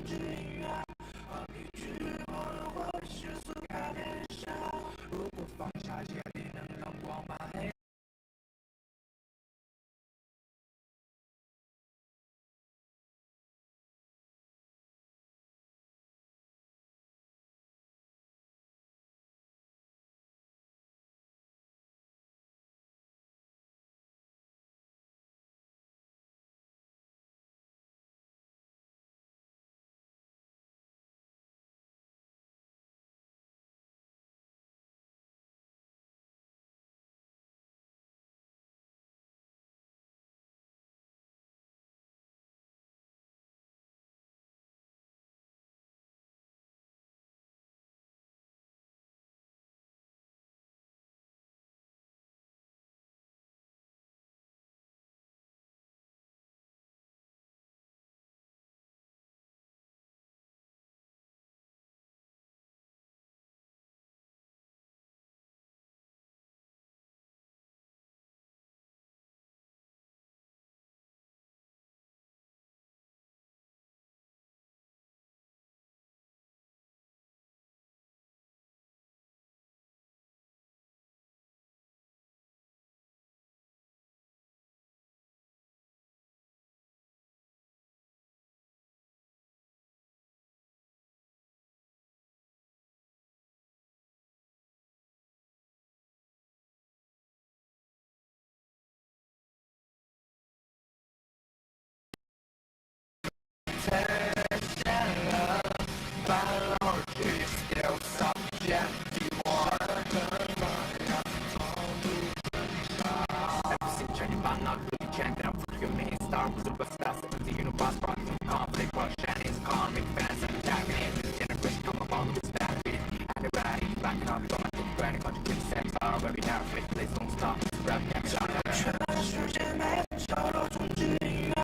止音乐，和你去梦游或世俗开玩笑。如果放下芥蒂，能让光把黑。全世界每个角落充斥音乐。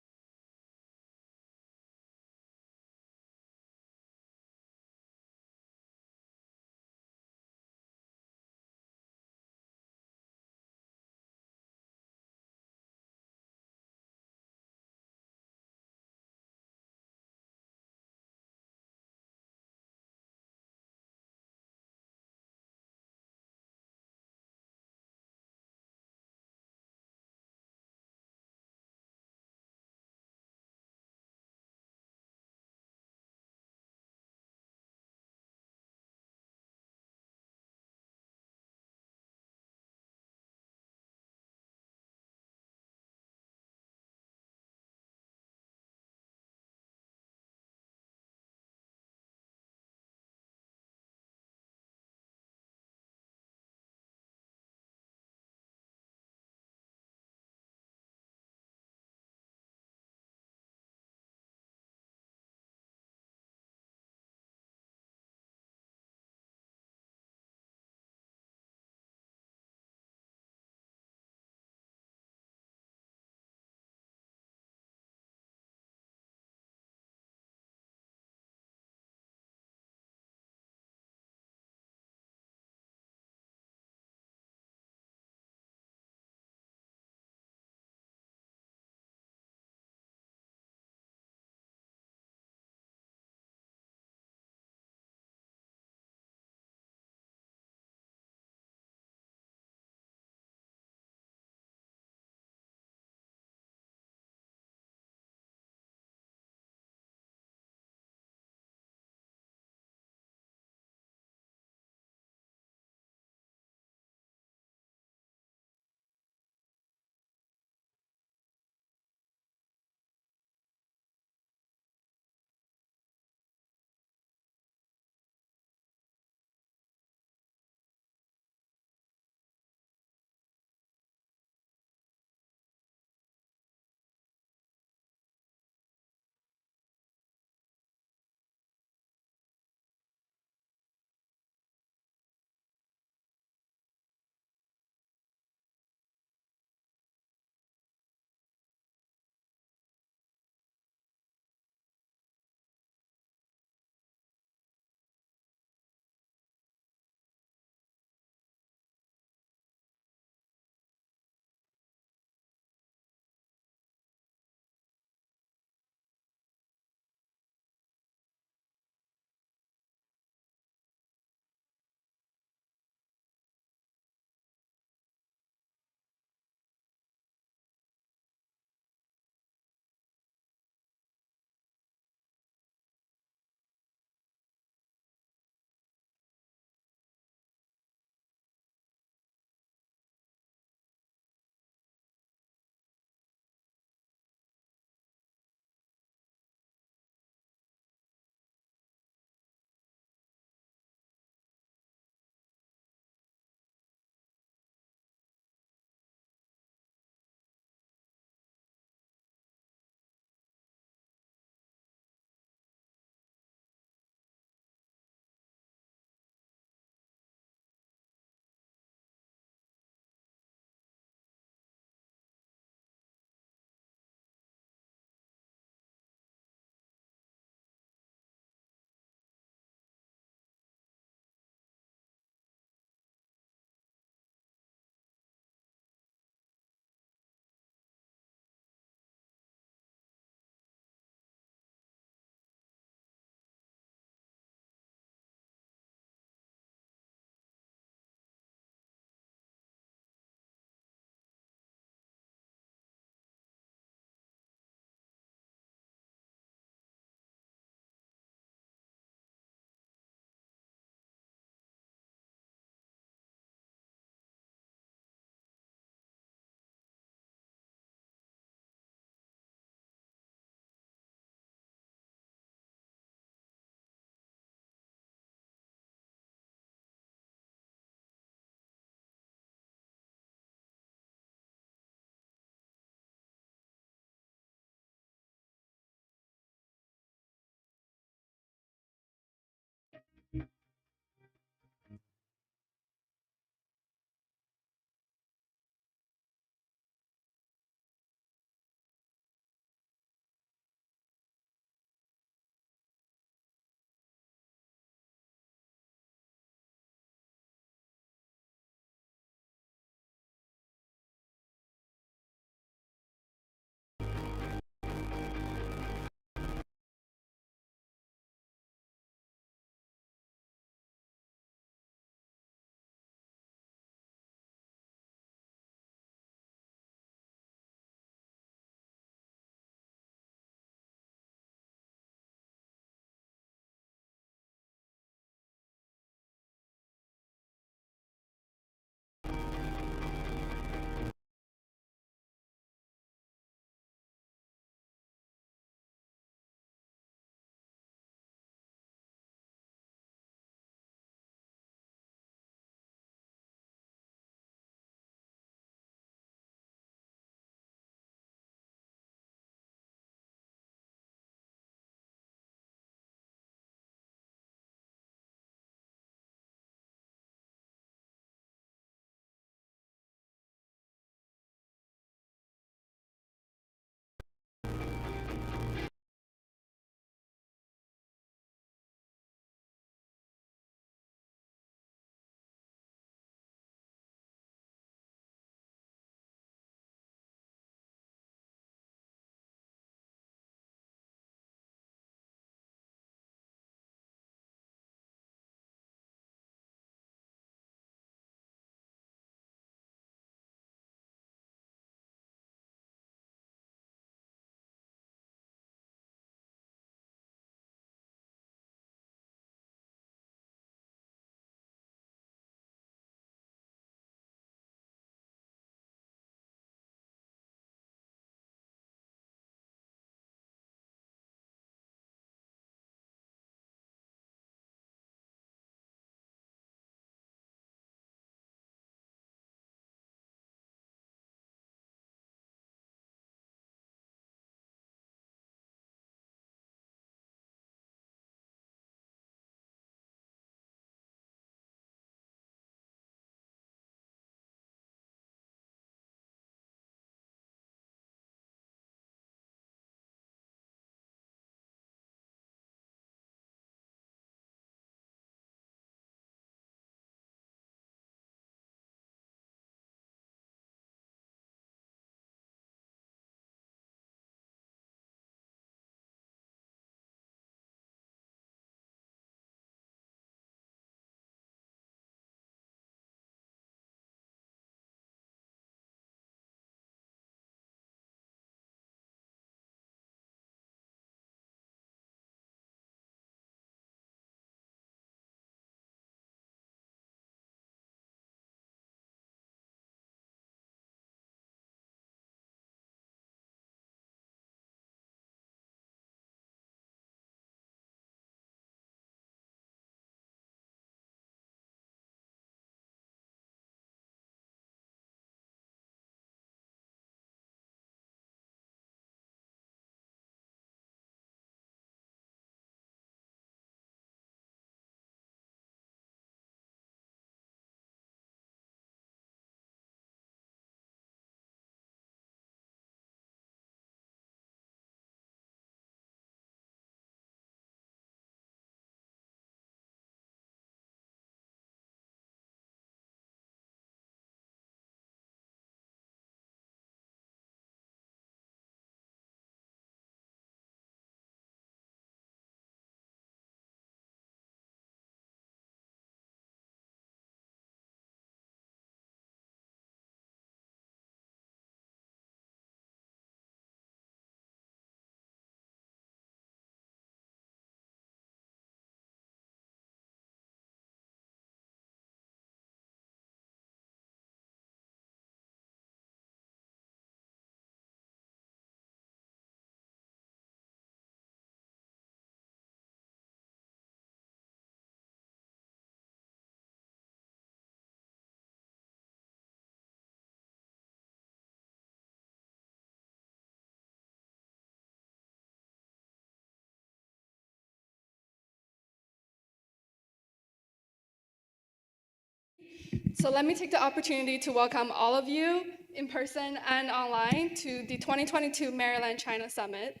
So let me take the opportunity to welcome all of you in person and online to the 2022 Maryland China Summit.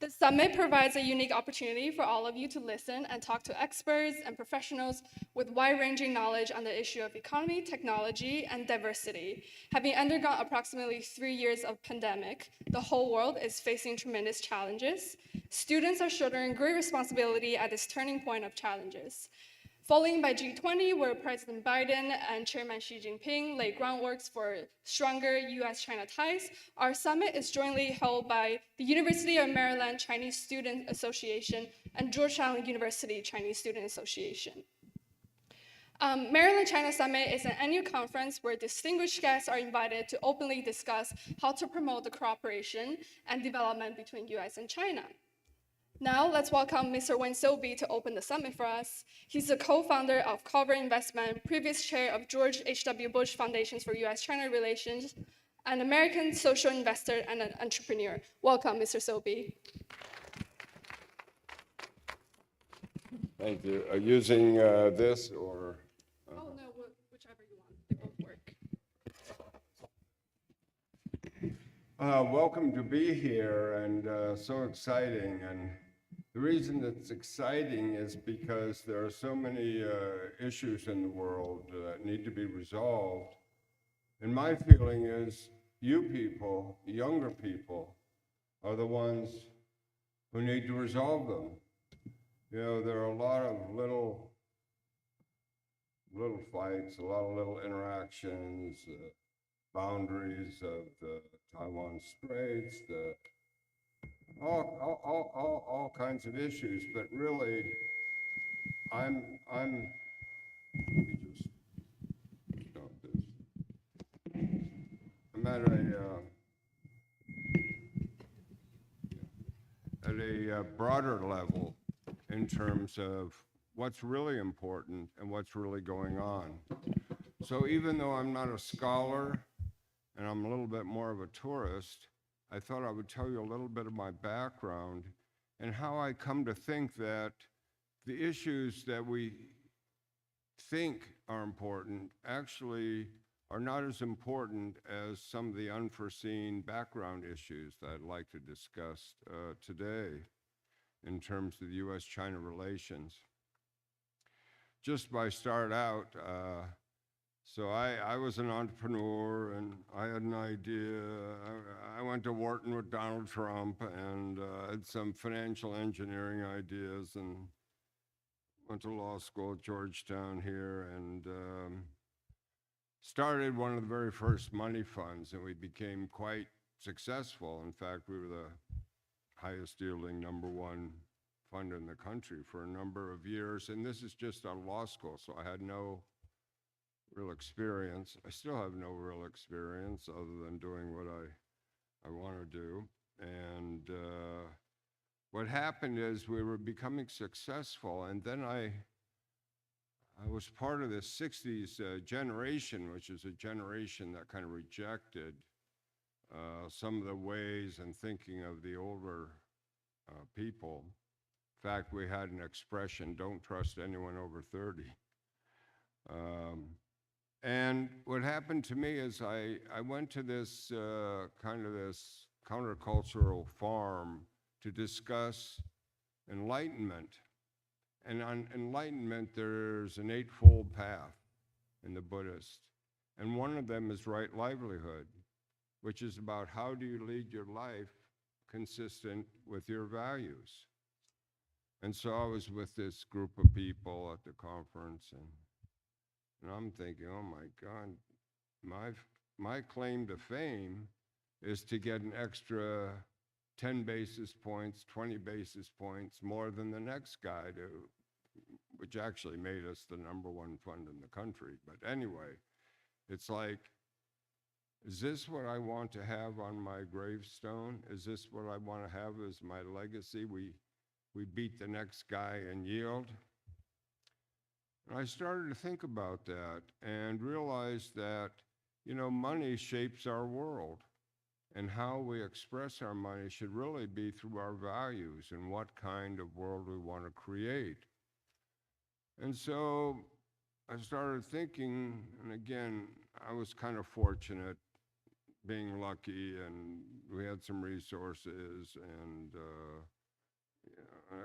The summit provides a unique opportunity for all of you to listen and talk to experts and professionals with wide-ranging knowledge on the issue of economy, technology, and diversity. Having undergone approximately 3 years of pandemic, the whole world is facing tremendous challenges. Students are shouldering great responsibility at this turning point of challenges. Following by G20, where President Biden and Chairman Xi Jinping laid groundworks for stronger US-China ties, our summit is jointly held by the University of Maryland Chinese Student Association and Georgetown University Chinese Student Association. Maryland China Summit is an annual conference where distinguished guests are invited to openly discuss how to promote the cooperation and development between US and China. Now, let's welcome Mr. Wen Sobey to open the summit for us. He's the co-founder of Culver Investment, previous chair of George H.W. Bush Foundations for U.S.-China Relations, an American social investor and an entrepreneur. Welcome, Mr. Sobey. Thank you. Using this or? Oh, no, whichever you want. They both work. Welcome to be here, and so exciting. And the reason it's exciting is because there are so many issues in the world that need to be resolved. And my feeling is you people, younger people, are the ones who need to resolve them. You know, there are a lot of little fights, a lot of little interactions, boundaries of the Taiwan Straits, all kinds of issues. But really, let me just stop this. I'm at a broader level in terms of what's really important and what's really going on. So even though I'm not a scholar and I'm a little bit more of a tourist, I thought I would tell you a little bit of my background and how I come to think that the issues that we think are important actually are not as important as some of the unforeseen background issues that I'd like to discuss today in terms of the US-China relations. Just by start out, so I was an entrepreneur and I had an idea. I went to Wharton with Donald Trump and had some financial engineering ideas and went to law school at Georgetown here and started one of the very first money funds, and we became quite successful. In fact, we were the highest yielding #1 fund in the country for a number of years. And this is just out of law school, so I had no real experience. I still have no real experience other than doing what I want to do. And what happened is we were becoming successful, and then I was part of the 60s generation, which is a generation that kind of rejected some of the ways and thinking of the older people. In fact, we had an expression, don't trust anyone over 30. And what happened to me is I went to this this countercultural farm to discuss enlightenment. And on enlightenment, there's an eightfold path in the Buddhist. And one of them is right livelihood, which is about how do you lead your life consistent with your values. And so I was with this group of people at the conference, and I'm thinking, oh my God, my claim to fame is to get an extra 10 basis points, 20 basis points more than the next guy, which actually made us the #1 fund in the country. But anyway, it's like, is this what I want to have on my gravestone? Is this what I want to have as my legacy? We beat the next guy in yield. And I started to think about that and realized that, you know, money shapes our world. And how we express our money should really be through our values and what kind of world we want to create. And so I started thinking, and again, I was kind of fortunate, being lucky, and we had some resources and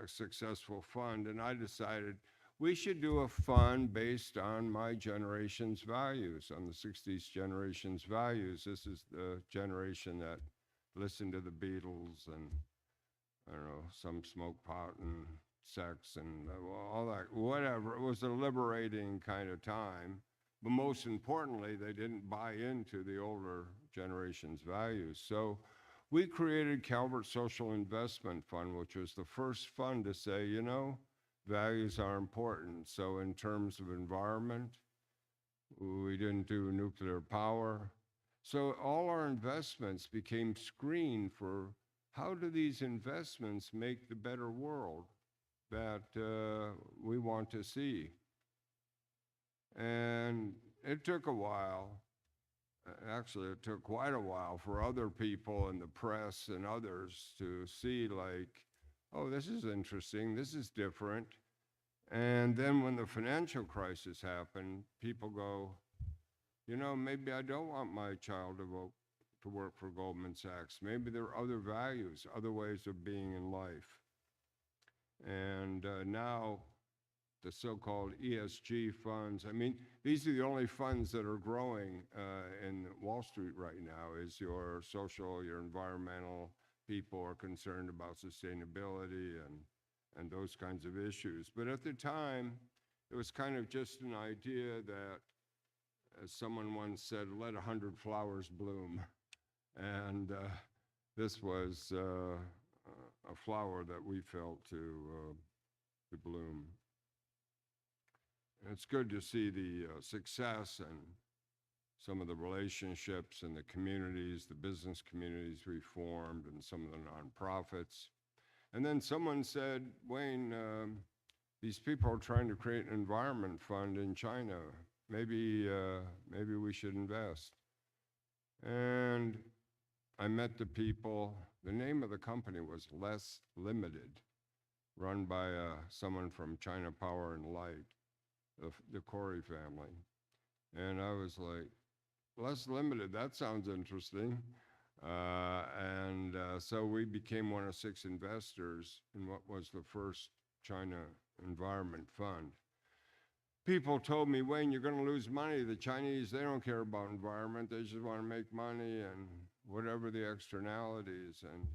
a successful fund. And I decided we should do a fund based on my generation's values, on the 60s generation's values. This is the generation that listened to the Beatles and, I don't know, some smoked pot and sex and all that, whatever. It was a liberating kind of time. But most importantly, they didn't buy into the older generation's values. So we created Calvert Social Investment Fund, which was the first fund to say, you know, values are important. So in terms of environment, we didn't do nuclear power. So all our investments became screened for how do these investments make the better world that we want to see. And it took a while. Actually, it took quite a while for other people in the press and others to see, like, oh, this is interesting, this is different. And then when the financial crisis happened, people go, you know, maybe I don't want my child to work for Goldman Sachs. Maybe there are other values, other ways of being in life. And now the so-called ESG funds. I mean, these are the only funds that are growing in Wall Street right now, is your social, your environmental. People are concerned about sustainability and those kinds of issues. But at the time, it was kind of just an idea that, as someone once said, let 100 flowers bloom. And this was a flower that we felt to bloom. And it's good to see the success and some of the relationships and the communities, the business communities we formed, and some of the nonprofits. And then someone said, Wayne, these people are trying to create an environment fund in China. Maybe we should invest. And I met the people. The name of the company was Less Limited, run by someone from China Power and Light, the Corey family. And I was like, Less Limited, that sounds interesting. So we became one of 6 investors in what was the first China Environment Fund. People told me, Wayne, you're going to lose money. The Chinese, they don't care about environment. They just want to make money and whatever the externalities. And,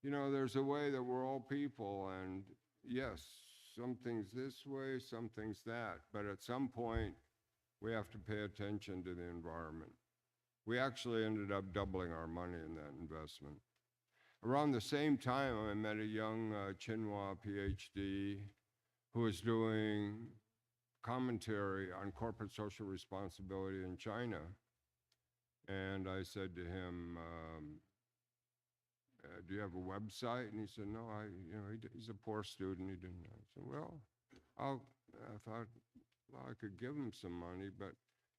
you know, there's a way that we're all people. And yes, some things this way, some things that. But at some point, we have to pay attention to the environment. We actually ended up doubling our money in that investment. Around the same time, I met a young Tsinghua PhD who was doing commentary on corporate social responsibility in China. And I said to him, do you have a website? And he said, no, he's a poor student. He didn't. I said, well, I thought, well, I could give him some money, but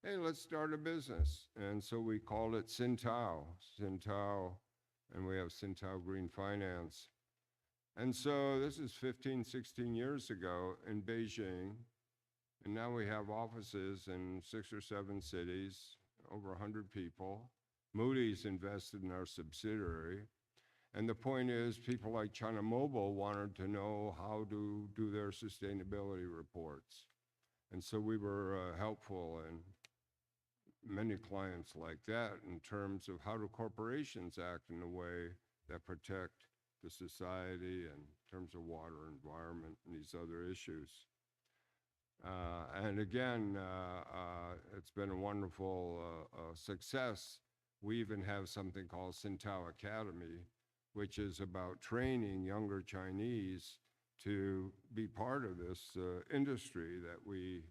hey, let's start a business. And so we called it Sintao, and we have Sintao Green Finance. And so this is 15, 16 years ago in Beijing. And now we have offices in 6 or 7 cities, over 100 people. Moody's invested in our subsidiary. And the point is, people like China Mobile wanted to know how to do their sustainability reports. And so we were helpful in many clients like that in terms of how do corporations act in a way that protect the society in terms of water, environment, and these other issues. And again, it's been a wonderful success. We even have something called Sintao Academy, which is about training younger Chinese to be part of this industry that we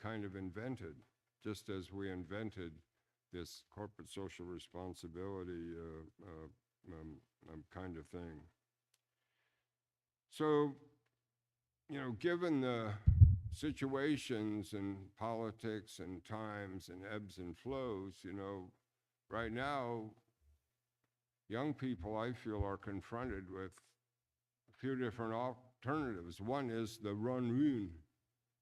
kind of invented, just as we invented this corporate social responsibility kind of thing. So, you know, given the situations and politics and times and ebbs and flows, you know, right now, young people, I feel, are confronted with a few different alternatives. One is the run-run,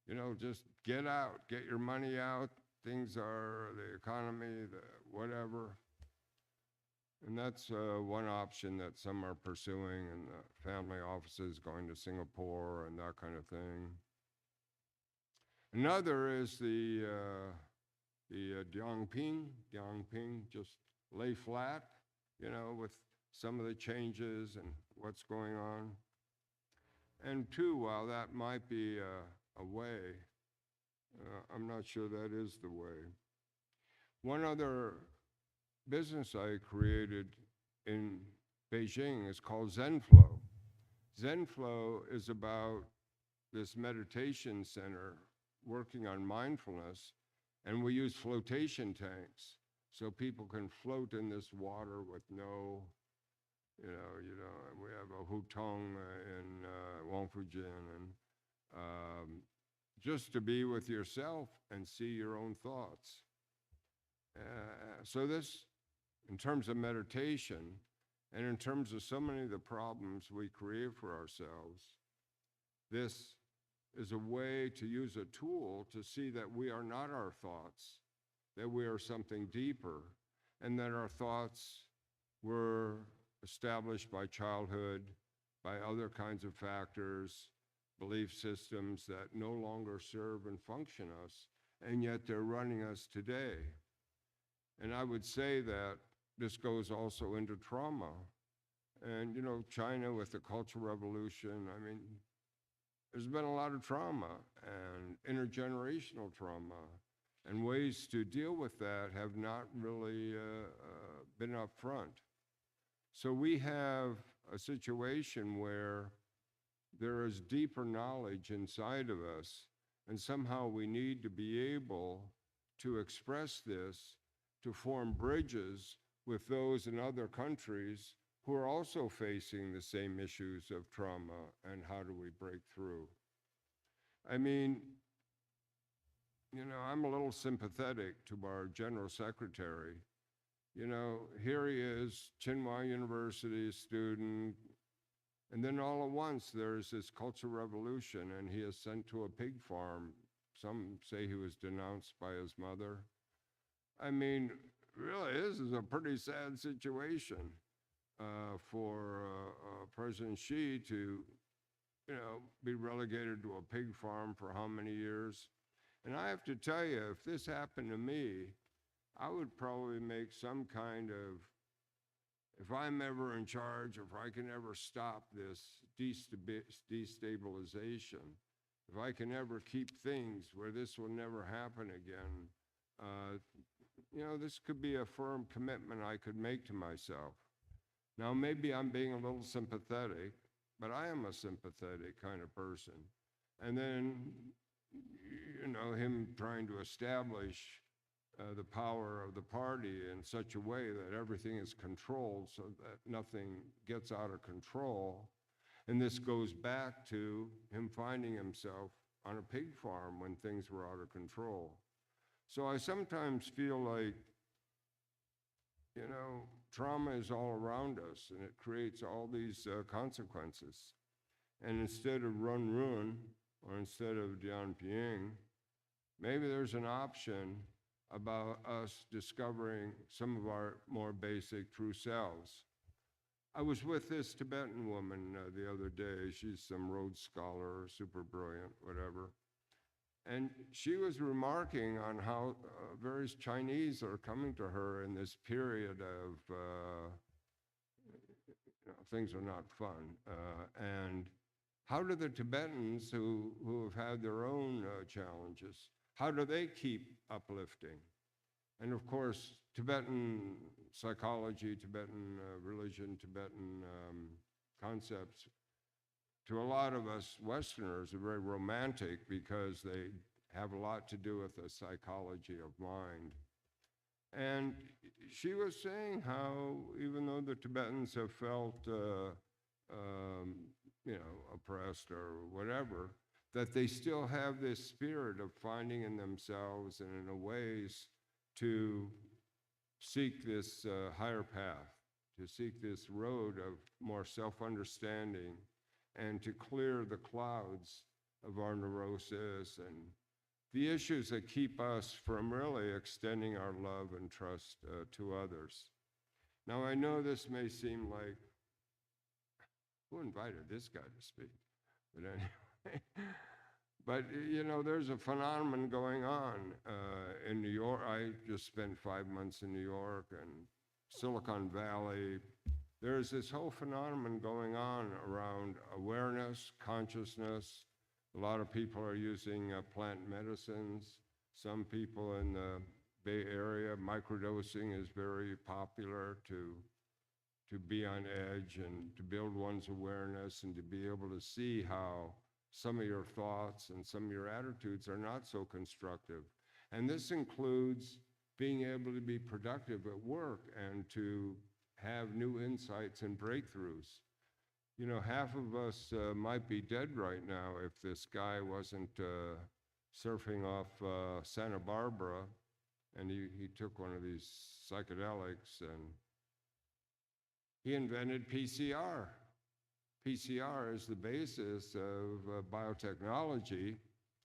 you know, just get out, get your money out. Things are the economy, the whatever. And that's one option that some are pursuing, and the family offices going to Singapore and that kind of thing. Another is the Diangping, just lay flat, with some of the changes and what's going on. And two, while that might be a way, I'm not sure that is the way. One other business I created in Beijing is called ZenFlow. ZenFlow is about this meditation center working on mindfulness, and we use flotation tanks so people can float in this water with no, we have a hutong in Wangfujin, and just to be with yourself and see your own thoughts. So this, in terms of meditation, and in terms of so many of the problems we create for ourselves, this is a way to use a tool to see that we are not our thoughts, that we are something deeper, and that our thoughts were established by childhood, by other kinds of factors, belief systems that no longer serve and function us, and yet they're running us today. And I would say that this goes also into trauma. And, China with the Cultural Revolution, there's been a lot of trauma and intergenerational trauma, and ways to deal with that have not really been up front. So we have a situation where there is deeper knowledge inside of us, and somehow we need to be able to express this, to form bridges with those in other countries who are also facing the same issues of trauma, and how do we break through? I'm a little sympathetic to our General Secretary. Here he is, Tsinghua University student, and then all at once there's this Cultural Revolution, and he is sent to a pig farm. Some say he was denounced by his mother. Really, this is a pretty sad situation for President Xi to, be relegated to a pig farm for how many years? And I have to tell you, if this happened to me, I would probably make some kind of, if I'm ever in charge, if I can ever stop this destabilization, if I can ever keep things where this will never happen again, this could be a firm commitment I could make to myself. Now, maybe I'm being a little sympathetic, but I am a sympathetic kind of person. And then, him trying to establish the power of the party in such a way that everything is controlled so that nothing gets out of control. And this goes back to him finding himself on a pig farm when things were out of control. So I sometimes feel like, trauma is all around us, and it creates all these consequences. And instead of run, or instead of Dianping, maybe there's an option about us discovering some of our more basic true selves. I was with this Tibetan woman the other day. She's some Rhodes Scholar, super brilliant, whatever. And she was remarking on how various Chinese are coming to her in this period of things are not fun. And how do the Tibetans who have had their own challenges, how do they keep uplifting? And of course, Tibetan psychology, Tibetan religion, Tibetan concepts, to a lot of us Westerners, are very romantic because they have a lot to do with the psychology of mind. And she was saying how, even though the Tibetans have felt, oppressed or whatever, that they still have this spirit of finding in themselves and in ways to seek this higher path, to seek this road of more self-understanding, and to clear the clouds of our neurosis and the issues that keep us from really extending our love and trust to others. Now, I know this may seem like, who invited this guy to speak? But anyway, but you know, there's a phenomenon going on in New York. I just spent 5 months in New York and Silicon Valley. There's this whole phenomenon going on around awareness, consciousness. A lot of people are using plant medicines. Some people in the Bay Area, microdosing is very popular to be on edge and to build one's awareness and to be able to see how some of your thoughts and some of your attitudes are not so constructive. And this includes being able to be productive at work and to have new insights and breakthroughs. You know, half of us might be dead right now if this guy wasn't surfing off Santa Barbara and he took one of these psychedelics and he invented PCR. PCR is the basis of biotechnology.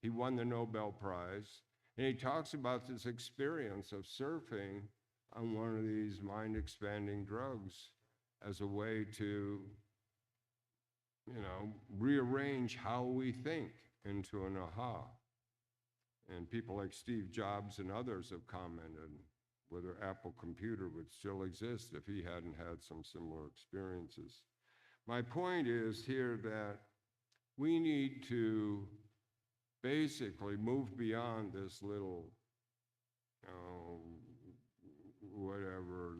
He won the Nobel Prize, and he talks about this experience of surfing on one of these mind-expanding drugs as a way to, you know, rearrange how we think into an aha. And people like Steve Jobs and others have commented whether Apple Computer would still exist if he hadn't had some similar experiences. My point is here that we need to basically move beyond this little, whatever,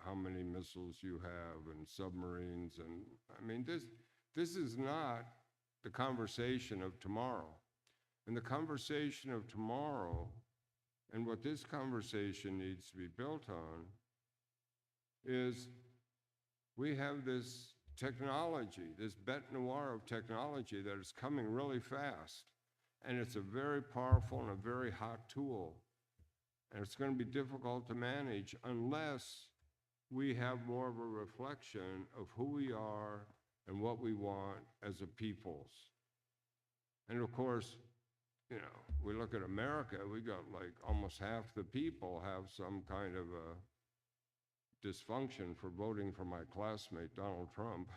how many missiles you have and submarines. And I mean, this is not the conversation of tomorrow. And the conversation of tomorrow and what this conversation needs to be built on is we have this technology, this bête noire of technology that is coming really fast. And it's a very powerful and a very hot tool. And it's going to be difficult to manage unless we have more of a reflection of who we are and what we want as a peoples. And of course, you know, we look at America, we got like almost half the people have some kind of a dysfunction for voting for my classmate, Donald Trump.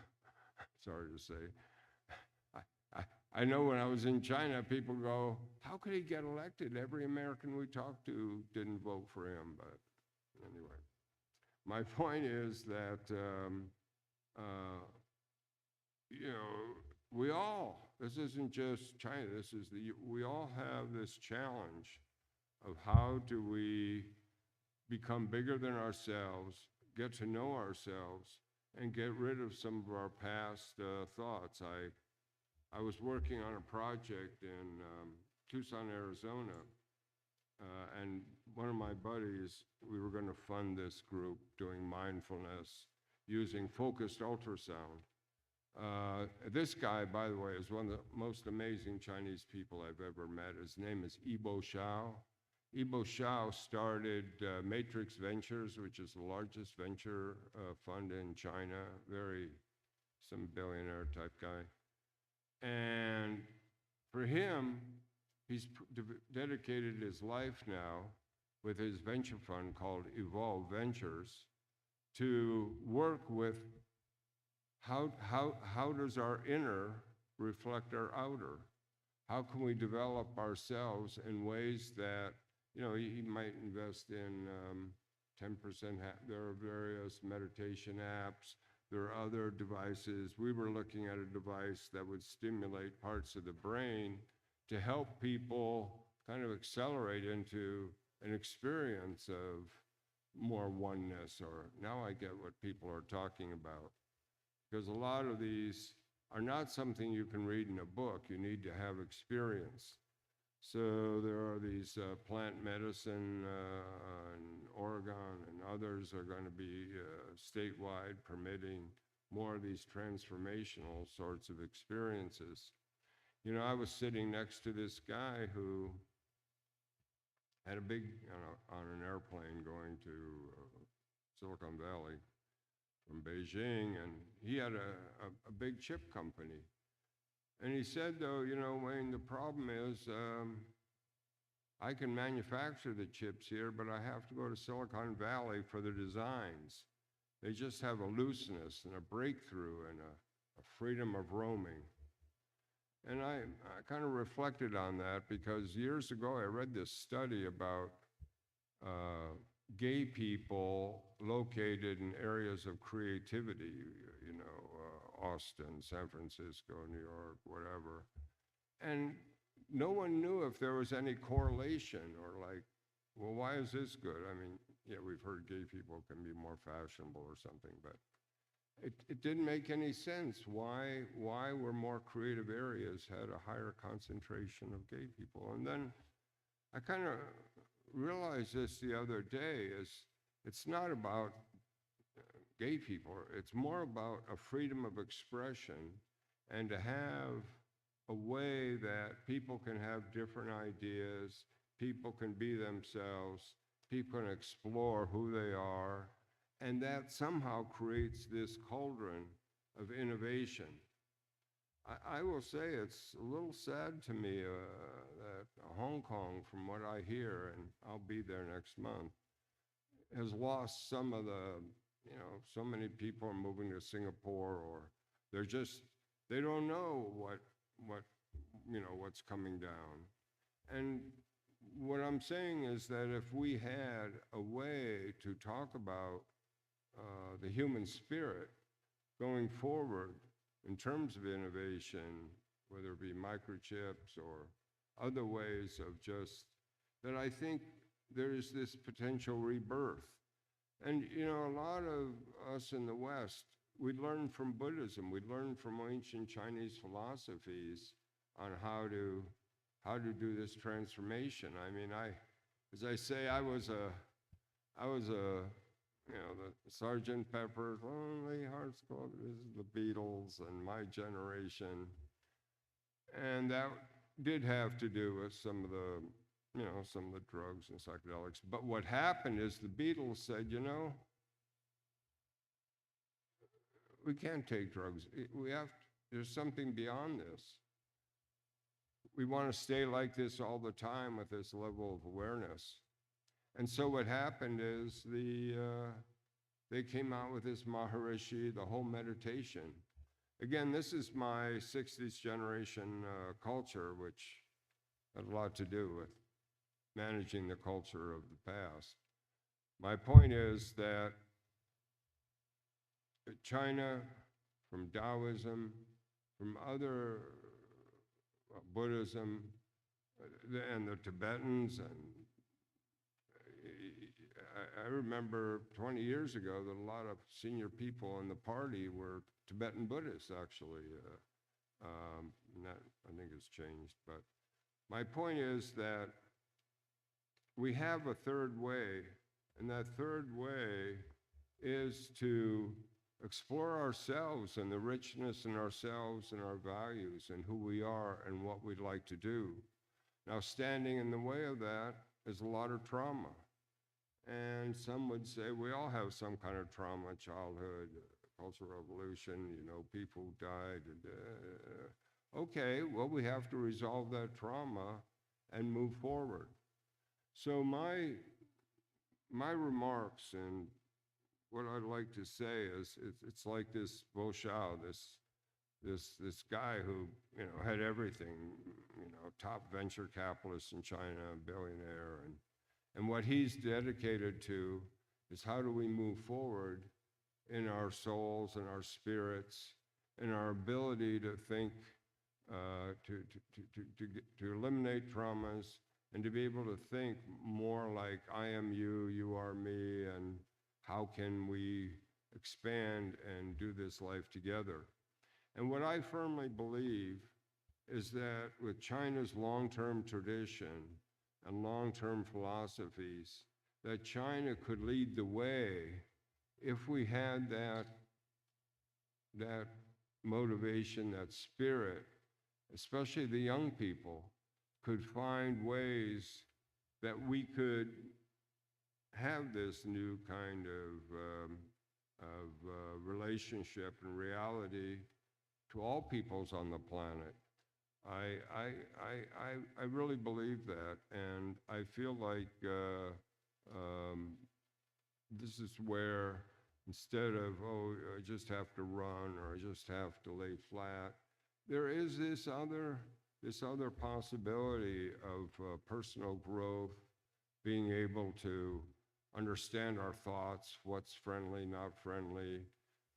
Sorry to say. I know when I was in China, people go, how could he get elected? Every American we talked to didn't vote for him, but anyway. My point is that, you know, we all, this isn't just China, we all have this challenge of how do we become bigger than ourselves, get to know ourselves, and get rid of some of our past thoughts. I was working on a project in Tucson, Arizona, and one of my buddies, we were going to fund this group doing mindfulness using focused ultrasound. This guy, by the way, is one of the most amazing Chinese people I've ever met. His name is Yibo Xiao. Yibo Xiao started Matrix Ventures, which is the largest venture fund in China, some billionaire type guy. And for him, he's dedicated his life now with his venture fund called Evolve Ventures to work with how does our inner reflect our outer? How can we develop ourselves in ways that, you know, he might invest in 10%, there are various meditation apps, there are other devices. We were looking at a device that would stimulate parts of the brain to help people kind of accelerate into an experience of more oneness, or now I get what people are talking about. Because a lot of these are not something you can read in a book, you need to have experience. So there are these plant medicine in Oregon and others are going to be statewide permitting more of these transformational sorts of experiences. You know, I was sitting next to this guy who had a big, on an airplane going to Silicon Valley from Beijing, and he had a big chip company. And he said, though, you know, Wayne, the problem is I can manufacture the chips here, but I have to go to Silicon Valley for the designs. They just have a looseness and a breakthrough and a freedom of roaming. And I kind of reflected on that because years ago I read this study about gay people located in areas of creativity, you know, Austin, San Francisco, New York, whatever. And no one knew if there was any correlation or like, well, why is this good? I mean, yeah, we've heard gay people can be more fashionable or something, but it didn't make any sense why were more creative areas had a higher concentration of gay people. And then I kind of realized this the other day is it's not about gay people, it's more about a freedom of expression and to have a way that people can have different ideas, people can be themselves, people can explore who they are, and that somehow creates this cauldron of innovation. I will say it's a little sad to me that Hong Kong, from what I hear, and I'll be there next month, has lost some of the, you know, so many people are moving to Singapore, or they don't know what, you know, what's coming down. And what I'm saying is that if we had a way to talk about the human spirit going forward in terms of innovation, whether it be microchips or other ways of just, that I think there's this potential rebirth. And, you know, a lot of us in the West, we learn from Buddhism, we learn from ancient Chinese philosophies on how to do this transformation. I mean, as I say, I was a, you know, the Sgt. Pepper's Lonely Hearts Club, this is the Beatles and my generation. And that did have to do with some of the, you know, some of the drugs and psychedelics. But what happened is the Beatles said, you know, we can't take drugs. There's something beyond this. We want to stay like this all the time with this level of awareness. And so what happened is they came out with this Maharishi, the whole meditation. Again, this is my 60th generation culture, which had a lot to do with managing the culture of the past. My point is that China, from Taoism, from other Buddhism, and the Tibetans, and I remember 20 years ago that a lot of senior people in the party were Tibetan Buddhists, actually. That, I think it's changed, but my point is that we have a third way, and that third way is to explore ourselves and the richness in ourselves and our values and who we are and what we'd like to do. Now, standing in the way of that is a lot of trauma. And some would say we all have some kind of trauma, childhood, Cultural Revolution, you know, people died. Okay, well, we have to resolve that trauma and move forward. So my remarks and what I'd like to say is it's like this Bo Shao, this guy who, you know, had everything, you know, top venture capitalist in China, billionaire, and what he's dedicated to is how do we move forward in our souls and our spirits and our ability to think, to eliminate traumas and to be able to think more like I am you, you are me, and how can we expand and do this life together. And what I firmly believe is that with China's long-term tradition and long-term philosophies, that China could lead the way if we had that motivation, that spirit, especially the young people, could find ways that we could have this new kind of relationship and reality to all peoples on the planet. I really believe that, and I feel like um, this is where instead of, oh, I just have to run or I just have to lay flat, there is this other possibility of personal growth, being able to understand our thoughts, what's friendly, not friendly,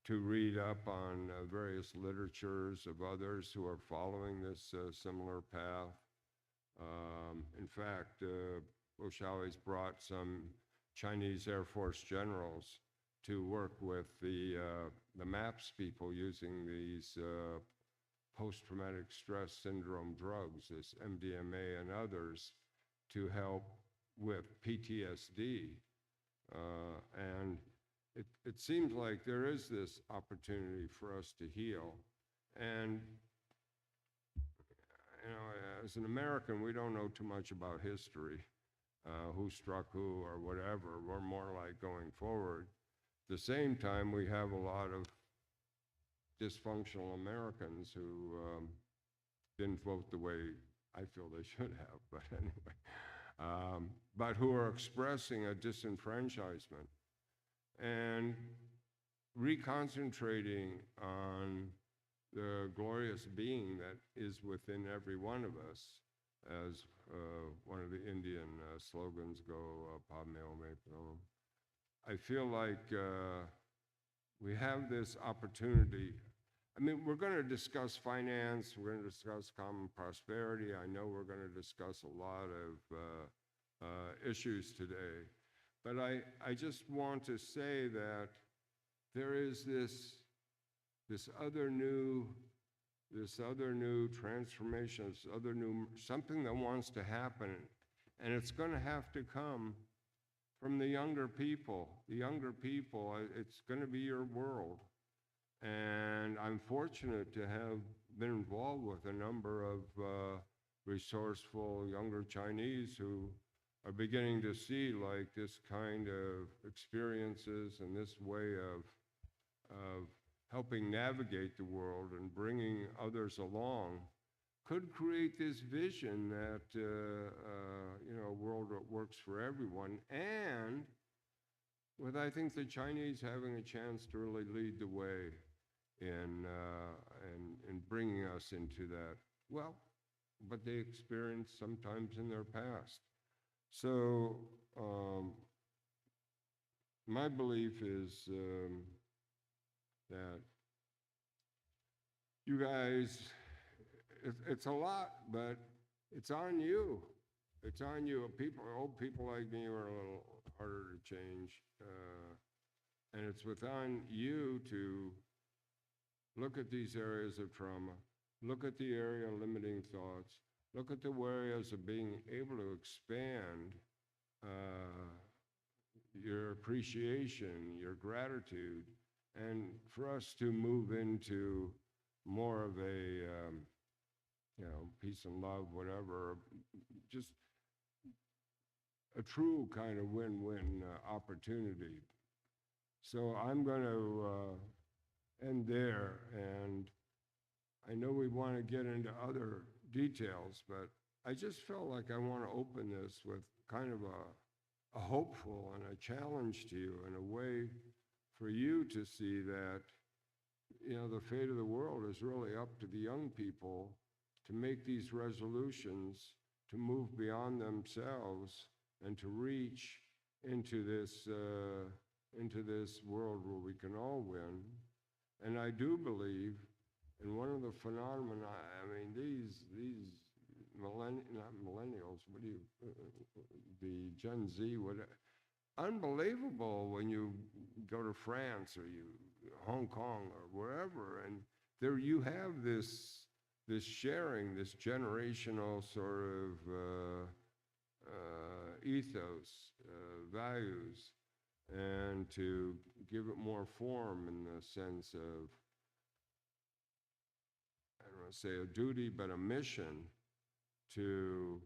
to read up on various literatures of others who are following this similar path. In fact, Oshawi's brought some Chinese Air Force generals to work with the MAPS people using these post-traumatic stress syndrome drugs, this MDMA and others, to help with PTSD. And it seems like there is this opportunity for us to heal. And you know, as an American, we don't know too much about history, who struck who or whatever. We're more like going forward. At the same time, we have a lot of dysfunctional Americans who didn't vote the way I feel they should have, but anyway, but who are expressing a disenfranchisement and reconcentrating on the glorious being that is within every one of us, as one of the Indian slogans go, Padmeo Me Pranam. I feel like we have this opportunity. I mean, we're going to discuss finance, we're going to discuss common prosperity. I know we're going to discuss a lot of issues today. But I just want to say that there is this other new transformation, this other new, something that wants to happen. And it's going to have to come from the younger people. The younger people, it's going to be your world. And I'm fortunate to have been involved with a number of resourceful younger Chinese who are beginning to see like this kind of experiences and this way of helping navigate the world and bringing others along could create this vision that, you know, a world that works for everyone, and with, I think, the Chinese having a chance to really lead the way in bringing us into that, well, but they experienced sometimes in their past. So my belief is that you guys, it's a lot, but it's on you. It's on you. Old people like me are a little harder to change. And it's within you to look at these areas of trauma, look at the area of limiting thoughts, look at the areas of being able to expand your appreciation, your gratitude, and for us to move into more of a, you know, peace and love, whatever, just a true kind of win-win opportunity. So I'm going to end there, and I know we want to get into other details, but I just felt like I want to open this with kind of a hopeful and a challenge to you, and a way for you to see that, you know, the fate of the world is really up to the young people to make these resolutions, to move beyond themselves and to reach into this world where we can all win. And I do believe in one of the phenomena. I mean, these not millennials, what do you, the Gen Z, unbelievable when you go to France or Hong Kong or wherever, and there you have this sharing, this generational sort of ethos, values, and to give it more form in the sense of, I don't want to say a duty, but a mission to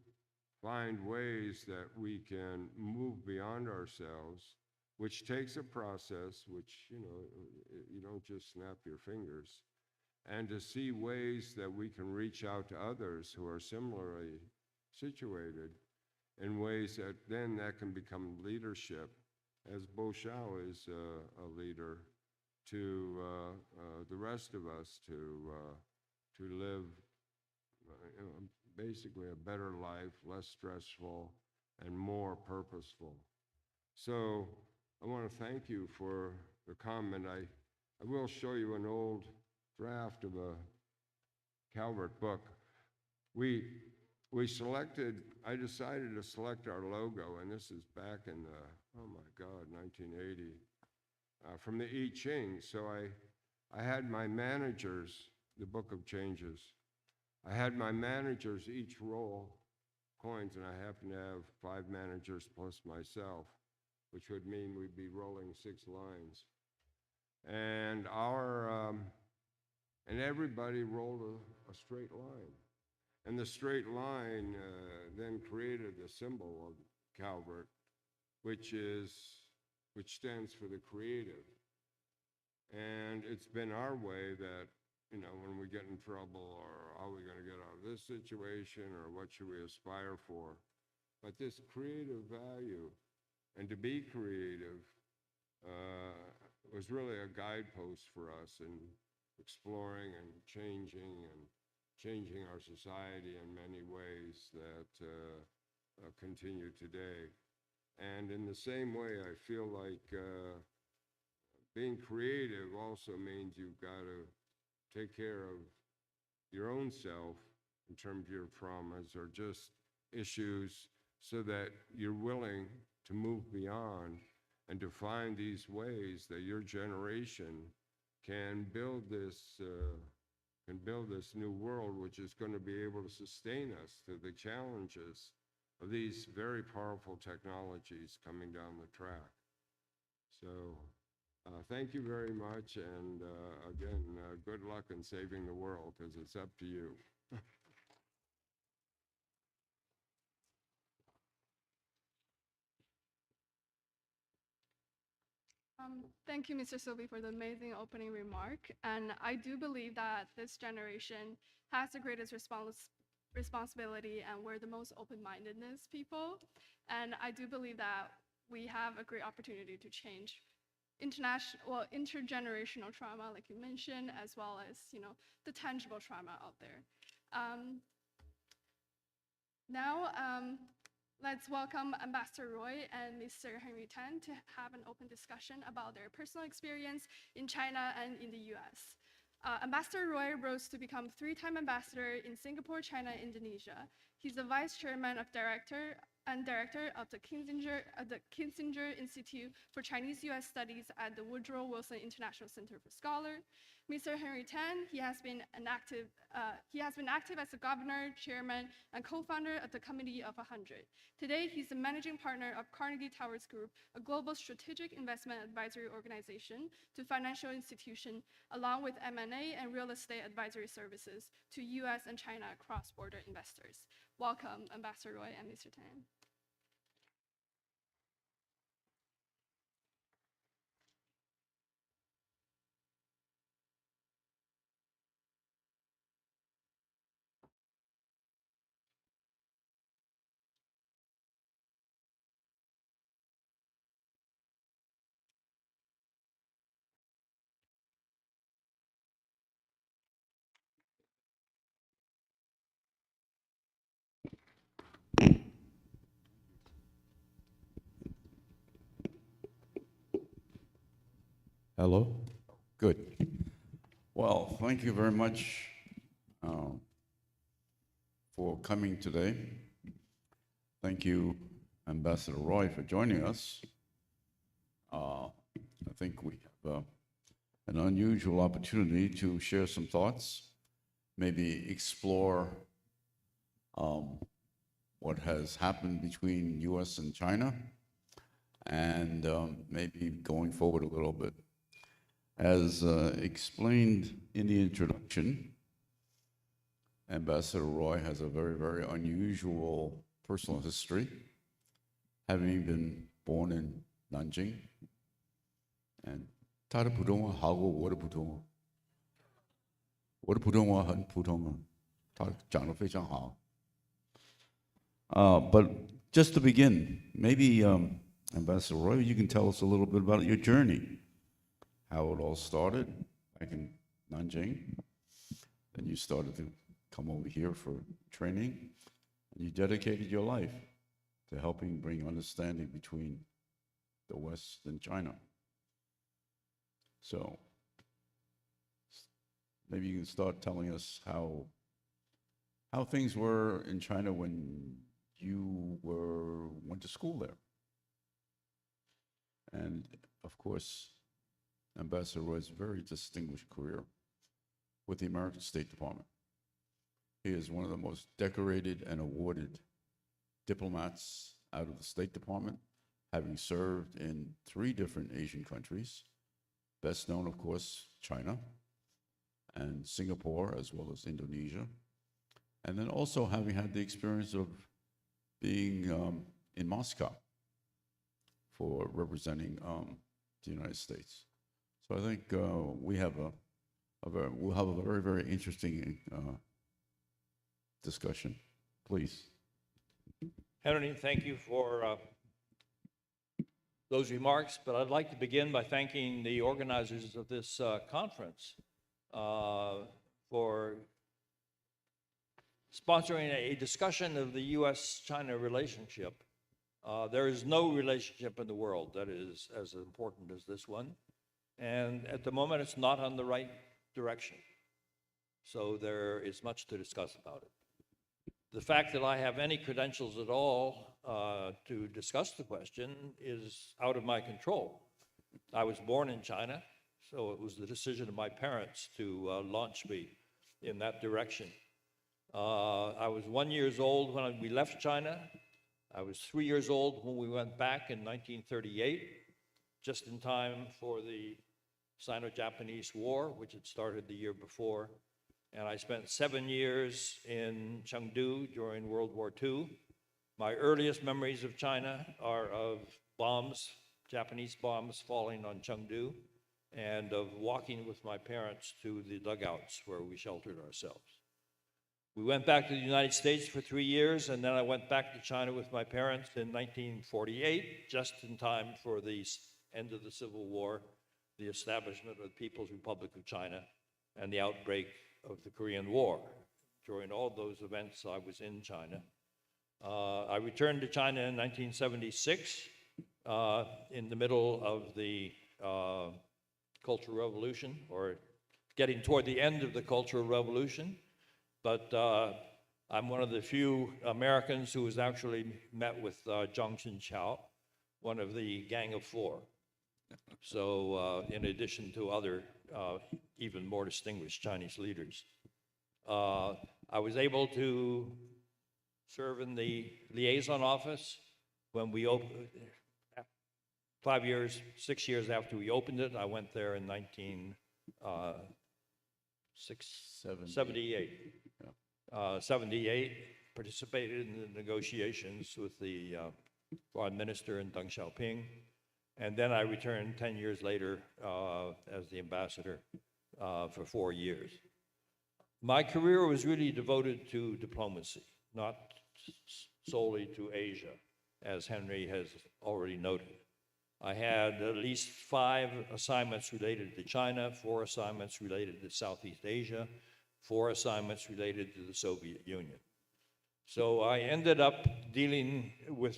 find ways that we can move beyond ourselves, which takes a process, which, you know, you don't just snap your fingers. and to see ways that we can reach out to others who are similarly situated in ways that then that can become leadership, as Bo Xiao is a leader, to the rest of us to live basically a better life, less stressful, and more purposeful. So I want to thank you for the comment. I will show you an old draft of a Calvert book. I decided to select our logo, and this is back in the, oh my God, 1980, from the I Ching. So I had my managers, the Book of Changes, I had my managers each roll coins, and I happen to have 5 managers plus myself, which would mean we'd be rolling 6 lines. And and everybody rolled a straight line. And the straight line then created the symbol of Calvert, which stands for the creative. And it's been our way that, when we get in trouble, or how are we going to get out of this situation, or what should we aspire for? But this creative value, and to be creative, was really a guidepost for us in exploring and changing our society in many ways that continue today. And in the same way, I feel like being creative also means you've got to take care of your own self in terms of your traumas or just issues, so that you're willing to move beyond and to find these ways that your generation can build this new world, which is going to be able to sustain us through the challenges of these very powerful technologies coming down the track. So thank you very much, and again, good luck in saving the world, because it's up to you. Thank you, Mr. Sobi, for the amazing opening remark. And I do believe that this generation has the greatest responsibility, and we're the most open-mindedness people. And I do believe that we have a great opportunity to change intergenerational trauma, like you mentioned, as well as the tangible trauma out there. Now, let's welcome Ambassador Roy and Mr. Henry Tan to have an open discussion about their personal experience in China and in the US. Ambassador Roy rose to become 3-time ambassador in Singapore, China, Indonesia. He's the vice chairman of director of the Kissinger Institute for Chinese-US Studies at the Woodrow Wilson International Center for Scholars. Mr. Henry Tan, he has been active as the governor, chairman, and co-founder of the Committee of 100. Today, he's the managing partner of Carnegie Towers Group, a global strategic investment advisory organization to financial institutions, along with M&A and real estate advisory services to US and China cross-border investors. Welcome, Ambassador Roy and Mr. Tan. Hello? Good. Well, thank you very much for coming today. Thank you, Ambassador Roy, for joining us. I think we have an unusual opportunity to share some thoughts, maybe explore what has happened between US and China, and maybe going forward a little bit. As explained in the introduction, Ambassador Roy has a very, very unusual personal history, having been born in Nanjing. And 他的普通话好过我的普通话。我的普通话很普通啊，他讲得非常好。But just to begin, maybe Ambassador Roy, you can tell us a little bit about your journey, how it all started back in Nanjing. Then you started to come over here for training, and you dedicated your life to helping bring understanding between the West and China. So maybe you can start telling us how things were in China when you went to school there. And of course, Ambassador Roy's very distinguished career with the American State Department. He is one of the most decorated and awarded diplomats out of the State Department, having served in 3 different Asian countries, best known, of course, China and Singapore, as well as Indonesia, and then also having had the experience of being in Moscow for representing the United States. So I think we'll have a very, very interesting discussion. Please. Henry, thank you for those remarks, but I'd like to begin by thanking the organizers of this conference for sponsoring a discussion of the U.S.-China relationship. There is no relationship in the world that is as important as this one, and at the moment it's not on the right direction. So there is much to discuss about it. The fact that I have any credentials at all to discuss the question is out of my control. I was born in China, so it was the decision of my parents to launch me in that direction. I was 1 year old when we left China. I was 3 years old when we went back in 1938, just in time for the Sino-Japanese War, which had started the year before. And I spent 7 years in Chengdu during World War II. My earliest memories of China are of bombs, Japanese bombs falling on Chengdu, and of walking with my parents to the dugouts where we sheltered ourselves. We went back to the United States for 3 years, and then I went back to China with my parents in 1948, just in time for the end of the Civil War, the establishment of the People's Republic of China, and the outbreak of the Korean War. During all those events, I was in China. I returned to China in 1976, in the middle of the Cultural Revolution, or getting toward the end of the Cultural Revolution. But I'm one of the few Americans who has actually met with Zhang Xinqiao, one of the Gang of Four. So in addition to other even more distinguished Chinese leaders. I was able to serve in the liaison office when we opened, 6 years after we opened it. I went there in 1978. 78, participated in the negotiations with the foreign minister and Deng Xiaoping. And then I returned 10 years later as the ambassador for 4 years. My career was really devoted to diplomacy, not solely to Asia, as Henry has already noted. I had at least 5 assignments related to China, 4 assignments related to Southeast Asia, 4 assignments related to the Soviet Union. So I ended up dealing with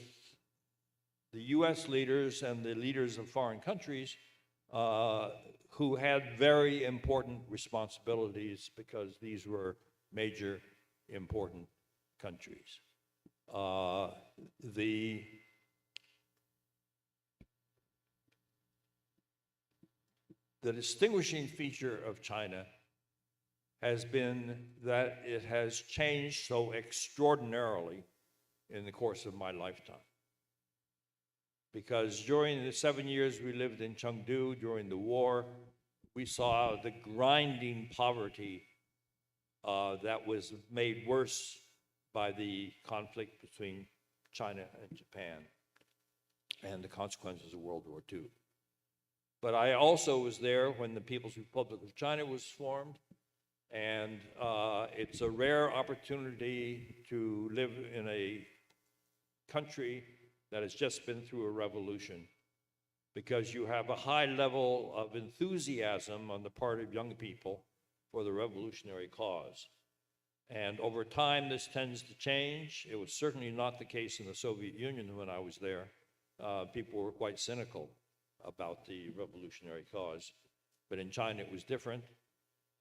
the US leaders and the leaders of foreign countries who had very important responsibilities because these were major, important countries. The distinguishing feature of China has been that it has changed so extraordinarily in the course of my lifetime. Because during the 7 years we lived in Chengdu during the war, we saw the grinding poverty that was made worse by the conflict between China and Japan and the consequences of World War II. But I also was there when the People's Republic of China was formed, And it's a rare opportunity to live in a country that has just been through a revolution, because you have a high level of enthusiasm on the part of young people for the revolutionary cause. And over time, this tends to change. It was certainly not the case in the Soviet Union when I was there. People were quite cynical about the revolutionary cause. But in China, it was different.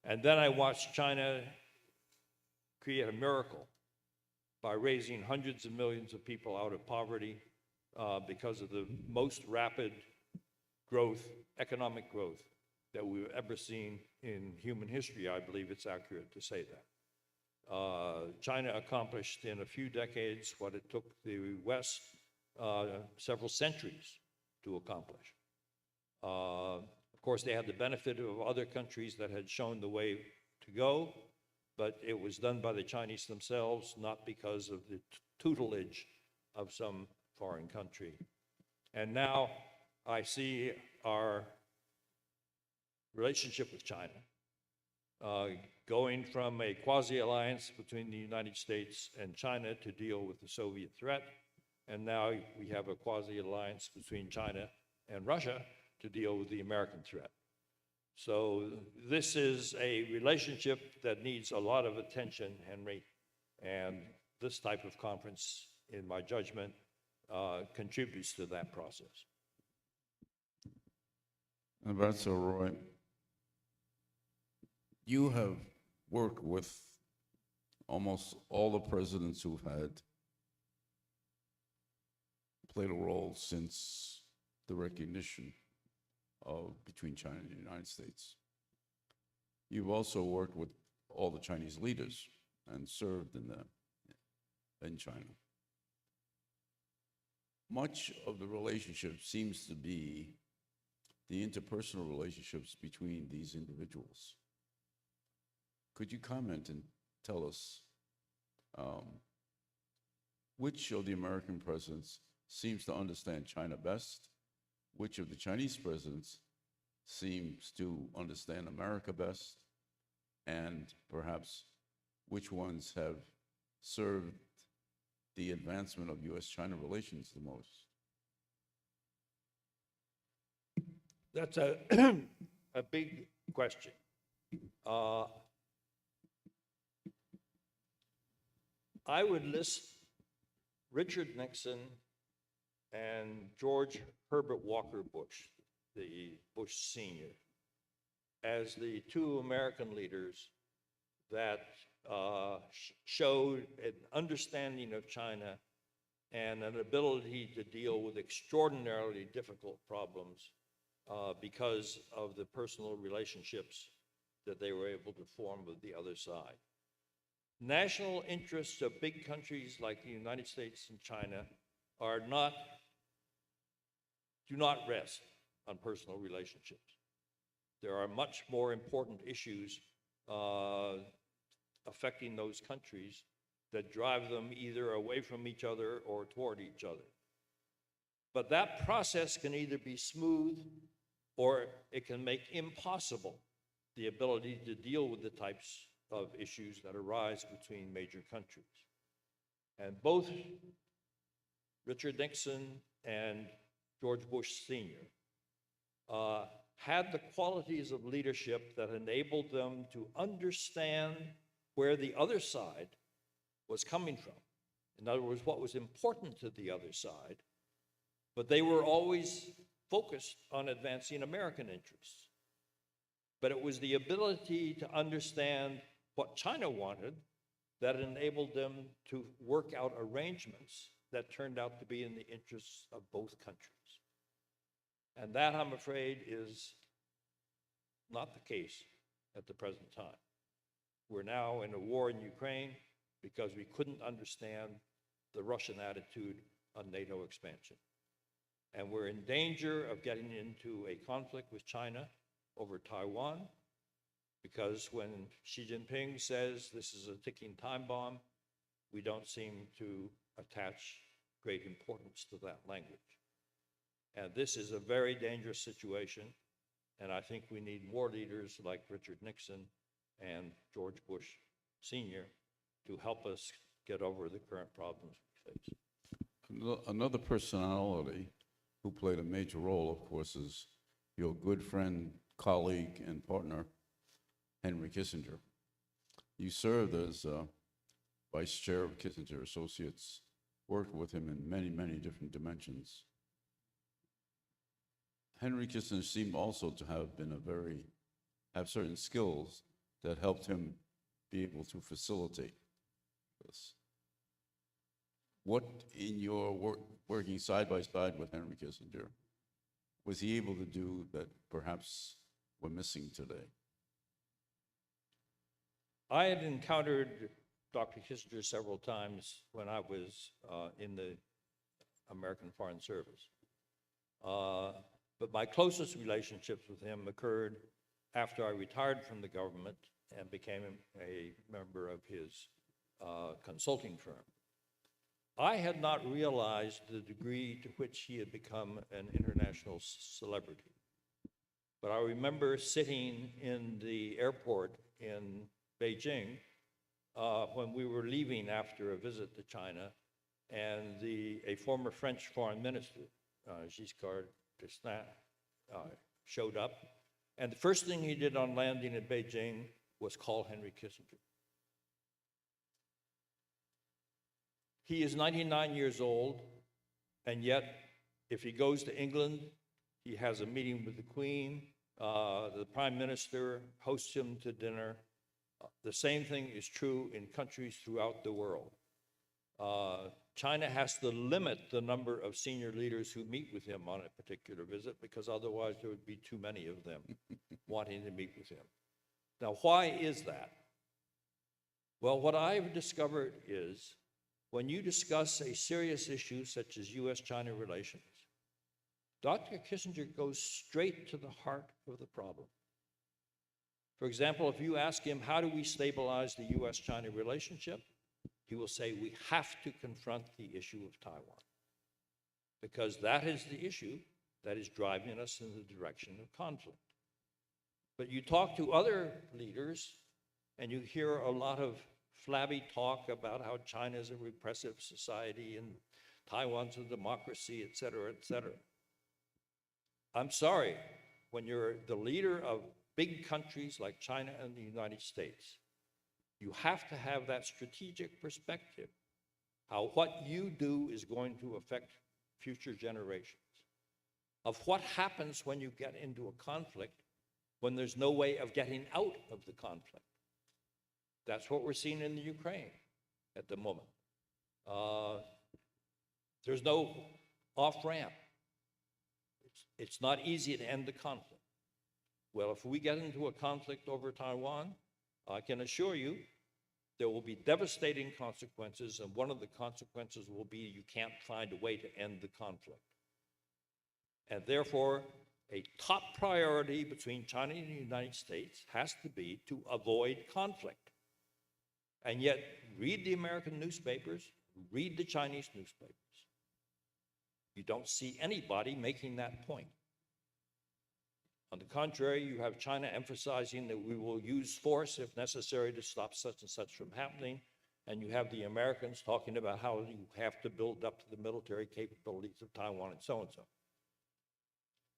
And then I watched China create a miracle by raising hundreds of millions of people out of poverty because of the most rapid growth, economic growth, that we've ever seen in human history. I believe it's accurate to say that. China accomplished in a few decades what it took the West several centuries to accomplish. Of course, they had the benefit of other countries that had shown the way to go, but it was done by the Chinese themselves, not because of the tutelage of some foreign country. And now I see our relationship with China going from a quasi-alliance between the United States and China to deal with the Soviet threat, and now we have a quasi-alliance between China and Russia to deal with the American threat. So this is a relationship that needs a lot of attention, Henry, and this type of conference, in my judgment, contributes to that process. Ambassador Roy, you have worked with almost all the presidents who've played a role since the recognition of between China and the United States. You've also worked with all the Chinese leaders and served in China. Much of the relationship seems to be the interpersonal relationships between these individuals. Could you comment and tell us which of the American presidents seems to understand China best, which of the Chinese presidents seems to understand America best, and perhaps which ones have served the advancement of U.S.-China relations the most? That's a, a big question. I would list Richard Nixon and George Herbert Walker Bush, the Bush Sr., as the two American leaders that showed an understanding of China and an ability to deal with extraordinarily difficult problems because of the personal relationships that they were able to form with the other side. National interests of big countries like the United States and China do not rest on personal relationships. There are much more important issues affecting those countries that drive them either away from each other or toward each other. But that process can either be smooth or it can make impossible the ability to deal with the types of issues that arise between major countries. And both Richard Nixon and George Bush Sr. Had the qualities of leadership that enabled them to understand where the other side was coming from. In other words, what was important to the other side, but they were always focused on advancing American interests. But it was the ability to understand what China wanted that enabled them to work out arrangements that turned out to be in the interests of both countries. And that, I'm afraid, is not the case at the present time. We're now in a war in Ukraine because we couldn't understand the Russian attitude on NATO expansion. And we're in danger of getting into a conflict with China over Taiwan, because when Xi Jinping says this is a ticking time bomb, we don't seem to attach great importance to that language. And this is a very dangerous situation, and I think we need more leaders like Richard Nixon and George Bush Sr. to help us get over the current problems we face. Another personality who played a major role, of course, is your good friend, colleague, and partner, Henry Kissinger. You served as vice chair of Kissinger Associates, worked with him in many, many different dimensions. Henry Kissinger seemed also to have been have certain skills that helped him be able to facilitate this. What in your working side by side with Henry Kissinger was he able to do that perhaps we're missing today? I had encountered Dr. Kissinger several times when I was in the American Foreign Service. But my closest relationships with him occurred after I retired from the government and became a member of his consulting firm. I had not realized the degree to which he had become an international celebrity. But I remember sitting in the airport in Beijing when we were leaving after a visit to China, and a former French foreign minister, Giscard d'Estaing, showed up. And the first thing he did on landing in Beijing was call Henry Kissinger. He is 99 years old, and yet if he goes to England, he has a meeting with the Queen, the Prime Minister hosts him to dinner. The same thing is true in countries throughout the world. China has to limit the number of senior leaders who meet with him on a particular visit, because otherwise there would be too many of them wanting to meet with him. Now, why is that? Well, what I've discovered is when you discuss a serious issue such as US-China relations, Dr. Kissinger goes straight to the heart of the problem. For example, if you ask him, how do we stabilize the US-China relationship? He will say, we have to confront the issue of Taiwan, because that is the issue that is driving us in the direction of conflict. But you talk to other leaders, and you hear a lot of flabby talk about how China is a repressive society and Taiwan's a democracy, et cetera, et cetera. I'm sorry, when you're the leader of big countries like China and the United States, you have to have that strategic perspective, how what you do is going to affect future generations, of what happens when you get into a conflict when there's no way of getting out of the conflict. That's what we're seeing in the Ukraine at the moment. There's no off-ramp. It's not easy to end the conflict. Well, if we get into a conflict over Taiwan, I can assure you there will be devastating consequences, and one of the consequences will be you can't find a way to end the conflict. And therefore, a top priority between China and the United States has to be to avoid conflict. And yet, read the American newspapers, read the Chinese newspapers. You don't see anybody making that point. On the contrary, you have China emphasizing that we will use force if necessary to stop such and such from happening. And you have the Americans talking about how you have to build up to the military capabilities of Taiwan and so and so.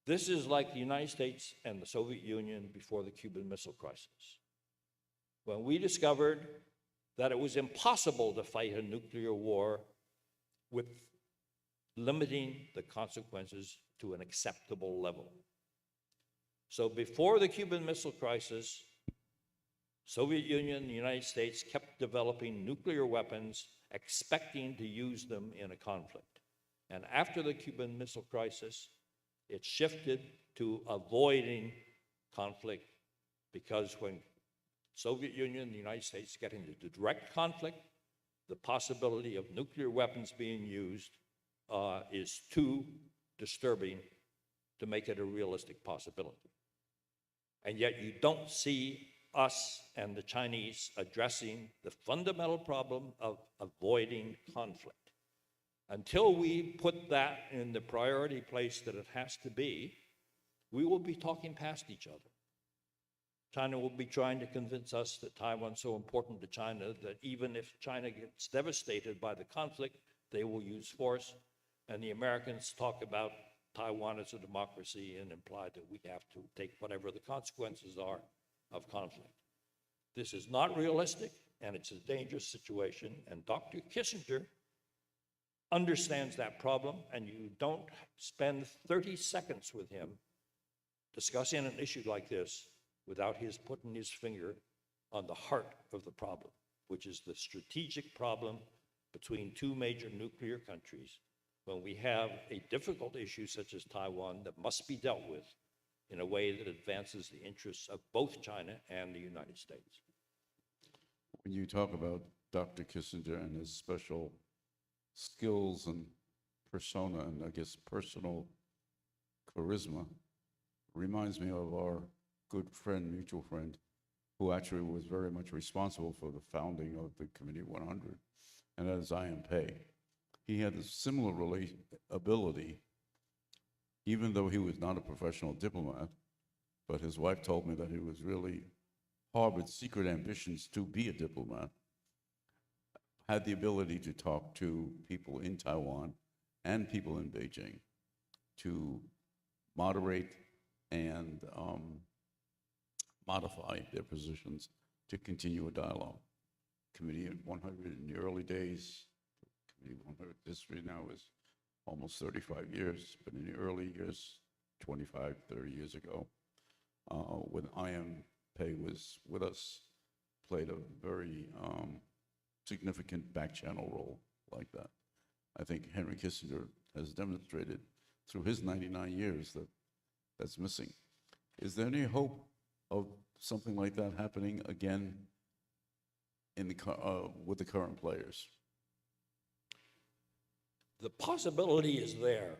This is like the United States and the Soviet Union before the Cuban Missile Crisis, when we discovered that it was impossible to fight a nuclear war with limiting the consequences to an acceptable level. So before the Cuban Missile Crisis, Soviet Union and the United States kept developing nuclear weapons, expecting to use them in a conflict. And after the Cuban Missile Crisis, it shifted to avoiding conflict, because when Soviet Union and the United States get into direct conflict, the possibility of nuclear weapons being used is too disturbing to make it a realistic possibility. And yet you don't see us and the Chinese addressing the fundamental problem of avoiding conflict. Until we put that in the priority place that it has to be, we will be talking past each other. China will be trying to convince us that Taiwan's so important to China that even if China gets devastated by the conflict, they will use force. And the Americans talk about Taiwan as a democracy and imply that we have to take whatever the consequences are of conflict. This is not realistic, and it's a dangerous situation. And Dr. Kissinger understands that problem, and you don't spend 30 seconds with him discussing an issue like this without his putting his finger on the heart of the problem, which is the strategic problem between two major nuclear countries when we have a difficult issue such as Taiwan that must be dealt with in a way that advances the interests of both China and the United States. When you talk about Dr. Kissinger and his special skills and persona and I guess personal charisma, reminds me of our good friend, mutual friend, who actually was very much responsible for the founding of the Committee 100, and that is I.M. Pei. He had a similar ability, even though he was not a professional diplomat, but his wife told me that he was really harbored secret ambitions to be a diplomat, had the ability to talk to people in Taiwan and people in Beijing to moderate and modify their positions to continue a dialogue. Committee 100 in the early days, Committee 100 history now is almost 35 years, but in the early years, 25, 30 years ago, when I.M. Pei was with us, played a very significant back channel role like that. I think Henry Kissinger has demonstrated through his 99 years that that's missing. Is there any hope of something like that happening again in the, with the current players? The possibility is there,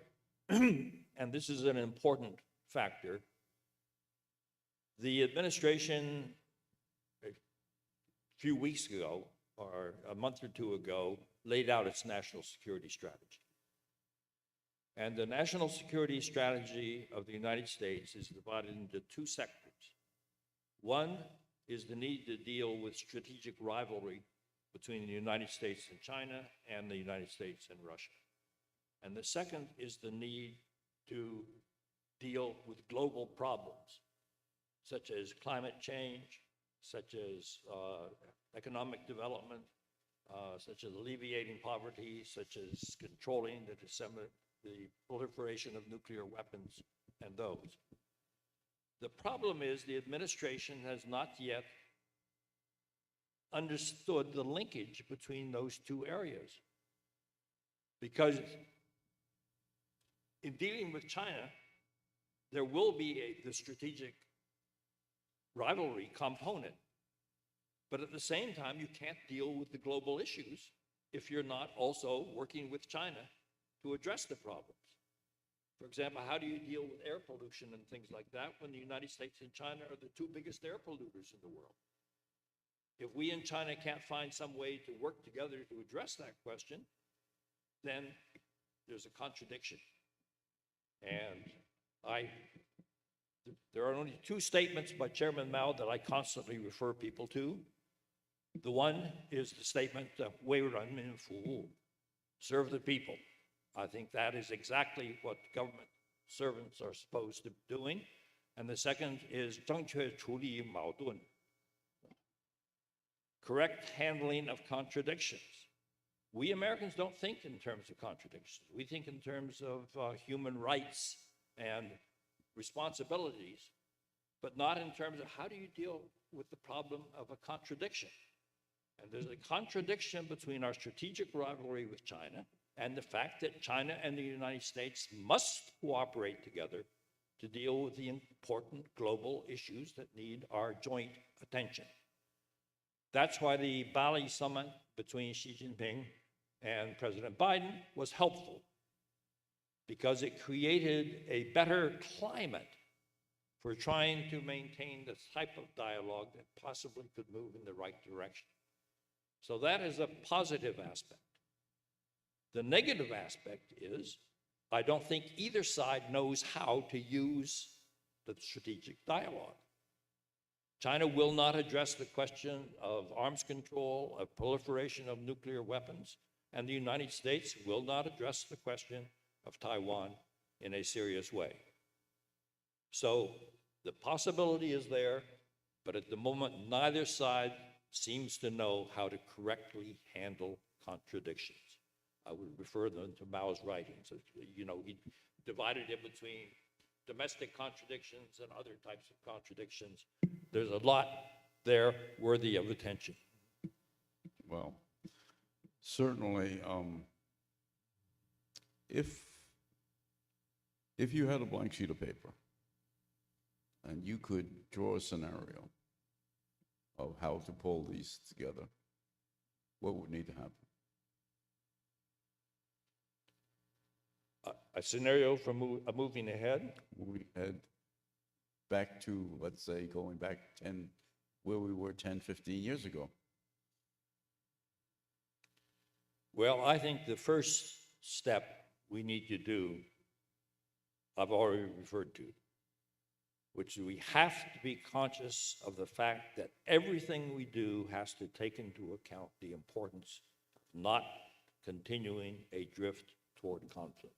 and this is an important factor. The administration a few weeks ago, or a month or two ago, laid out its national security strategy. And the national security strategy of the United States is divided into two sectors. One is the need to deal with strategic rivalry between the United States and China and the United States and Russia. And the second is the need to deal with global problems, such as climate change, such as economic development, such as alleviating poverty, such as controlling the proliferation of nuclear weapons, and those. The problem is the administration has not yet understood the linkage between those two areas. Because in dealing with China, there will be the strategic rivalry component. But at the same time, you can't deal with the global issues if you're not also working with China to address the problems. For example, how do you deal with air pollution and things like that when the United States and China are the two biggest air polluters in the world? If we in China can't find some way to work together to address that question, then there's a contradiction. And there are only two statements by Chairman Mao that I constantly refer people to. The one is the statement, 为人民服务, serve the people. I think that is exactly what government servants are supposed to be doing. And the second is 正确处理矛盾, correct handling of contradictions. We Americans don't think in terms of contradictions. We think in terms of human rights and responsibilities, but not in terms of how do you deal with the problem of a contradiction. And there's a contradiction between our strategic rivalry with China and the fact that China and the United States must cooperate together to deal with the important global issues that need our joint attention. That's why the Bali summit between Xi Jinping and President Biden was helpful, because it created a better climate for trying to maintain the type of dialogue that possibly could move in the right direction. So that is a positive aspect. The negative aspect is, I don't think either side knows how to use the strategic dialogue. China will not address the question of arms control, of proliferation of nuclear weapons, and the United States will not address the question of Taiwan in a serious way. So the possibility is there, but at the moment, neither side seems to know how to correctly handle contradictions. I would refer them to Mao's writings. You know, he divided it between domestic contradictions and other types of contradictions. There's a lot there worthy of attention. Well, certainly, if you had a blank sheet of paper and you could draw a scenario of how to pull these together, what would need to happen? A scenario for moving ahead? We head back to, let's say, going back 10, where we were 10, 15 years ago. Well, I think the first step we need to do, I've already referred to, which we have to be conscious of the fact that everything we do has to take into account the importance of not continuing a drift toward conflict.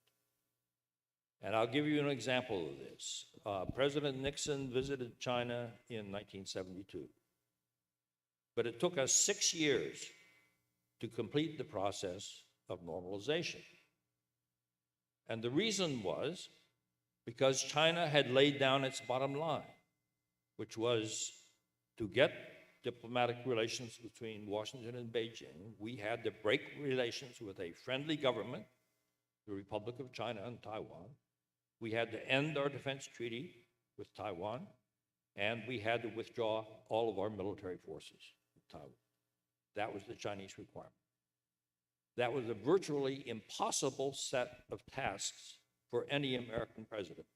And I'll give you an example of this. President Nixon visited China in 1972, but it took us 6 years to complete the process of normalization. And the reason was because China had laid down its bottom line, which was to get diplomatic relations between Washington and Beijing. We had to break relations with a friendly government, the Republic of China and Taiwan. We had to end our defense treaty with Taiwan, and we had to withdraw all of our military forces from Taiwan. That was the Chinese requirement. That was a virtually impossible set of tasks for any American president.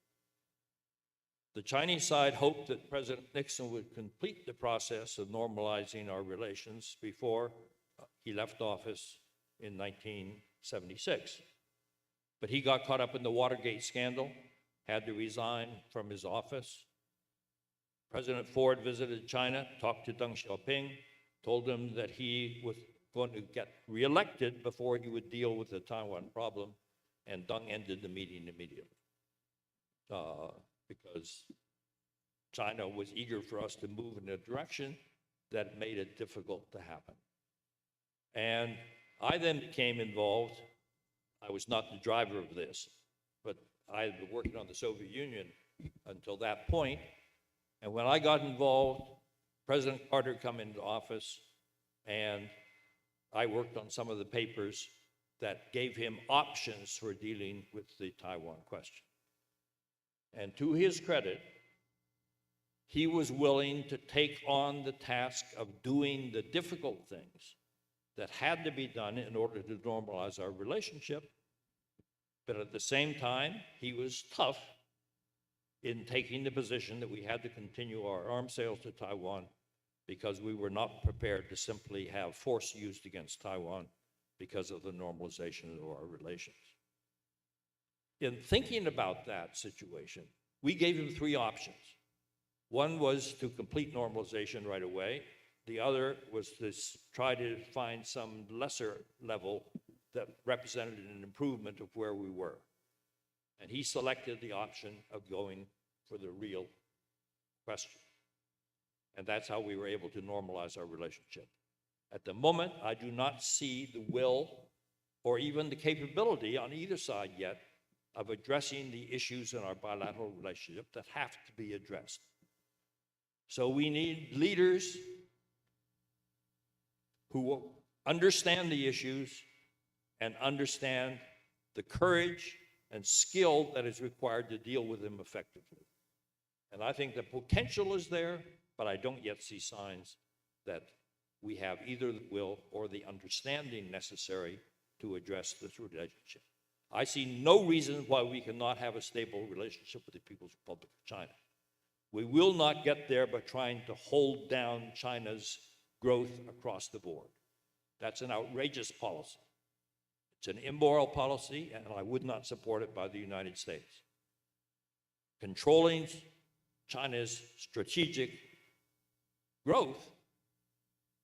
The Chinese side hoped that President Nixon would complete the process of normalizing our relations before he left office in 1976. But he got caught up in the Watergate scandal, had to resign from his office. President Ford visited China, talked to Deng Xiaoping, told him that he was going to get reelected before he would deal with the Taiwan problem, and Deng ended the meeting immediately because China was eager for us to move in a direction that made it difficult to happen. And I then became involved. I was not the driver of this, but I had been working on the Soviet Union until that point. And when I got involved, President Carter came into office, and I worked on some of the papers that gave him options for dealing with the Taiwan question. And to his credit, he was willing to take on the task of doing the difficult things that had to be done in order to normalize our relationship. But at the same time, he was tough in taking the position that we had to continue our arms sales to Taiwan because we were not prepared to simply have force used against Taiwan because of the normalization of our relations. In thinking about that situation, we gave him 3 options. One was to complete normalization right away. The other was to try to find some lesser level that represented an improvement of where we were. And he selected the option of going for the real question. And that's how we were able to normalize our relationship. At the moment, I do not see the will or even the capability on either side yet of addressing the issues in our bilateral relationship that have to be addressed. So we need leaders who will understand the issues and understand the courage and skill that is required to deal with them effectively. And I think the potential is there, but I don't yet see signs that we have either the will or the understanding necessary to address this relationship. I see no reason why we cannot have a stable relationship with the People's Republic of China. We will not get there by trying to hold down China's growth across the board. That's an outrageous policy. It's an immoral policy, and I would not support it by the United States. Controlling China's strategic growth,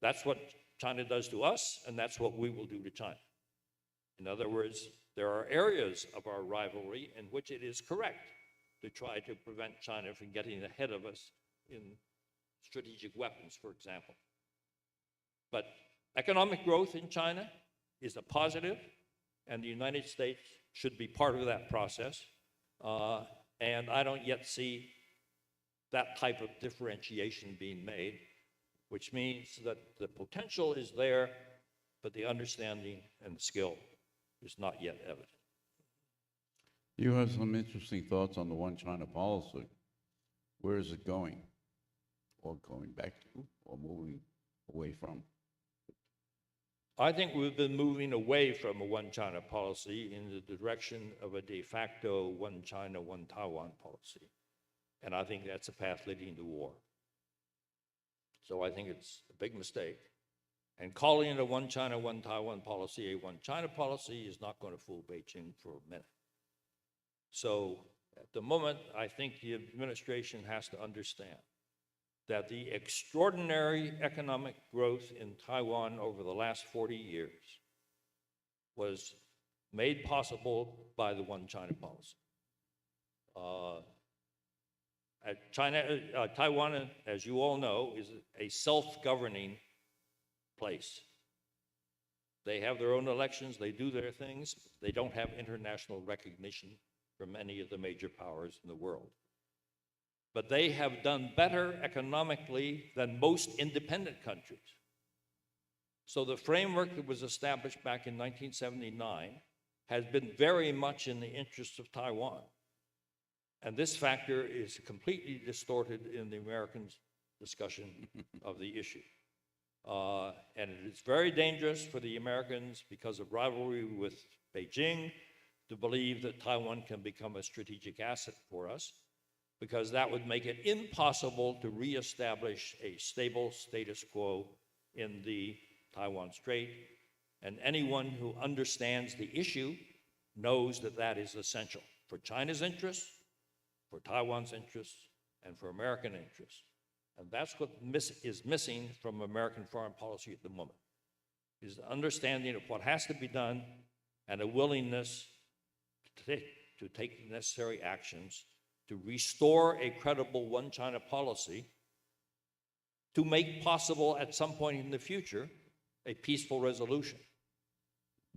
that's what China does to us, and that's what we will do to China. In other words, there are areas of our rivalry in which it is correct to try to prevent China from getting ahead of us in strategic weapons, for example. But economic growth in China is a positive, and the United States should be part of that process. And I don't yet see that type of differentiation being made, which means that the potential is there, but the understanding and the skill is not yet evident. You have some interesting thoughts on the one China policy. Where is it going? Or going back to, or moving away from? I think we've been moving away from a one China policy in the direction of a de facto one China, one Taiwan policy. And I think that's a path leading to war. So I think it's a big mistake. And calling it a one China, one Taiwan policy a one China policy is not going to fool Beijing for a minute. So at the moment, I think the administration has to understand that the extraordinary economic growth in Taiwan over the last 40 years was made possible by the one China policy. Taiwan, as you all know, is a self-governing place. They have their own elections, they do their things, they don't have international recognition from any of the major powers in the world. But they have done better economically than most independent countries. So the framework that was established back in 1979 has been very much in the interests of Taiwan. And this factor is completely distorted in the Americans' discussion of the issue. And it is very dangerous for the Americans, because of rivalry with Beijing, to believe that Taiwan can become a strategic asset for us, because that would make it impossible to reestablish a stable status quo in the Taiwan Strait. And anyone who understands the issue knows that that is essential for China's interests, for Taiwan's interests, and for American interests. And that's what is missing from American foreign policy at the moment, is the understanding of what has to be done and a willingness to take the necessary actions to restore a credible one China policy, to make possible at some point in the future a peaceful resolution.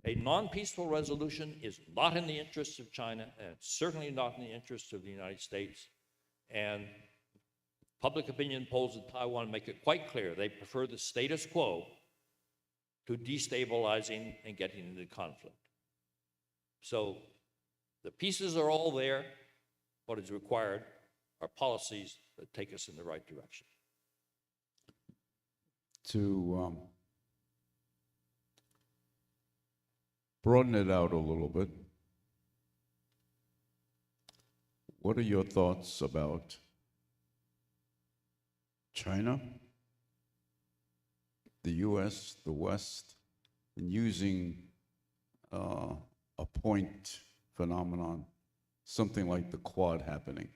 A non-peaceful resolution is not in the interests of China, and it's certainly not in the interests of the United States. And public opinion polls in Taiwan make it quite clear they prefer the status quo to destabilizing and getting into conflict. So the pieces are all there. What is required are policies that take us in the right direction. To broaden it out a little bit, what are your thoughts about China, the US, the West, in using a point phenomenon, something like the Quad happening?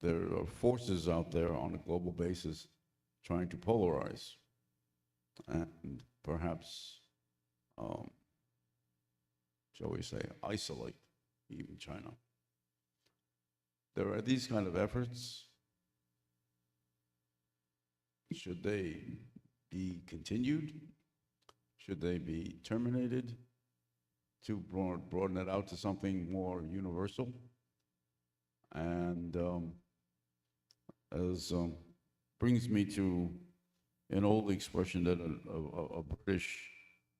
There are forces out there on a global basis trying to polarize and perhaps, shall we say, isolate even China. There are these kind of efforts. Should they be continued? Should they be terminated to broaden it out to something more universal? And brings me to an old expression that a British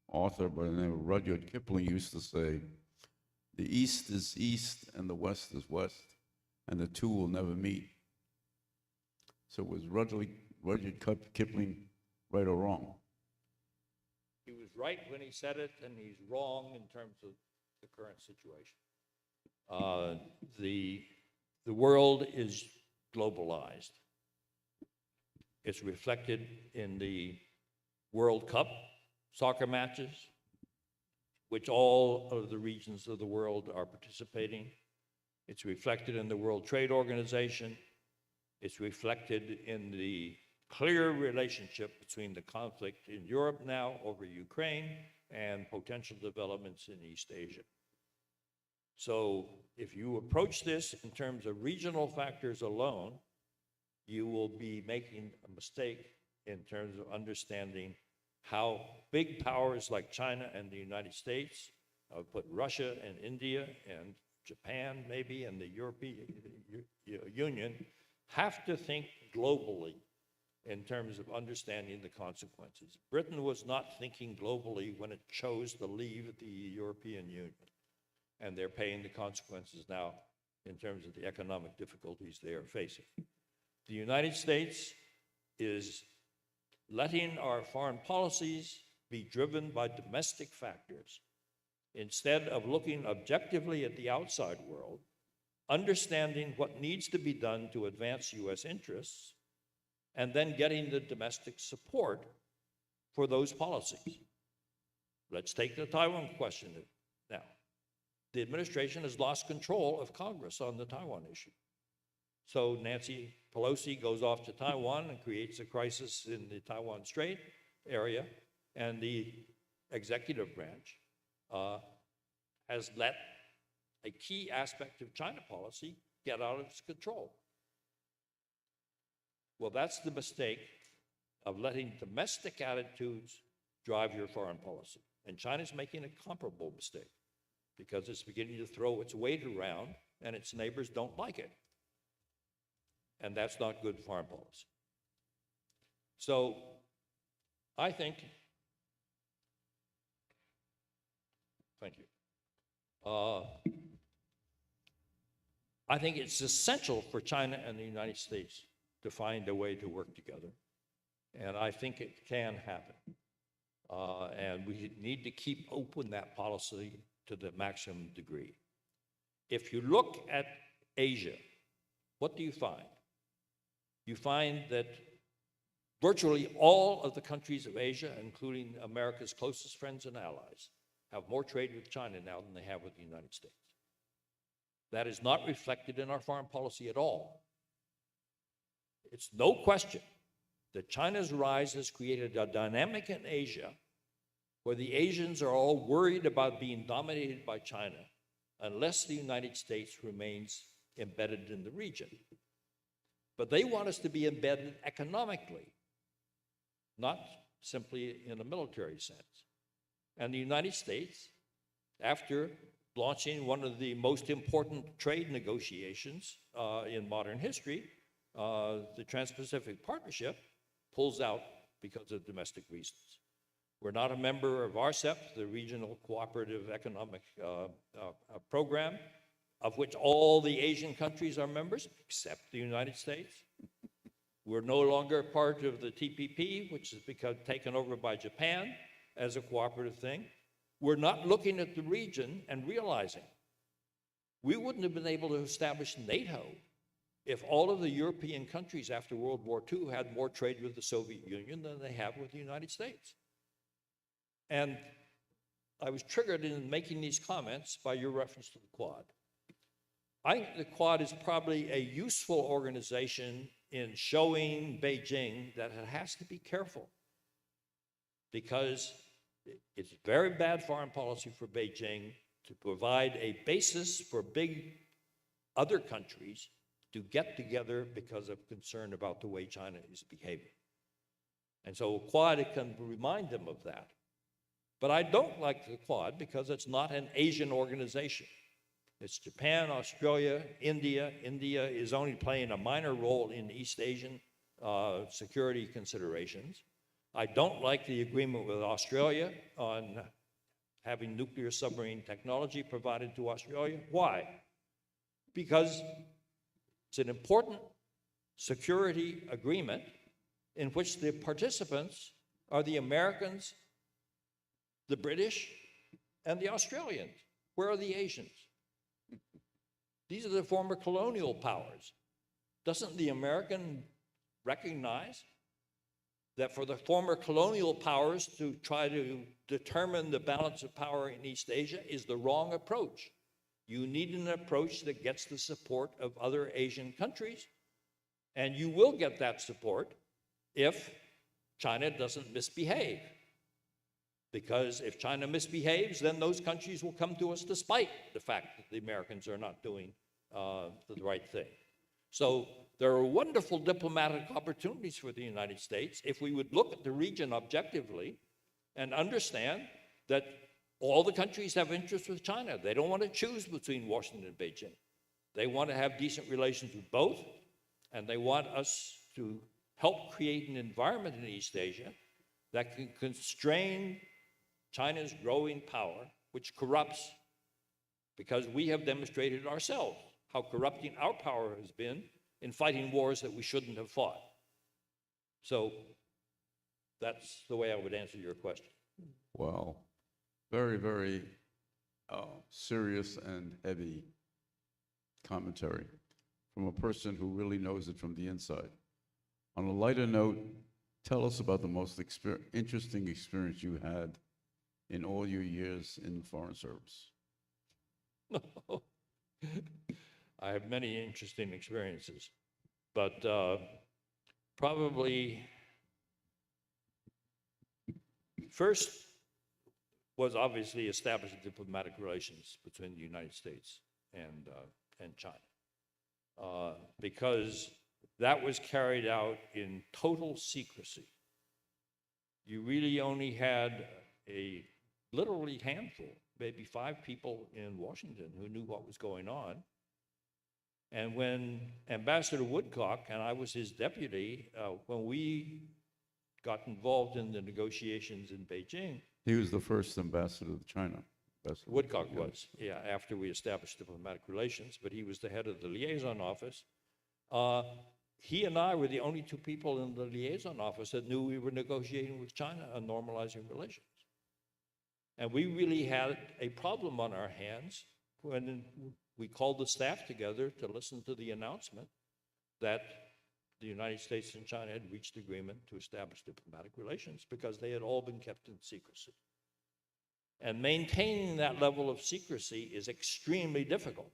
author by the name of Rudyard Kipling used to say: the East is East and the West is West, and the two will never meet. So was Rudyard Kipling right or wrong? He was right when he said it, and he's wrong in terms of the current situation. The world is globalized. It's reflected in the World Cup soccer matches, which all of the regions of the world are participating. It's reflected in the World Trade Organization. It's reflected in the clear relationship between the conflict in Europe now over Ukraine and potential developments in East Asia. So if you approach this in terms of regional factors alone, you will be making a mistake in terms of understanding how big powers like China and the United States, I would put Russia and India and Japan maybe, and the European Union, have to think globally in terms of understanding the consequences. Britain was not thinking globally when it chose to leave the European Union, and they're paying the consequences now in terms of the economic difficulties they are facing. The United States is letting our foreign policies be driven by domestic factors instead of looking objectively at the outside world, understanding what needs to be done to advance U.S. interests, and then getting the domestic support for those policies. Let's take the Taiwan question now. The administration has lost control of Congress on the Taiwan issue. So Nancy Pelosi goes off to Taiwan and creates a crisis in the Taiwan Strait area, and the executive branch has let a key aspect of China policy get out of its control. Well, that's the mistake of letting domestic attitudes drive your foreign policy. And China's making a comparable mistake because it's beginning to throw its weight around and its neighbors don't like it. And that's not good foreign policy. So I think, thank you. I think it's essential for China and the United States to find a way to work together. And I think it can happen. And we need to keep open that policy to the maximum degree. If you look at Asia, what do you find? You find that virtually all of the countries of Asia, including America's closest friends and allies, have more trade with China now than they have with the United States. That is not reflected in our foreign policy at all. It's no question that China's rise has created a dynamic in Asia where the Asians are all worried about being dominated by China unless the United States remains embedded in the region. But they want us to be embedded economically, not simply in a military sense. And the United States, after launching one of the most important trade negotiations in modern history, the Trans-Pacific Partnership, pulls out because of domestic reasons. We're not a member of RCEP, the Regional Cooperative Economic Program, of which all the Asian countries are members, except the United States. We're no longer part of the TPP, which has become taken over by Japan as a cooperative thing. We're not looking at the region and realizing we wouldn't have been able to establish NATO if all of the European countries after World War II had more trade with the Soviet Union than they have with the United States. And I was triggered in making these comments by your reference to the Quad. I think the Quad is probably a useful organization in showing Beijing that it has to be careful, because it's very bad foreign policy for Beijing to provide a basis for big other countries to get together because of concern about the way China is behaving. And so Quad can remind them of that. But I don't like the Quad because it's not an Asian organization. It's Japan, Australia, India. India is only playing a minor role in East Asian security considerations. I don't like the agreement with Australia on having nuclear submarine technology provided to Australia. Why? Because it's an important security agreement in which the participants are the Americans, the British, and the Australians. Where are the Asians? These are the former colonial powers. Doesn't the American recognize that for the former colonial powers to try to determine the balance of power in East Asia is the wrong approach? You need an approach that gets the support of other Asian countries And you will get that support if China doesn't misbehave. Because if China misbehaves, then those countries will come to us despite the fact that the Americans are not doing the right thing. So there are wonderful diplomatic opportunities for the United States if we would look at the region objectively and understand that all the countries have interests with China. They don't want to choose between Washington and Beijing. They want to have decent relations with both, and they want us to help create an environment in East Asia that can constrain China's growing power, which corrupts, because we have demonstrated ourselves how corrupting our power has been in fighting wars that we shouldn't have fought. So that's the way I would answer your question. Wow. Very, very serious and heavy commentary from a person who really knows it from the inside. On a lighter note, tell us about the most interesting experience you had in all your years in Foreign Service. I have many interesting experiences, but probably first was obviously establishing diplomatic relations between the United States and China, because that was carried out in total secrecy. You really only had a literally handful, maybe 5 people in Washington who knew what was going on. And when Ambassador Woodcock, and I was his deputy, when we got involved in the negotiations in Beijing. He was the first ambassador to China. Woodcock was, yeah, after we established diplomatic relations, but he was the head of the liaison office. He and I were the only 2 people in the liaison office that knew we were negotiating with China on normalizing relations. And we really had a problem on our hands when we called the staff together to listen to the announcement that the United States and China had reached agreement to establish diplomatic relations because they had all been kept in secrecy. And maintaining that level of secrecy is extremely difficult.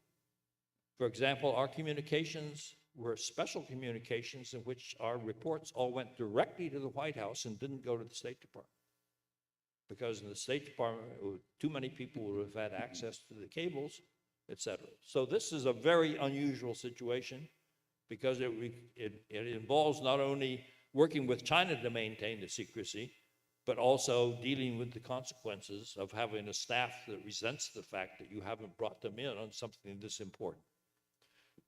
For example, our communications were special communications in which our reports all went directly to the White House and didn't go to the State Department. Because in the State Department, too many people would have had access to the cables, etc. So this is a very unusual situation because it involves not only working with China to maintain the secrecy, but also dealing with the consequences of having a staff that resents the fact that you haven't brought them in on something this important.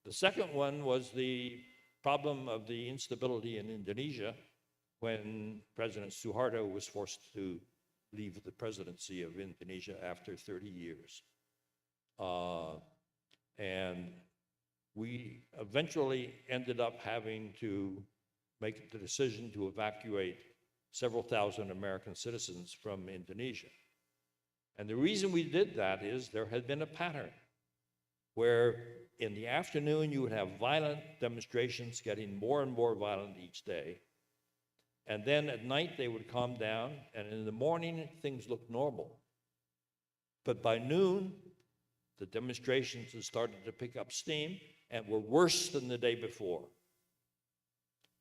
The second one was the problem of the instability in Indonesia when President Suharto was forced to leave the presidency of Indonesia after 30 years. And we eventually ended up having to make the decision to evacuate several thousand American citizens from Indonesia. And the reason we did that is there had been a pattern where in the afternoon you would have violent demonstrations getting more and more violent each day. And then at night they would calm down, and in the morning things looked normal. But by noon, the demonstrations had started to pick up steam and were worse than the day before.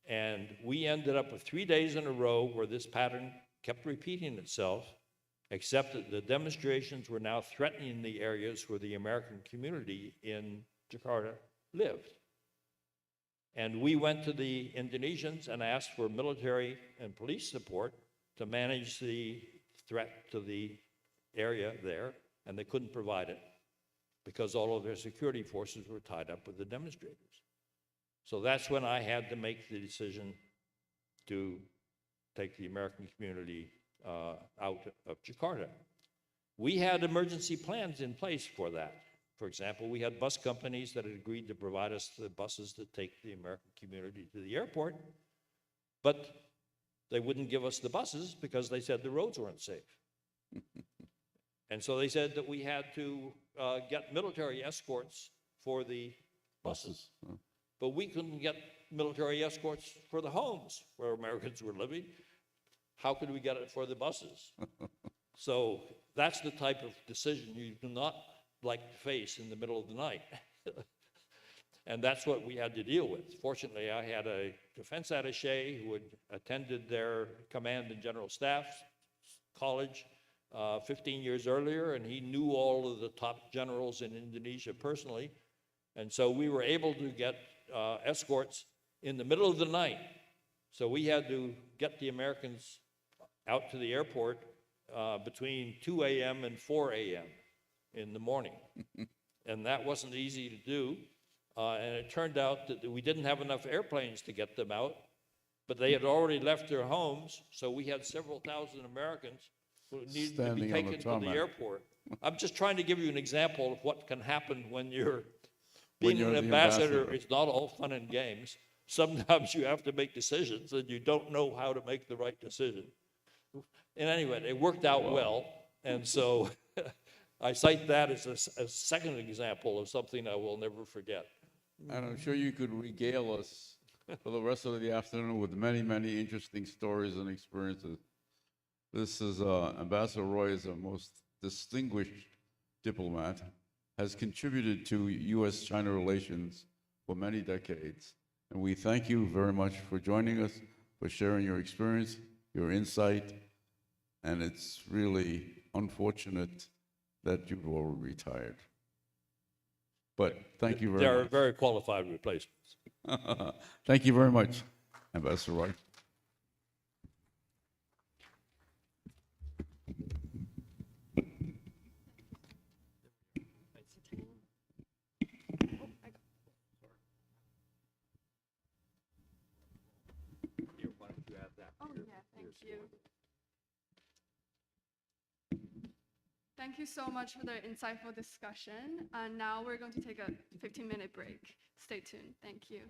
And we ended up with 3 days in a row where this pattern kept repeating itself, except that the demonstrations were now threatening the areas where the American community in Jakarta lived. And we went to the Indonesians and asked for military and police support to manage the threat to the area there, and they couldn't provide it because all of their security forces were tied up with the demonstrators. So that's when I had to make the decision to take the American community out of Jakarta. We had emergency plans in place for that. For example, we had bus companies that had agreed to provide us the buses to take the American community to the airport, but they wouldn't give us the buses because they said the roads weren't safe. And so they said that we had to get military escorts for the buses. But we couldn't get military escorts for the homes where Americans were living. How could we get it for the buses? So that's the type of decision you do not like to face in the middle of the night. And that's what we had to deal with. Fortunately, I had a defense attaché who had attended their Command and General Staff College 15 years earlier, and he knew all of the top generals in Indonesia personally. And so we were able to get escorts in the middle of the night. So we had to get the Americans out to the airport between 2 a.m. and 4 a.m. in the morning. And that wasn't easy to do. And it turned out that we didn't have enough airplanes to get them out, but they had already left their homes, so we had several thousand Americans who needed to be taken to the airport. I'm just trying to give you an example of what can happen when you're being an ambassador. It's not all fun and games. Sometimes you have to make decisions, and you don't know how to make the right decision. And anyway, it worked out well, and so I cite that as a second example of something I will never forget. And I'm sure you could regale us for the rest of the afternoon with many, many interesting stories and experiences. This is Ambassador Roy is a most distinguished diplomat, has contributed to U.S.-China relations for many decades. And we thank you very much for joining us, for sharing your experience, your insight. And it's really unfortunate that you've already retired. But thank you very much. There are very qualified replacements. Thank you very much, Ambassador Roy. Oh, yeah, thank you. Thank you so much for the insightful discussion. And now we're going to take a 15-minute break. Stay tuned. Thank you.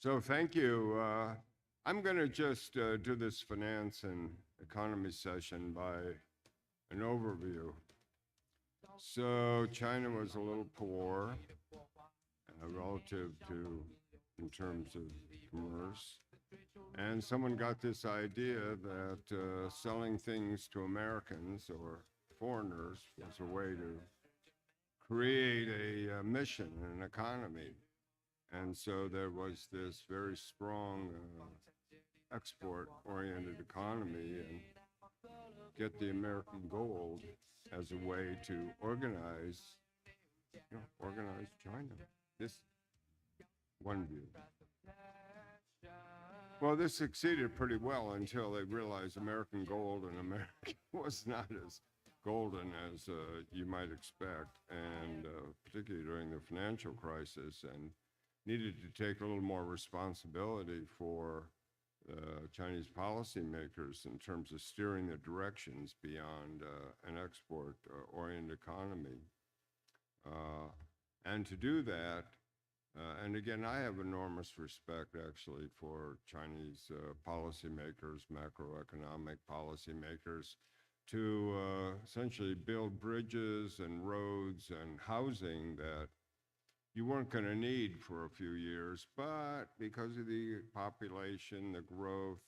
So thank you. I'm going to just do this finance and economy session by an overview. So China was a little poor relative to, in terms of commerce. And someone got this idea that selling things to Americans or foreigners was a way to create a mission, an economy. And so there was this very strong export-oriented economy and get the American gold as a way to organize China. This one view. Well, this succeeded pretty well until they realized American gold in America was not as golden as you might expect, and particularly during the financial crisis, and needed to take a little more responsibility for Chinese policymakers in terms of steering the directions beyond an export-oriented economy. And to do that, and again, I have enormous respect actually for Chinese policymakers, macroeconomic policymakers, to essentially build bridges and roads and housing that you weren't going to need for a few years, but because of the population, the growth,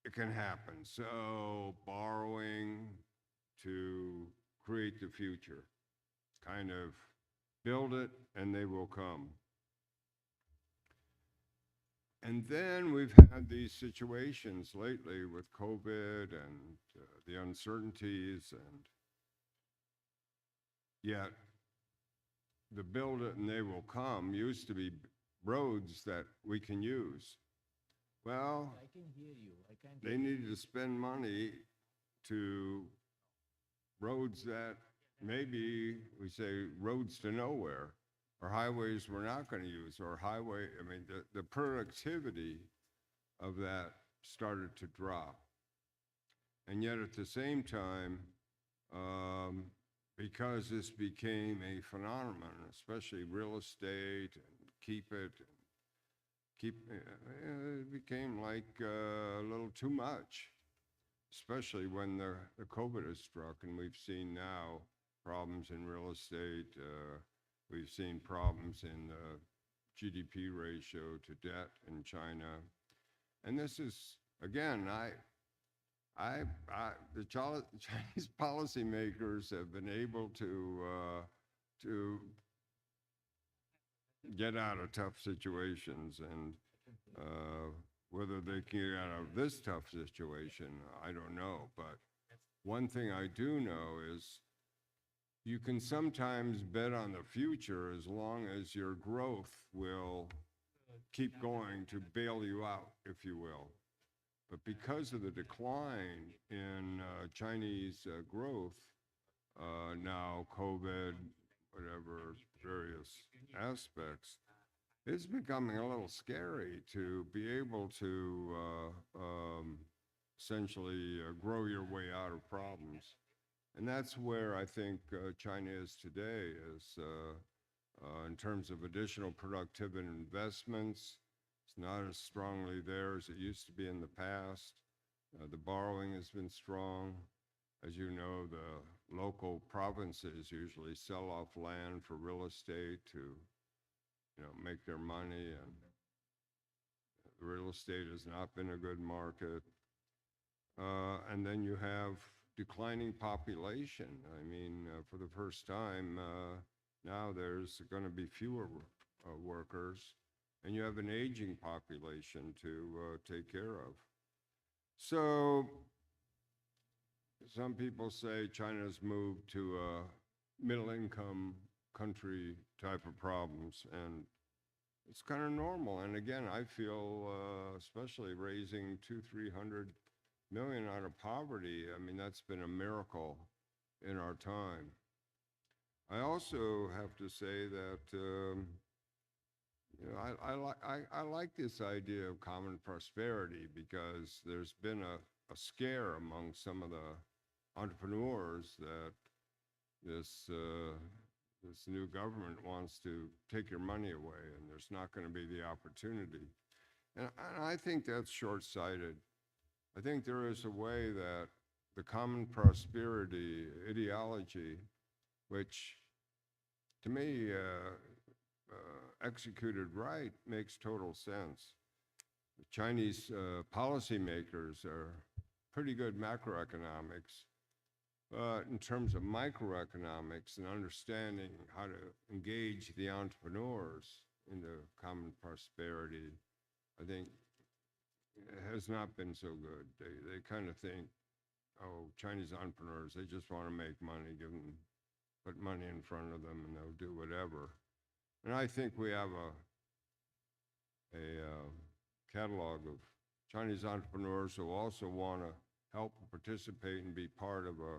it can happen. So borrowing to create the future, kind of build it and they will come. And then we've had these situations lately with COVID and the uncertainties, and yet the build it and they will come used to be roads that we can use. Well, I can hear you. I can't they needed to spend money to roads that maybe we say roads to nowhere, or highways we're not going to use, or highway, I mean, the productivity of that started to drop. And yet at the same time, because this became a phenomenon, especially real estate, and it became like a little too much, especially when the COVID has struck, and we've seen now problems in real estate. We've seen problems in the GDP ratio to debt in China. And this is, again, the Chinese policymakers have been able to get out of tough situations, and whether they can get out of this tough situation, I don't know. But one thing I do know is you can sometimes bet on the future as long as your growth will keep going to bail you out, if you will. But because of the decline in Chinese growth, now COVID, whatever, various aspects, it's becoming a little scary to be able to essentially grow your way out of problems. And that's where I think China is today, is in terms of additional productivity and investments. It's not as strongly there as it used to be in the past. The borrowing has been strong. As you know, the local provinces usually sell off land for real estate to, make their money, and real estate has not been a good market. And then you have declining population. I mean, for the first time, now there's going to be fewer workers, and you have an aging population to take care of. So some people say China's moved to a middle-income country type of problems, and it's kind of normal. And again, I feel, especially raising 200-300 million out of poverty, I mean, that's been a miracle in our time. I also have to say that I like this idea of common prosperity, because there's been a scare among some of the entrepreneurs that this this new government wants to take your money away, and there's not going to be the opportunity. And I think that's short-sighted. I think there is a way that the common prosperity ideology, which to me, executed right, makes total sense. The Chinese policymakers are pretty good macroeconomics, but in terms of microeconomics and understanding how to engage the entrepreneurs into common prosperity, I think it has not been so good. They kind of think, oh, Chinese entrepreneurs, they just want to make money, put money in front of them and they'll do whatever. And I think we have a catalog of Chinese entrepreneurs who also want to help participate and be part of a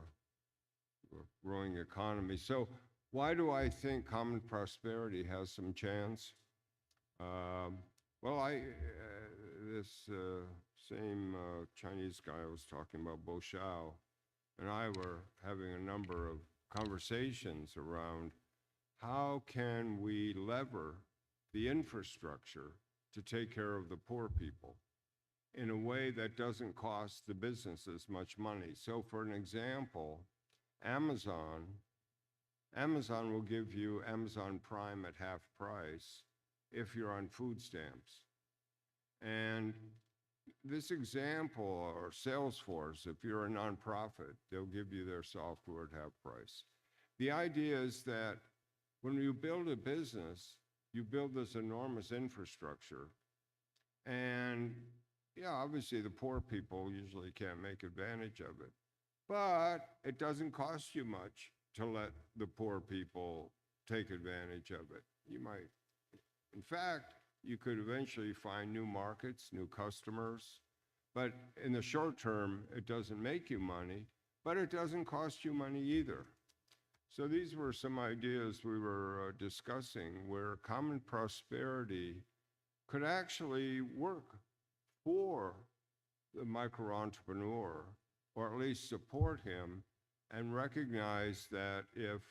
growing economy. So why do I think common prosperity has some chance? Well, this same Chinese guy I was talking about, Bo Xiao, and I were having a number of conversations around how can we lever the infrastructure to take care of the poor people in a way that doesn't cost the businesses much money. So for an example, Amazon will give you Amazon Prime at half price if you're on food stamps. And this example, or Salesforce, if you're a nonprofit, they'll give you their software at half price. The idea is that when you build a business, you build this enormous infrastructure. And yeah, obviously the poor people usually can't make advantage of it. But it doesn't cost you much to let the poor people take advantage of it. You might, in fact, you could eventually find new markets, new customers. But in the short term, it doesn't make you money, but it doesn't cost you money either. So these were some ideas we were discussing where common prosperity could actually work for the micro-entrepreneur, or at least support him, and recognize that if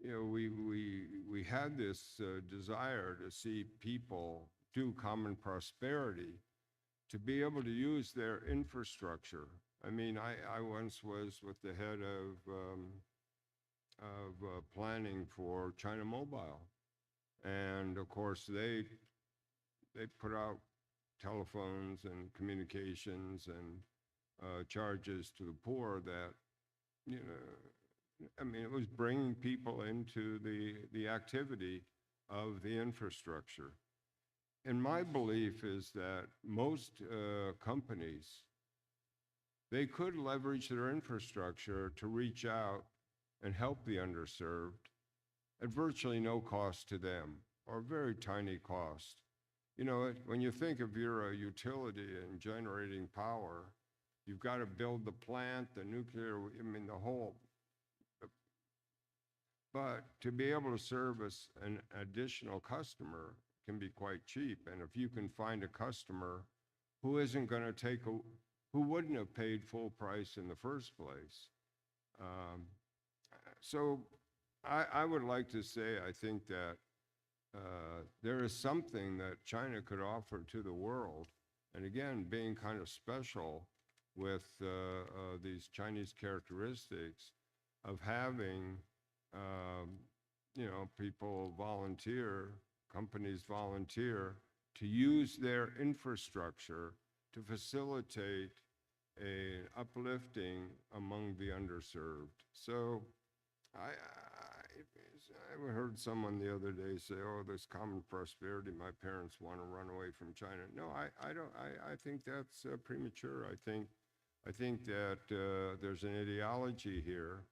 we had this desire to see people do common prosperity, to be able to use their infrastructure. I mean, I once was with the head of planning for China Mobile, and of course they put out telephones and communications and charges to the poor that, I mean, it was bringing people into the activity of the infrastructure. And my belief is that most companies, they could leverage their infrastructure to reach out and help the underserved at virtually no cost to them, or very tiny cost. When you think of you're a utility and generating power, you've got to build the plant, the nuclear, I mean, the whole. But to be able to service an additional customer can be quite cheap. And if you can find a customer who isn't going to who wouldn't have paid full price in the first place. So I would like to say, I think that there is something that China could offer to the world. And again, being kind of special with these Chinese characteristics of having, people volunteer, companies volunteer to use their infrastructure to facilitate an uplifting among the underserved. So I heard someone the other day say, oh, this common prosperity, my parents want to run away from China. No, I don't. I think that's premature. I think that there's an ideology here,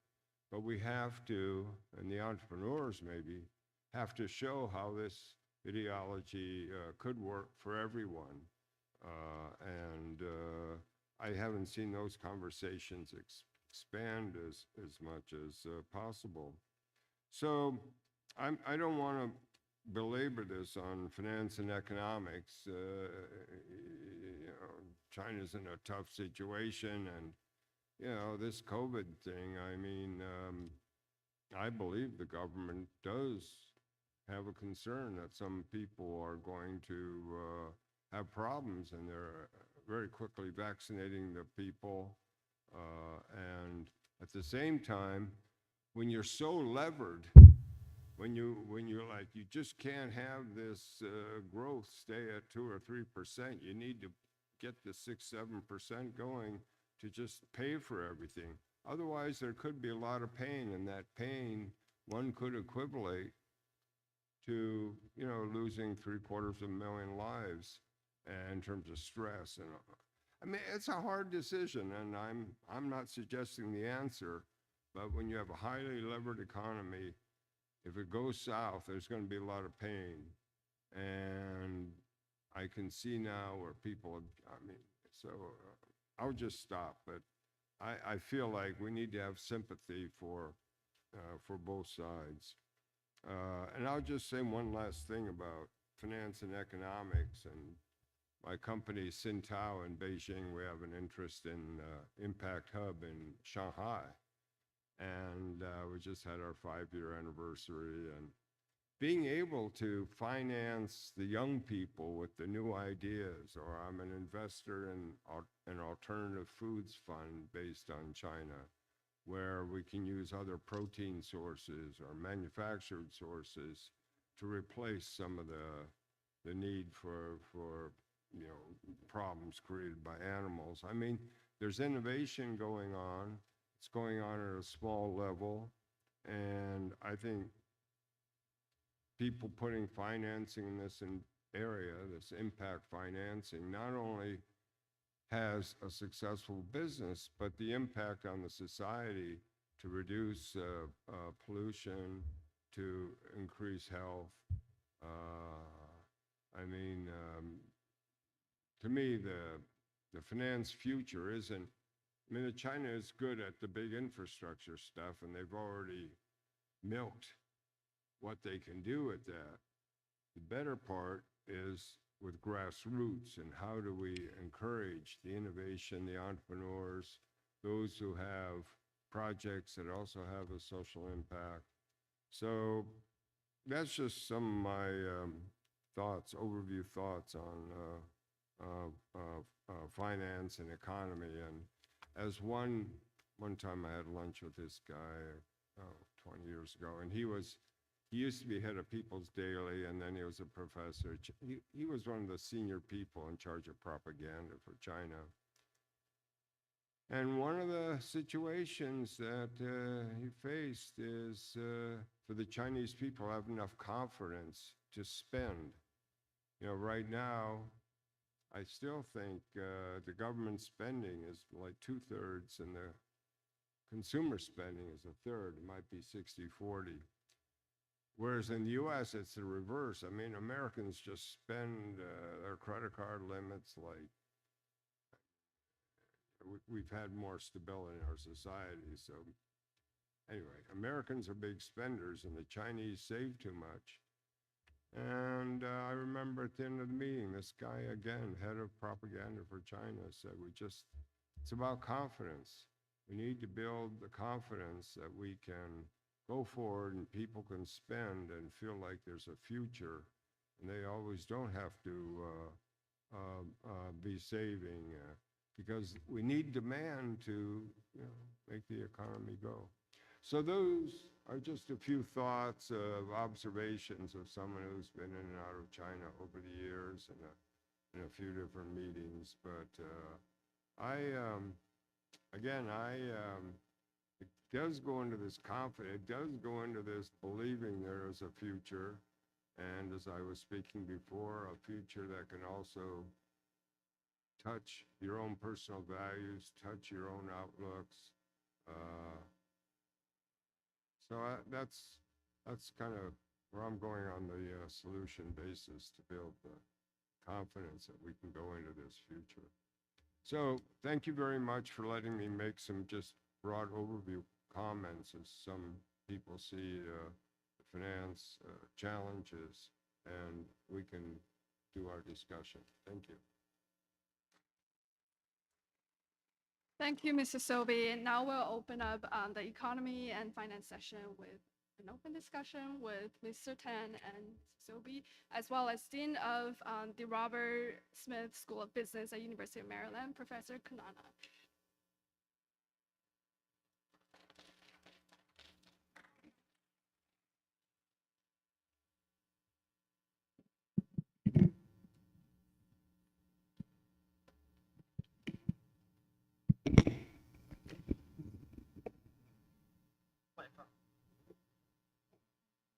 but we have to, and the entrepreneurs maybe, have to show how this ideology could work for everyone. And I haven't seen those conversations expand as much as possible. So I don't want to belabor this on finance and economics. China's in a tough situation, and this COVID thing, I mean, I believe the government does have a concern that some people are going to have problems, and they're very quickly vaccinating the people. And at the same time, when you're so levered, when you're like, you just can't have this growth stay at 2 or 3%. You need to get the 6-7% going to just pay for everything. Otherwise, there could be a lot of pain, and that pain, one could equivalent to, losing 750,000 lives in terms of stress. And I mean, it's a hard decision, and I'm not suggesting the answer, but when you have a highly levered economy, if it goes south, there's going to be a lot of pain. And I can see now where people, I'll just stop, but I feel like we need to have sympathy for both sides. And I'll just say one last thing about finance and economics. And my company, Sintao in Beijing, we have an interest in Impact Hub in Shanghai. And we just had our 5-year anniversary. And being able to finance the young people with the new ideas, or I'm an investor in an alternative foods fund based on China, where we can use other protein sources or manufactured sources to replace some of the need for problems created by animals. I mean, there's innovation going on. It's going on at a small level, and I think people putting financing in this area, this impact financing, not only has a successful business, but the impact on the society to reduce pollution, to increase health. To me, the finance future isn't, China is good at the big infrastructure stuff, and they've already milked what they can do with that. The better part is with grassroots, and how do we encourage the innovation, the entrepreneurs, those who have projects that also have a social impact. So that's just some of my overview thoughts on finance and economy. And as one time I had lunch with this guy 20 years ago, and he used to be head of People's Daily, and then he was a professor. He was one of the senior people in charge of propaganda for China. And one of the situations that he faced is for the Chinese people to have enough confidence to spend. Right now, I still think the government spending is like 2/3, and the consumer spending is 1/3. It might be 60-40. Whereas in the U.S., it's the reverse. Americans just spend their credit card limits like we've had more stability in our society. So anyway, Americans are big spenders, and the Chinese save too much. And I remember at the end of the meeting, this guy, again, head of propaganda for China, said, it's about confidence. We need to build the confidence that we can go forward and people can spend and feel like there's a future, and they always don't have to be saving because we need demand to make the economy go. So those are just a few thoughts of observations of someone who's been in and out of China over the years and in a few different meetings. But it does go into this confidence, it does go into this believing there is a future, and as I was speaking before, a future that can also touch your own personal values, touch your own outlooks. So that's kind of where I'm going on the solution basis to build the confidence that we can go into this future. So thank you very much for letting me make some just broad overview comments as some people see the finance challenges, and we can do our discussion. Thank you. Thank you, Mr. Sobey. And now we'll open up the economy and finance session with an open discussion with Mr. Tan and Mr. Sobey, as well as Dean of the Robert Smith School of Business at University of Maryland, Professor Kanana.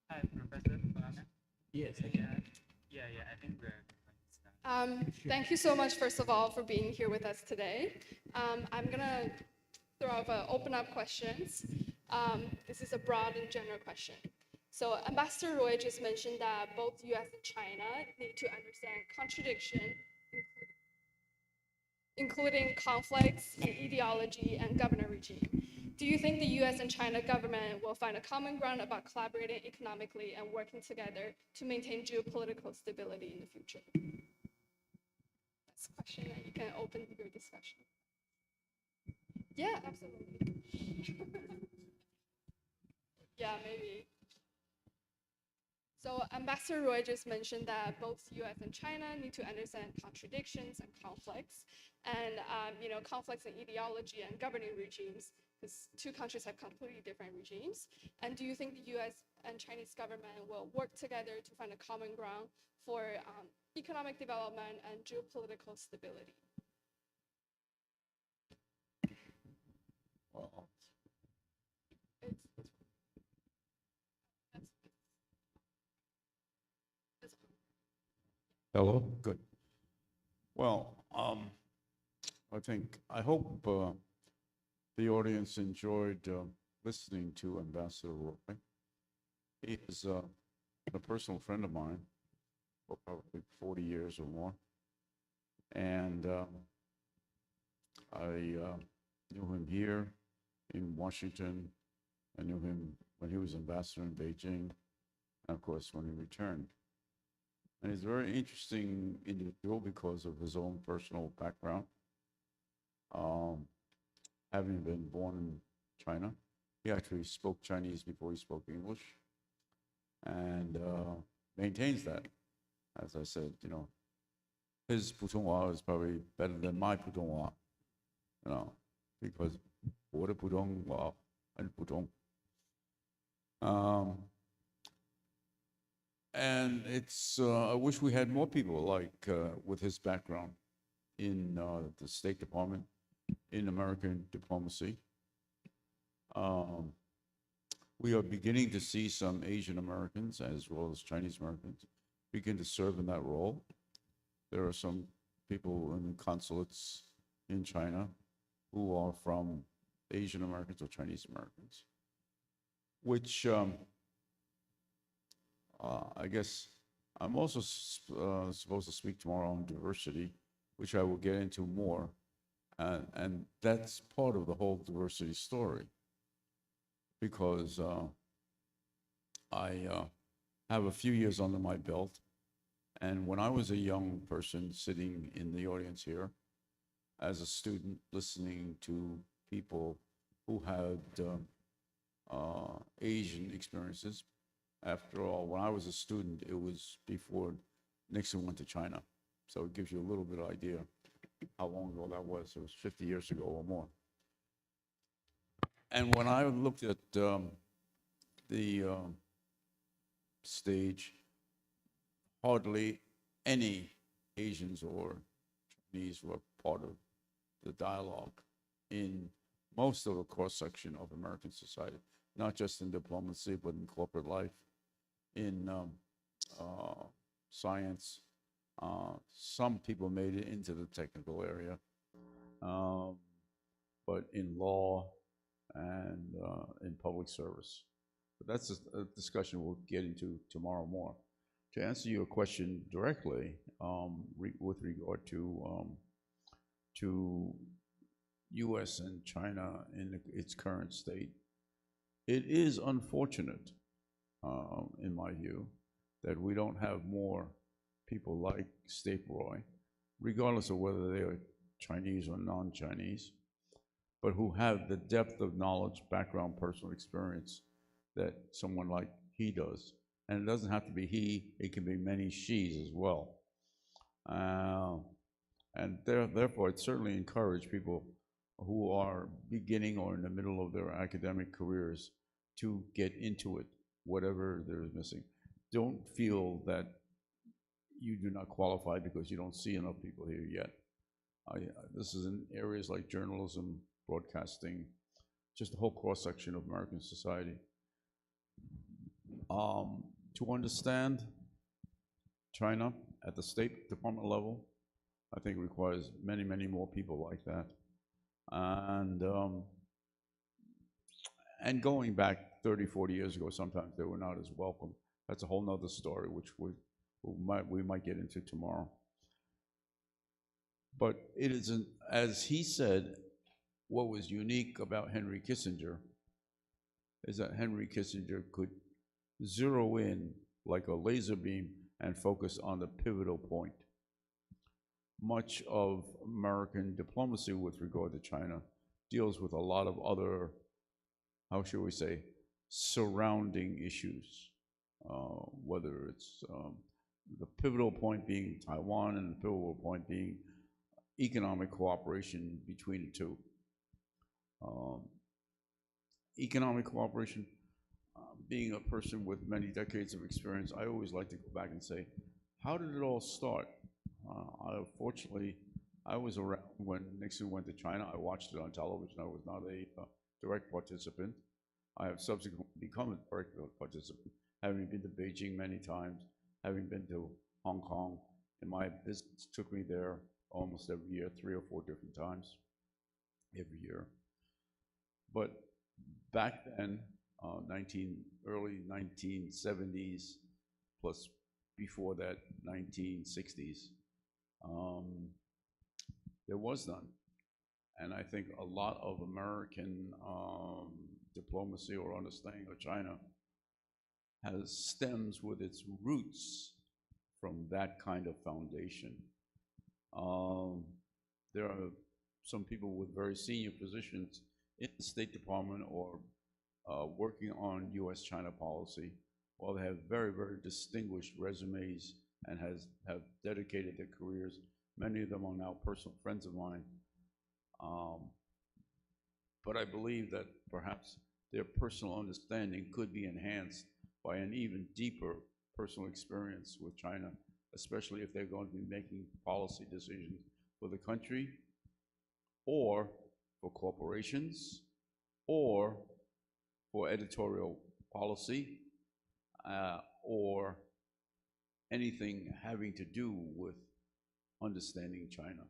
Hi, Professor Banana. Yes. Yeah, I think we're going to start. Thank you so much, first of all, for being here with us today. I'm gonna throw up open up questions. This is a broad and general question. So Ambassador Roy just mentioned that both US and China need to understand contradiction, including conflicts in ideology and government regime. Do you think the US and China government will find a common ground about collaborating economically and working together to maintain geopolitical stability in the future? That's a question that you can open your discussion. Yeah, absolutely. Yeah, maybe. So Ambassador Roy just mentioned that both US and China need to understand contradictions and conflicts, and conflicts in ideology and governing regimes, because two countries have completely different regimes. And do you think the US and Chinese government will work together to find a common ground for economic development and geopolitical stability? Well, hello? Good. Well, I hope the audience enjoyed listening to Ambassador Roy. He is a personal friend of mine for probably 40 years or more. And I knew him here in Washington. I knew him when he was ambassador in Beijing, and of course, when he returned. And he's a very interesting individual because of his own personal background. Having been born in China, he actually spoke Chinese before he spoke English, and maintains that. As I said, his Putonghua is probably better than my Putonghua, because 我的普通话很普通. And I wish we had more people like with his background in the State Department, in American diplomacy. We are beginning to see some Asian Americans as well as Chinese Americans begin to serve in that role. There are some people in the consulates in China who are from Asian Americans or Chinese Americans, which I guess I'm also supposed to speak tomorrow on diversity, which I will get into more. And that's part of the whole diversity story, because I have a few years under my belt. And when I was a young person sitting in the audience here as a student listening to people who had Asian experiences, after all, when I was a student, it was before Nixon went to China. So it gives you a little bit of idea how long ago that was. It was 50 years ago or more. And when I looked at the stage, hardly any Asians or Chinese were part of the dialogue in most of the cross-section of American society, not just in diplomacy, but in corporate life, in science. Some people made it into the technical area, but in law and in public service. But that's a discussion we'll get into tomorrow more. To answer your question directly, with regard to U.S. and China in its current state, it is unfortunate, in my view, that we don't have more people like State Roy, regardless of whether they are Chinese or non-Chinese, but who have the depth of knowledge, background, personal experience that someone like he does. And it doesn't have to be he, it can be many she's as well. And therefore, it certainly encourage people who are beginning or in the middle of their academic careers to get into it, whatever there is missing. Don't feel that you do not qualify because you don't see enough people here yet. This is in areas like journalism, broadcasting, just the whole cross-section of American society. To understand China at the State Department level, I think requires many, many more people like that. And going back 30, 40 years ago, sometimes they were not as welcome. That's a whole nother story, which we might get into tomorrow. But it isn't, as he said, what was unique about Henry Kissinger is that Henry Kissinger could zero in like a laser beam and focus on the pivotal point. Much of American diplomacy with regard to China deals with a lot of other, how should we say, surrounding issues, whether it's the pivotal point being Taiwan and the pivotal point being economic cooperation between the two. Economic cooperation, being a person with many decades of experience, I always like to go back and say, how did it all start? Fortunately, I was around when Nixon went to China. I watched it on television. I was not a direct participant. I have subsequently become a direct participant, having been to Beijing many times, having been to Hong Kong, and my business took me there almost every year, 3 or 4 different times every year. But back then, early 1970s, plus before that, 1960s, there was none. And I think a lot of American diplomacy or understanding of China stems with its roots from that kind of foundation. There are some people with very senior positions in the State Department or working on U.S.-China policy. While they have very, very distinguished resumes and have dedicated their careers, many of them are now personal friends of mine. But I believe that perhaps their personal understanding could be enhanced by an even deeper personal experience with China, especially if they're going to be making policy decisions for the country or for corporations or for editorial policy or anything having to do with understanding China.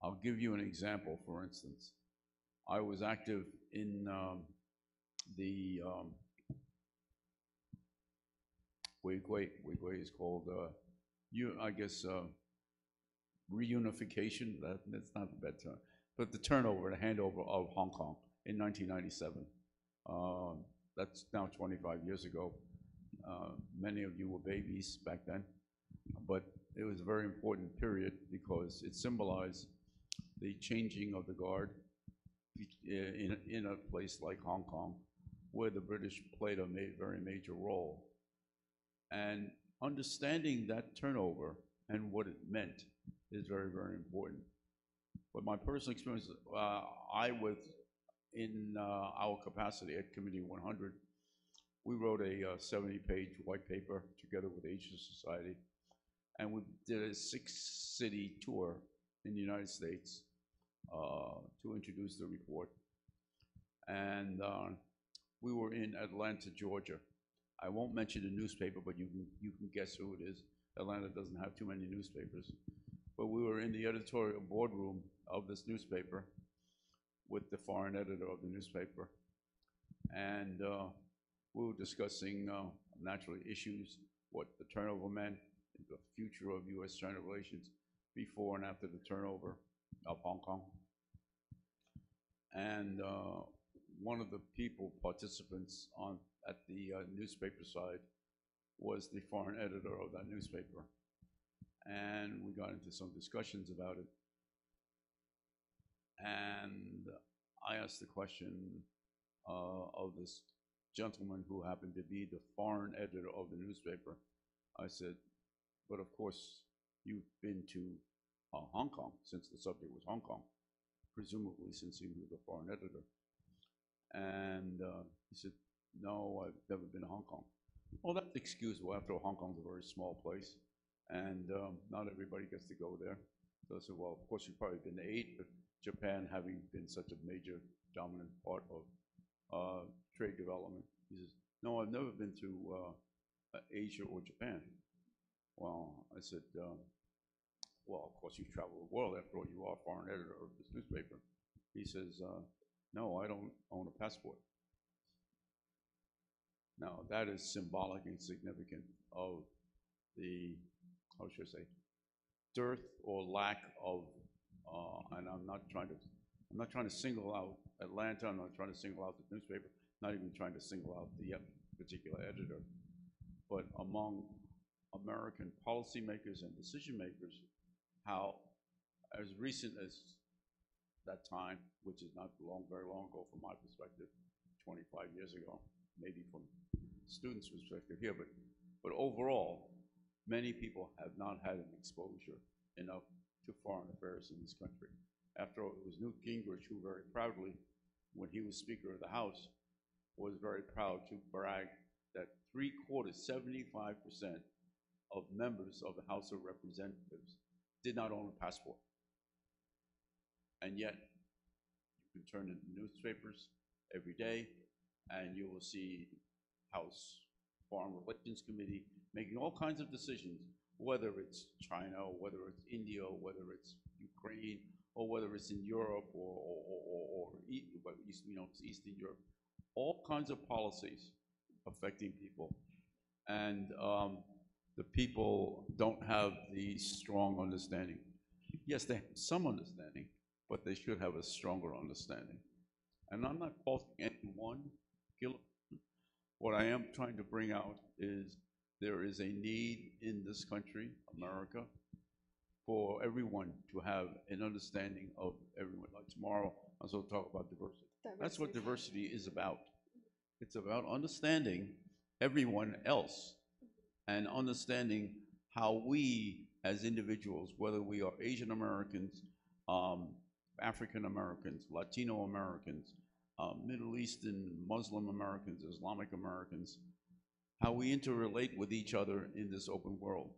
I'll give you an example, for instance. I was active in the Weiguo is called, reunification, that's not the bad term, but the handover of Hong Kong in 1997. That's now 25 years ago. Many of you were babies back then, but it was a very important period because it symbolized the changing of the guard in a place like Hong Kong, where the British played a very major role. And understanding that turnover and what it meant is very, very important. But my personal experience, I was in our capacity at Committee 100, we wrote a 70-page white paper together with Asian Society, and we did a 6-city tour in the United States to introduce the report. And we were in Atlanta, Georgia. I won't mention the newspaper, but you can guess who it is. Atlanta doesn't have too many newspapers. But we were in the editorial boardroom of this newspaper with the foreign editor of the newspaper. And we were discussing naturally issues, what the turnover meant, the future of U.S.-China relations before and after the turnover of Hong Kong. And one of the participants at the newspaper side was the foreign editor of that newspaper. And we got into some discussions about it. And I asked the question of this gentleman who happened to be the foreign editor of the newspaper. I said, but of course, you've been to Hong Kong, since the subject was Hong Kong, presumably since he was the foreign editor. And he said, no, I've never been to Hong Kong. Well, that's excusable. After all, Hong Kong's a very small place, and not everybody gets to go there. So I said, well, of course, you've probably been to Asia, Japan having been such a major dominant part of trade development. He says, no, I've never been to Asia or Japan. Well, I said, well, of course, you've traveled the world. After all, you are foreign editor of this newspaper. He says, no, I don't own a passport. Now, that is symbolic and significant of the, how should I say, dearth or lack of, and I'm not trying to single out Atlanta, I'm not trying to single out the newspaper, not even trying to single out the particular editor, but among American policymakers and decision makers, how as recent as that time, which is not very long ago from my perspective, 25 years ago, maybe from students' perspective here, but overall, many people have not had an exposure enough to foreign affairs in this country. After all, it was Newt Gingrich who very proudly, when he was Speaker of the House, was very proud to brag that 75% of members of the House of Representatives did not own a passport. And yet, you can turn to the newspapers every day, and you will see House Foreign Relations Committee making all kinds of decisions, whether it's China, or whether it's India, or whether it's Ukraine, or whether it's in Europe, or Eastern Europe, all kinds of policies affecting people. And the people don't have the strong understanding. Yes, they have some understanding, but they should have a stronger understanding. And I'm not faulting anyone. What I am trying to bring out is there is a need in this country, America, for everyone to have an understanding of everyone. Like tomorrow, I'm going to talk about diversity. That's what diversity is about. It's about understanding everyone else and understanding how we as individuals, whether we are Asian Americans, African Americans, Latino Americans, Middle Eastern, Muslim Americans, Islamic Americans, how we interrelate with each other in this open world.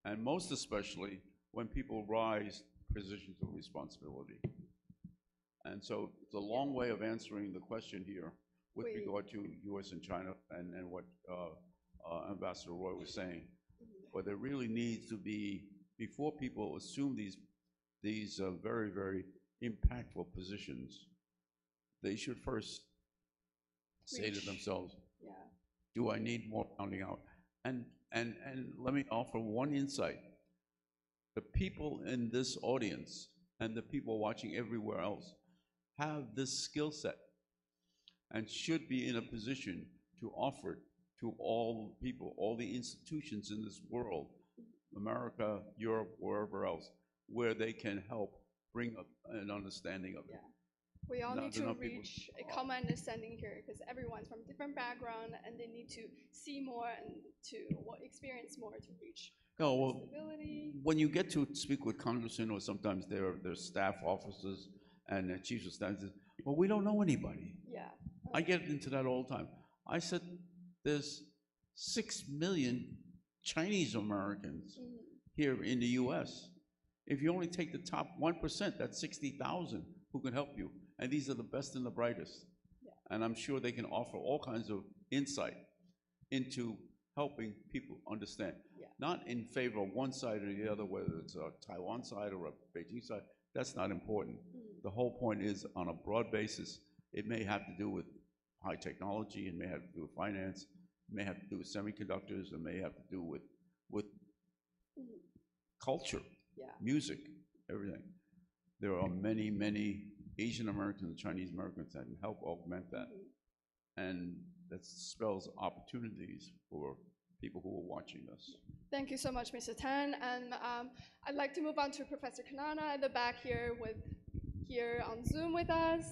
And most especially when people rise to positions of responsibility. And so it's a long way of answering the question here with regard to US and China and what Ambassador Roy was saying. But there really needs to be, before people assume these very, very impactful positions, they should first say to themselves, do I need more rounding out? And let me offer one insight. The people in this audience and the people watching everywhere else have this skill set and should be in a position to offer it to all people, all the institutions in this world, America, Europe, wherever else, where they can help bring up an understanding of it. We all need to reach a common understanding here because everyone's from different background and they need to see more and to experience more to reach stability. When you get to speak with congressmen or sometimes their staff officers and their chiefs of staff, well, we don't know anybody. Yeah. I get into that all the time. I said, there's 6 million Chinese Americans here in the US. If you only take the top 1%, that's 60,000 who can help you. And these are the best and the brightest. And I'm sure they can offer all kinds of insight into helping people understand. Not in favor of one side or the other, whether it's a Taiwan side or a Beijing side, that's not important. The whole point is on a broad basis, it may have to do with high technology, it may have to do with finance, it may have to do with semiconductors, it may have to do with culture, music, everything. There are many, many Asian Americans and Chinese Americans that can help augment that. And that spells opportunities for people who are watching us. Thank you so much, Mr. Tan. And I'd like to move on to Professor Kanana at the back here with here on Zoom with us.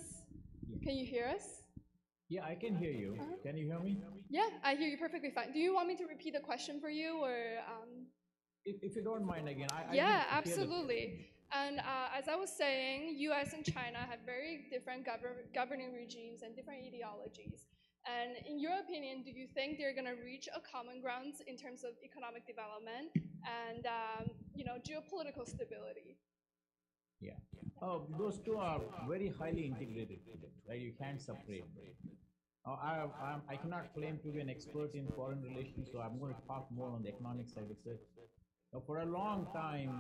Can you hear us? Yeah, I can hear you. Can you hear me? Yeah, I hear you perfectly fine. Do you want me to repeat the question for you, or? If you don't mind again, I Yeah, didn't hear the- absolutely. And as I was saying, U.S. and China have very different governing regimes and different ideologies. And in your opinion, do you think they're going to reach a common ground in terms of economic development and geopolitical stability? Yeah. Those two are very highly integrated today, right? You can't separate them. I cannot claim to be an expert in foreign relations, so I'm going to talk more on the economic side of it. For a long time,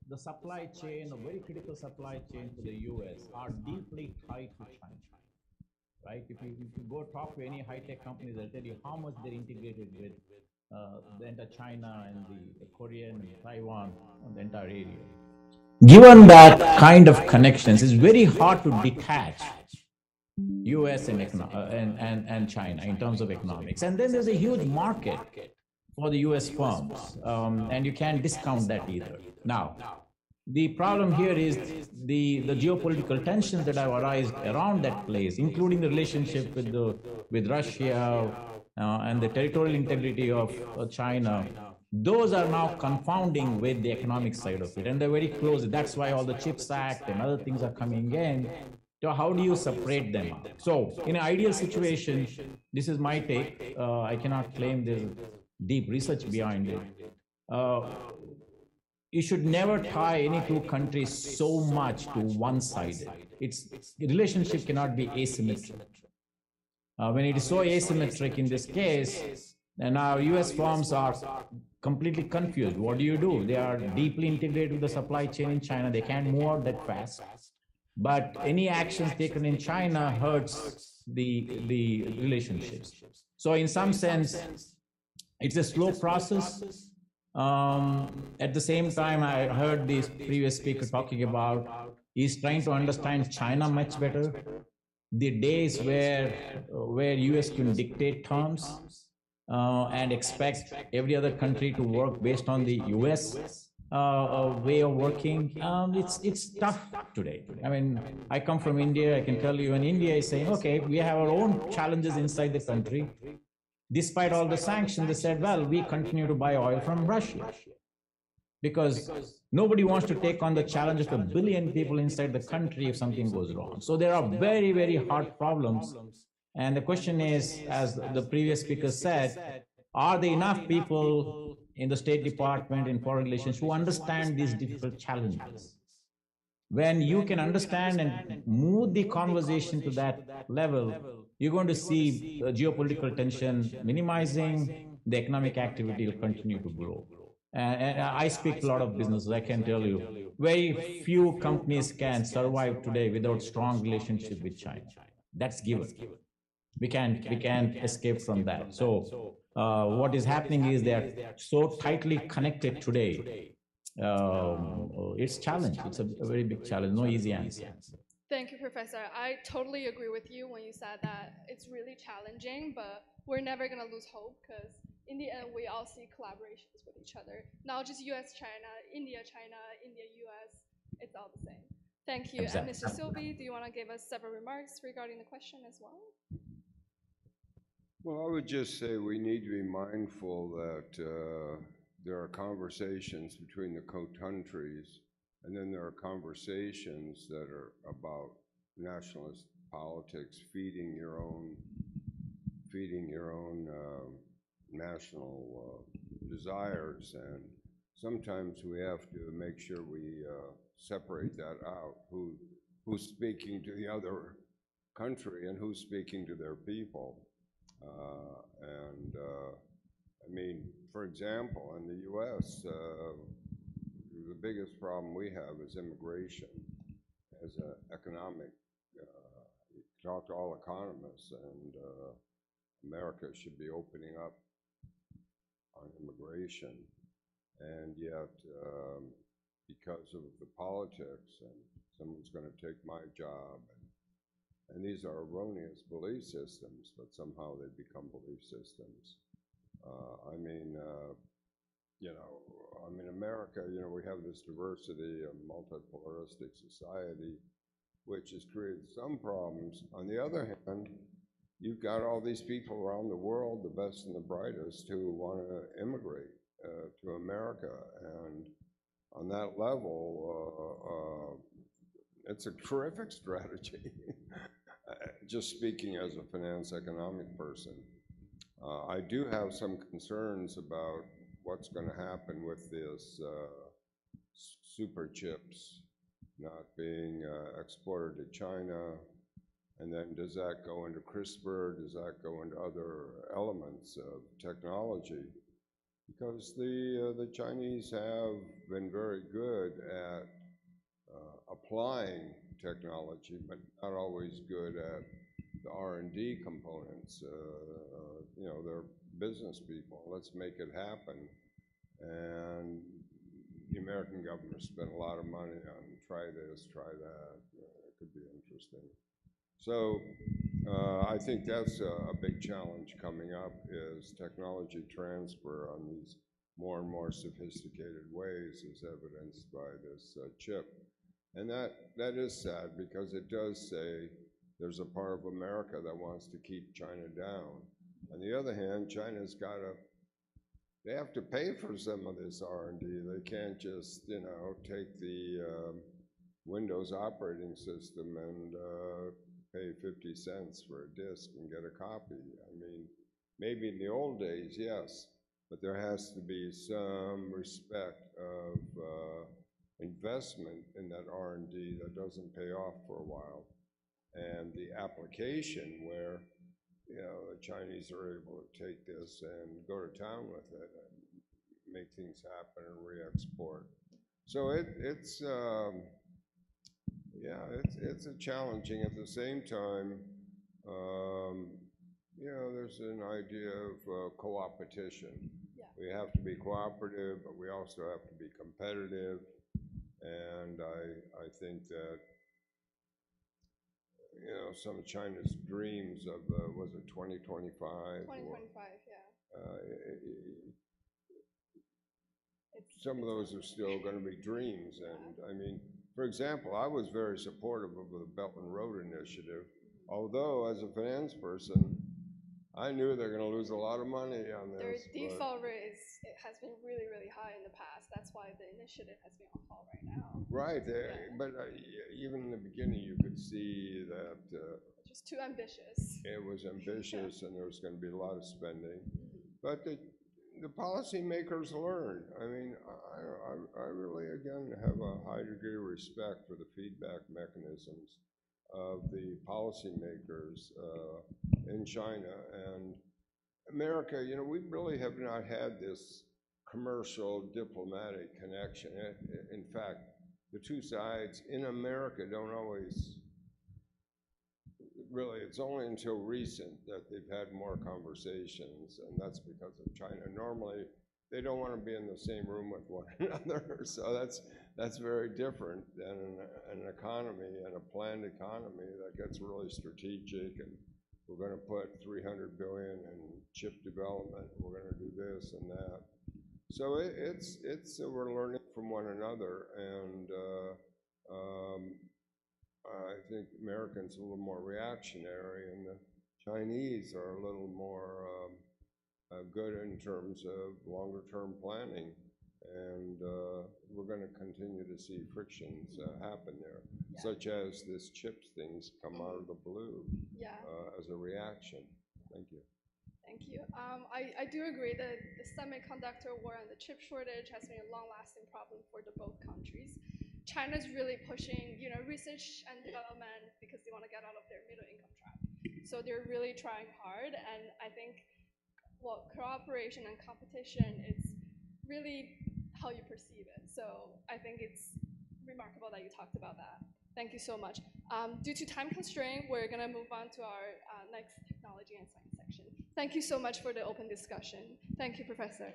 the supply chain, a very critical supply chain for the US, are deeply tied to China, right? If you go talk to any high-tech companies, they'll tell you how much they're integrated with the entire China and the Korean and Taiwan, and the entire area. Given that kind of connections, it's very hard to detach US and China in terms of economics. And then there's a huge market for the US firms, and you can't discount that either. Now, the problem here is the geopolitical tensions that have arisen around that place, including the relationship with Russia and the territorial integrity of China. Those are now confounding with the economic side of it, and they're very close. That's why all the CHIPS Act and other things are coming in. So how do you separate them out? So in an ideal situation, this is my take. I cannot claim there's deep research behind it. You should never tie any two countries so much to one-sided. The relationship cannot be asymmetric. When it is so asymmetric in this case, and now US firms are completely confused. What do? They are deeply integrated with the supply chain in China. They can't move out that fast. But any actions taken in China hurts the relationships. So in some sense, it's a slow process. At the same time, I heard this previous speaker talking about he's trying to understand China much better. The days where US can dictate terms and expect every other country to work based on the US way of working, it's tough today. I mean, I come from India. I can tell you, in India is saying, okay, we have our own challenges inside the country. Despite all the sanctions, they said, well, we continue to buy oil from Russia because nobody wants to take on the challenge of 1 billion people inside the country if something goes wrong. So there are very, very hard problems. And the question is, as the previous speaker said, are there enough people in the State Department, in foreign relations, who understand these difficult challenges? When you can understand and move the conversation to that level, you're going to see geopolitical tension minimizing, the economic activity will continue to grow. And I speak to a lot of businesses. I can tell you, very few companies can survive today without strong relationship with China. That's given. We can't escape from that. So what is happening is they are so tightly connected today. It's challenge. It's a very big challenge. No easy answer. Thank you, Professor. I totally agree with you when you said that it's really challenging, but we're never going to lose hope because in the end, we all see collaborations with each other. Not just US, China, India, US, it's all the same. Thank you. Exactly. And Mr. Sylvie, do you want to give us several remarks regarding the question as well? Well, I would just say we need to be mindful that there are conversations between the countries, and then there are conversations that are about nationalist politics, feeding your own national desires, and sometimes we have to make sure we separate that out. Who's speaking to the other country and who's speaking to their people. I mean, for example, in the US, the biggest problem we have is immigration as an economic, talk to all economists, and America should be opening up on immigration. And yet, because of the politics, and someone's going to take my job, and these are erroneous belief systems, but somehow they become belief systems. I mean, you know, I mean, America, you know, we have this diversity, a multipolaristic society, which has created some problems. On the other hand, you've got all these people around the world, the best and the brightest, who want to immigrate to America. And on that level, it's a terrific strategy. Just speaking as a finance economic person, I do have some concerns about what's going to happen with this super chips not being exported to China. And then does that go into CRISPR? Does that go into other elements of technology? Because the Chinese have been very good at applying technology, but not always good at the R&D components. You know, they're business people. Let's make it happen. And the American government spent a lot of money on try this, try that. It could be interesting. So I think that's a big challenge coming up, is technology transfer on these more and more sophisticated ways, as evidenced by this chip. And that is sad, because it does say there's a part of America that wants to keep China down. On the other hand, China's got to, they have to pay for some of this R&D. They can't just, you know, take the Windows operating system and pay 50 cents for a disk and get a copy. I mean, maybe in the old days, yes, but there has to be some respect of investment in that R&D that doesn't pay off for a while. And the application where, you know, the Chinese are able to take this and go to town with it and make things happen and re-export. So it's a challenging. At the same time, you know, there's an idea of co-opetition. Yeah. We have to be cooperative, but we also have to be competitive. And I think that, you know, some of China's dreams of, was it 2025? 2025, yeah. Some of those are still going to be dreams. And I mean, for example, I was very supportive of the Belt and Road Initiative, although as a finance person, I knew they're going to lose a lot of money on Their this. default rate has been really, really high in the past. That's why the initiative has been on hold right now. Right, Yeah. but even in the beginning, you could see that Just too ambitious. it was ambitious and there was going to be a lot of spending. But the policymakers learned. I mean, I really, again, have a high degree of respect for the feedback mechanisms of the policymakers in China. And America, you know, we really have not had this commercial diplomatic connection. In fact, the two sides in America don't always, really, it's only until recent that they've had more conversations, and that's because of China. Normally, they don't want to be in the same room with one another, so that's very different than an economy and a planned economy that gets really strategic, and we're going to put $300 billion in chip development, we're going to do this and that. So we're learning from one another, and I think Americans are a little more reactionary, and the Chinese are a little more good in terms of longer-term planning, and we're going to continue to see frictions happen there, such as this chips things come out of the blue as a reaction. Thank you. Thank you. I do agree that the semiconductor war and the chip shortage has been a long-lasting problem for both countries. China's really pushing, you know, research and development because they want to get out of their middle income trap. So they're really trying hard, and I think, well, cooperation and competition is really how you perceive it. So I think it's remarkable that you talked about that. Thank you so much. Due to time constraint, we're going to move on to our next technology and science section. Thank you so much for the open discussion. Thank you, Professor.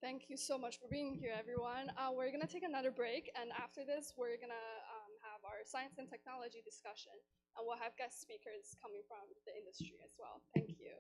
Thank you so much for being here, everyone. We're gonna take another break, and after this, we're gonna have our science and technology discussion, and we'll have guest speakers coming from the industry as well. Thank you.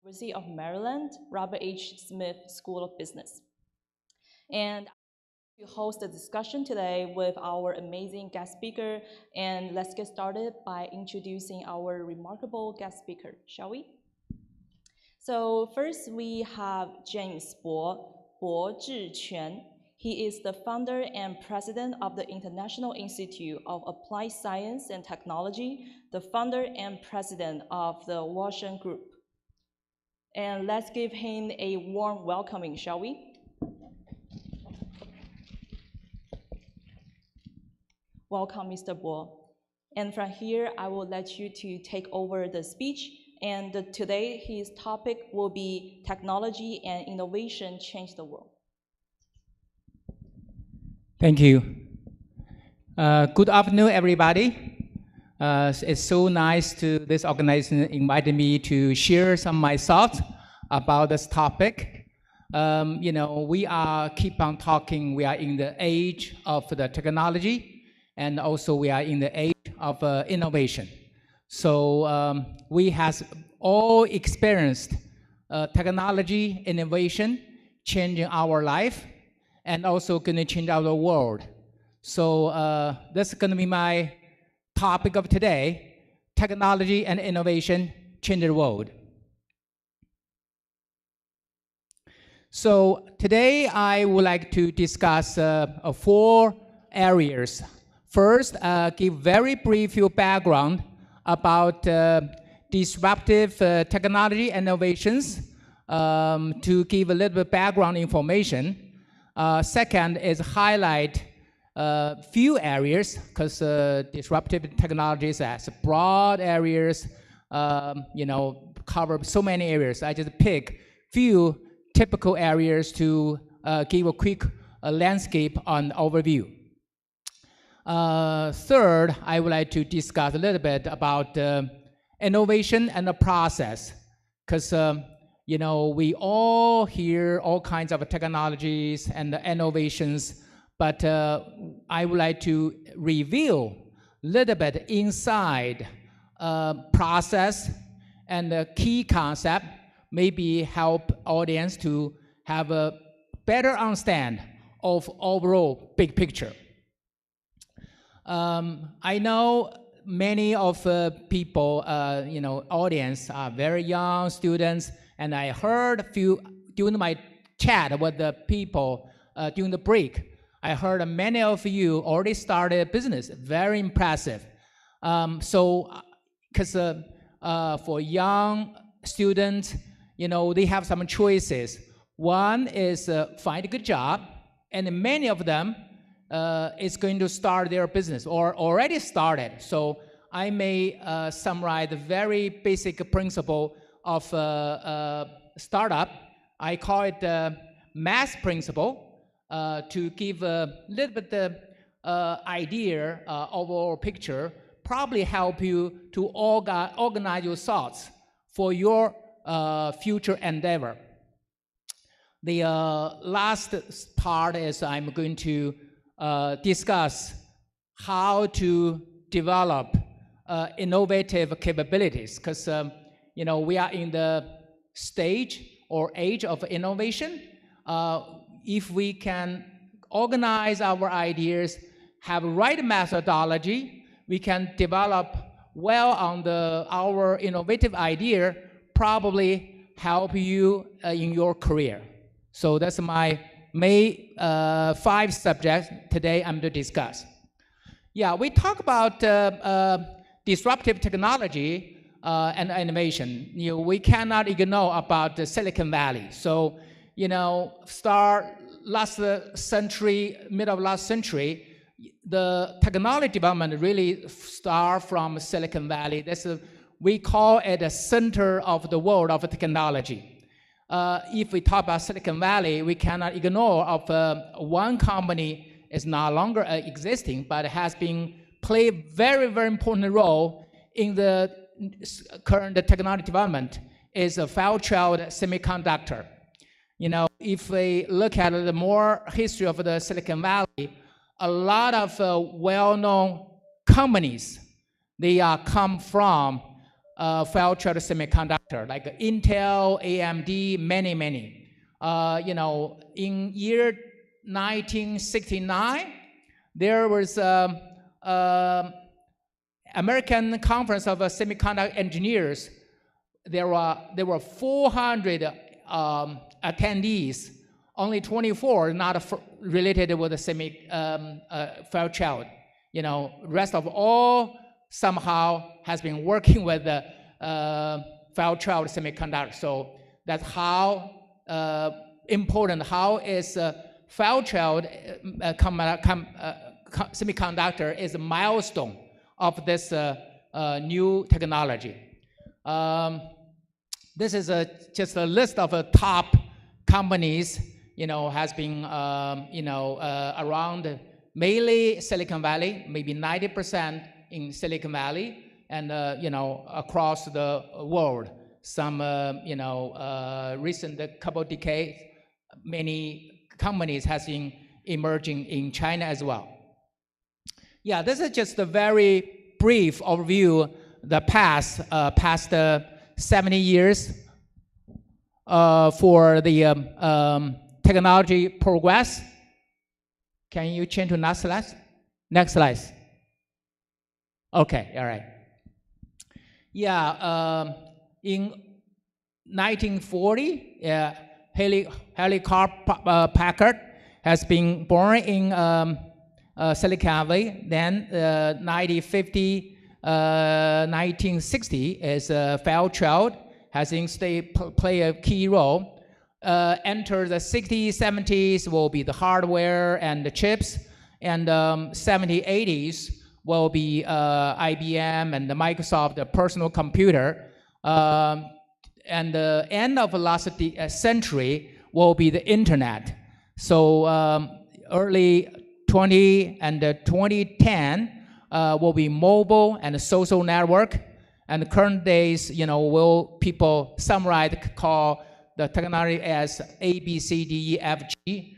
University of Maryland, Robert H. Smith School of Business. And to host the discussion today with our amazing guest speaker, and let's get started by introducing our remarkable guest speaker, shall we? So first we have James Bo Zhiquan. He is the founder and president of the International Institute of Applied Science and Technology, the founder and president of the Washington Group. And let's give him a warm welcoming, shall we? Welcome, Mr. Bo. And from here, I will let you to take over the speech. And today, his topic will be technology and innovation change the world. Thank you. Good afternoon, everybody. It's so nice to this organization invited me to share some of my thoughts about this topic. You know, we are keep on talking. We are in the age of the technology, and also we are in the age of innovation. So we have all experienced technology innovation changing our life, and also going to change our world. So this is going to be my topic of today: technology and innovation change the world. So today I would like to discuss 4 areas. First, give very brief background about disruptive technology innovations to give a little bit background information. Second is highlight few areas, because disruptive technologies as broad areas, you know, cover so many areas. I just pick few typical areas to give a quick landscape on overview. Third, I would like to discuss a little bit about innovation and the process, because you know, we all hear all kinds of technologies and innovations, but I would like to reveal a little bit inside process and the key concept, maybe help audience to have a better understand of overall big picture. I know many of people, you know, audience are very young students, and I heard a few during my chat with the people during the break. I heard many of you already started a business. Very impressive. So, because for young students, you know, they have some choices. One is find a good job, and many of them is going to start their business or already started. So I may summarize the very basic principle of startup. I call it the math principle to give a little bit the idea, overall picture, probably help you to organize your thoughts for your future endeavor. The last part is I'm going to discuss how to develop innovative capabilities, because you know, we are in the stage or age of innovation. If we can organize our ideas, have right methodology, we can develop well on our innovative idea, probably help you in your career. So that's my main 5 subjects today I'm to discuss. Yeah, we talk about disruptive technology and innovation. You know, we cannot ignore about the Silicon Valley. So, you know, last century, middle of last century, the technology development really start from Silicon Valley. We call it a center of the world of technology. If we talk about Silicon Valley, we cannot ignore of one company is no longer existing, but has been play a very, very important role in the current technology development, is a Fairchild Semiconductor. You know, if we look at the more history of the Silicon Valley, a lot of well-known companies, they come from failed semiconductor, like Intel, AMD, many. In year 1969, there was American Conference of Semiconductor Engineers. There were 400 attendees. Only 24 not related with the Fairchild. Rest of all somehow has been working with the Fairchild semiconductor. So that's how important, how is Fairchild semiconductor is a milestone of this new technology. This is just a list of top companies, has been, around mainly Silicon Valley, maybe 90% in Silicon Valley, and, across the world. Some, recent couple decades, many companies has been emerging in China as well. Yeah, this is just a very brief overview, the past 70 years for the technology progress. Can you change to next slide? Next slide. Okay, all right. Yeah, in 1940, Haley Packard has been born in Silicon Valley. Then 1960 is Fairchild has play a key role. Enter the 60s, 70s will be the hardware and the chips, and 70s, 80s will be IBM and the Microsoft the personal computer. And the end of the last century will be the internet. So early 20 and 2010 will be mobile and social network. And the current days, will people summarize, call the technology as A, B, C, D, E, F, G,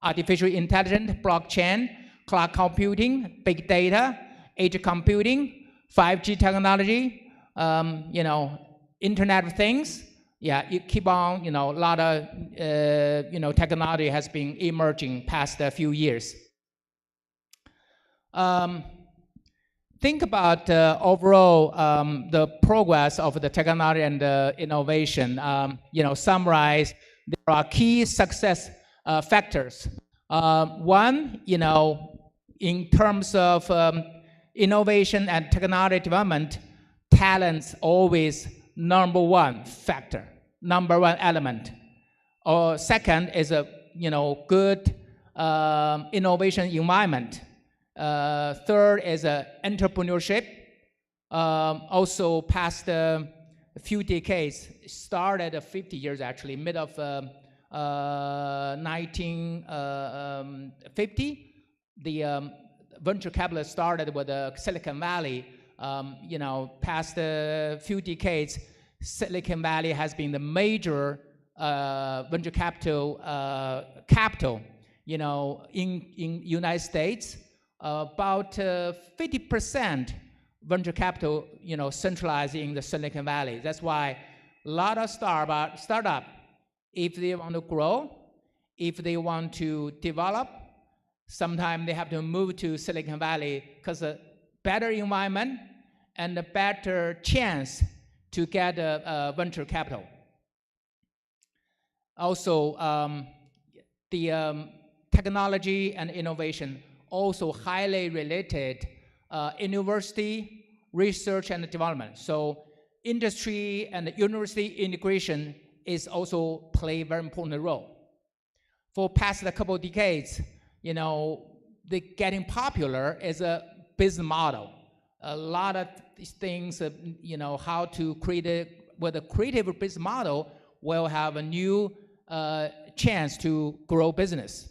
artificial intelligence, blockchain, cloud computing, big data, edge computing, 5G technology, Internet of Things. Yeah, you keep on, a lot of, technology has been emerging past a few years. Think about overall the progress of the technology and innovation. Summarize, there are key success factors. One, in terms of innovation and technology development, talent's always number one factor, number one element. Or second is a good innovation environment. Third is entrepreneurship. Also past a few decades, started 50 years actually, mid of 1950, the venture capital started with Silicon Valley. Past a few decades, Silicon Valley has been the major venture capital in United States. About 50% venture capital, centralized in the Silicon Valley. That's why a lot of startup, if they want to grow, if they want to develop, sometimes they have to move to Silicon Valley because a better environment and a better chance to get venture capital. Also, the technology and innovation also highly related university, research and development. So industry and university integration is also play a very important role. For past couple of decades, the getting popular is a business model. A lot of these things, how to create with a creative business model will have a new chance to grow business.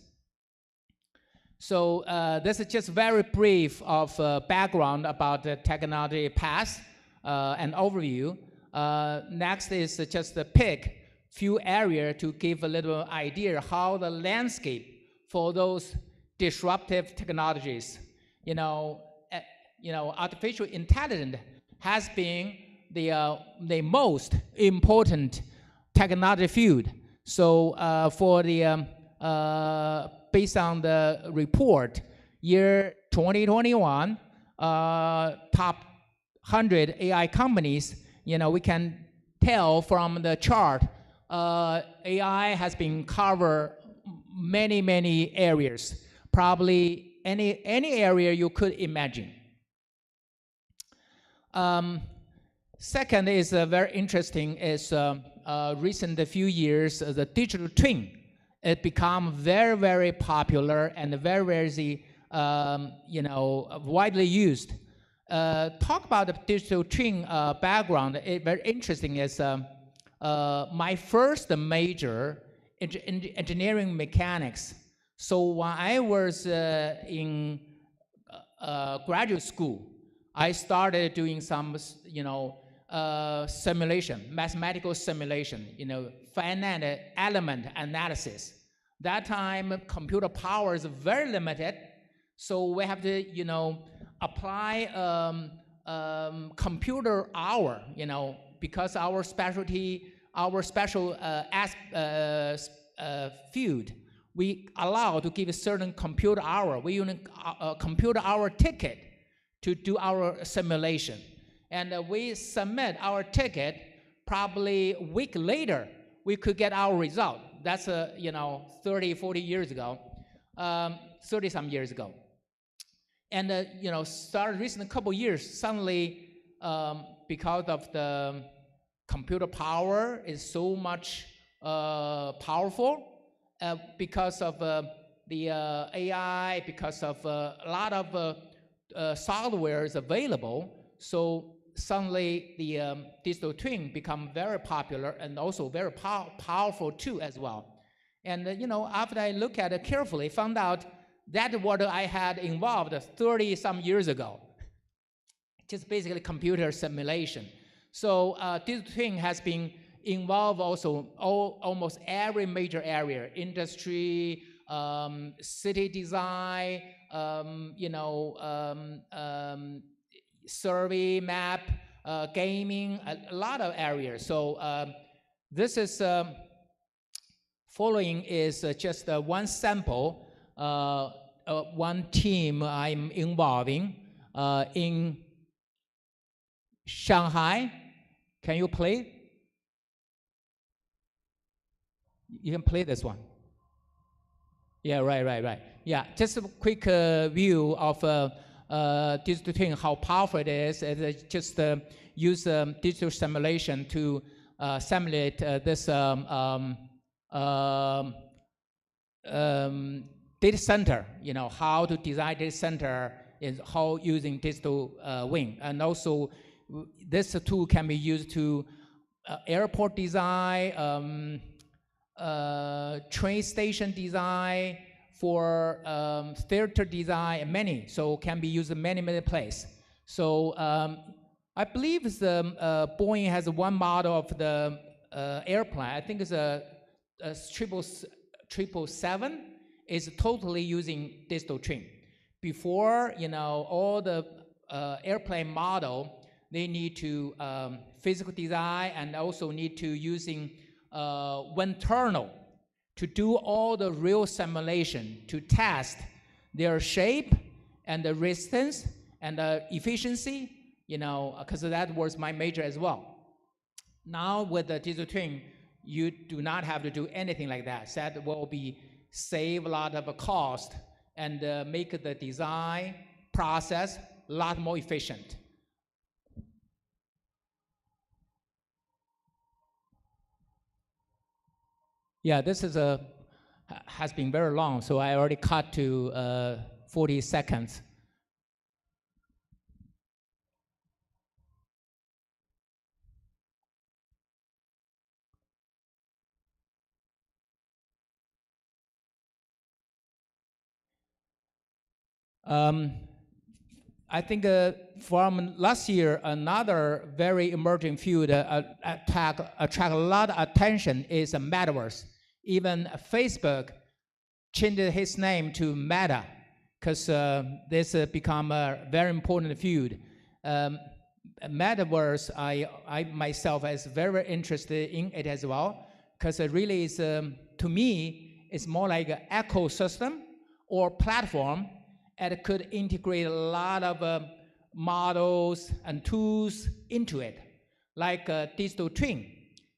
So this is just very brief of background about the technology past and overview. Next is just to pick few areas to give a little idea how the landscape for those disruptive technologies. artificial intelligence has been the most important technology field. So for the based on the report, year 2021, top 100 AI companies, we can tell from the chart, AI has been covered many areas, probably any area you could imagine. Second is very interesting is recent few years, the digital twin. It become very popular and very widely used. Talk about the digital twin background. Very interesting is my first major engineering mechanics. So when I was in graduate school, I started doing some simulation, mathematical simulation, finite element analysis. That time, computer power is very limited, so we have to, apply computer hour, because our specialty, our special field, we allow to give a certain computer hour. We use a computer hour ticket to do our simulation. And we submit our ticket, probably a week later, we could get our result. That's 30, 40 years ago, 30 some years ago. And started recent couple years, suddenly, because of the computer power is so much powerful, because of the AI, because of a lot of software is available, so suddenly the digital twin become very popular and also very powerful too as well. And after I look at it carefully, found out that what I had involved 30 some years ago, just basically computer simulation. So digital twin has been involved also almost every major area, industry, city design, survey map, gaming, a lot of areas. So this is following is just one sample, one team I'm involving in Shanghai. Can you play? You can play this one. Yeah, right. Yeah, just a quick view of digital twin, how powerful it is. It's just use digital simulation to simulate this data center. How to design data center is how using digital twin, and also this tool can be used to airport design, train station design, for theater design, and many. So can be used in many places. So I believe Boeing has one model of the airplane. I think it's a 777 is totally using digital twin. Before, all the airplane model, they need to physical design and also need to using wind tunnel to do all the real simulation to test their shape and the resistance and the efficiency, because that was my major as well. Now with the digital twin, you do not have to do anything like that. That will be save a lot of cost and make the design process a lot more efficient. Yeah, this is has been very long, so I already cut to 40 seconds. I think from last year, another very emerging field attract a lot of attention is metaverse. Even Facebook changed his name to Meta, because this become a very important field. Metaverse, I myself is very interested in it as well, because it really is, to me, it's more like an ecosystem or platform, and it could integrate a lot of models and tools into it, like digital twin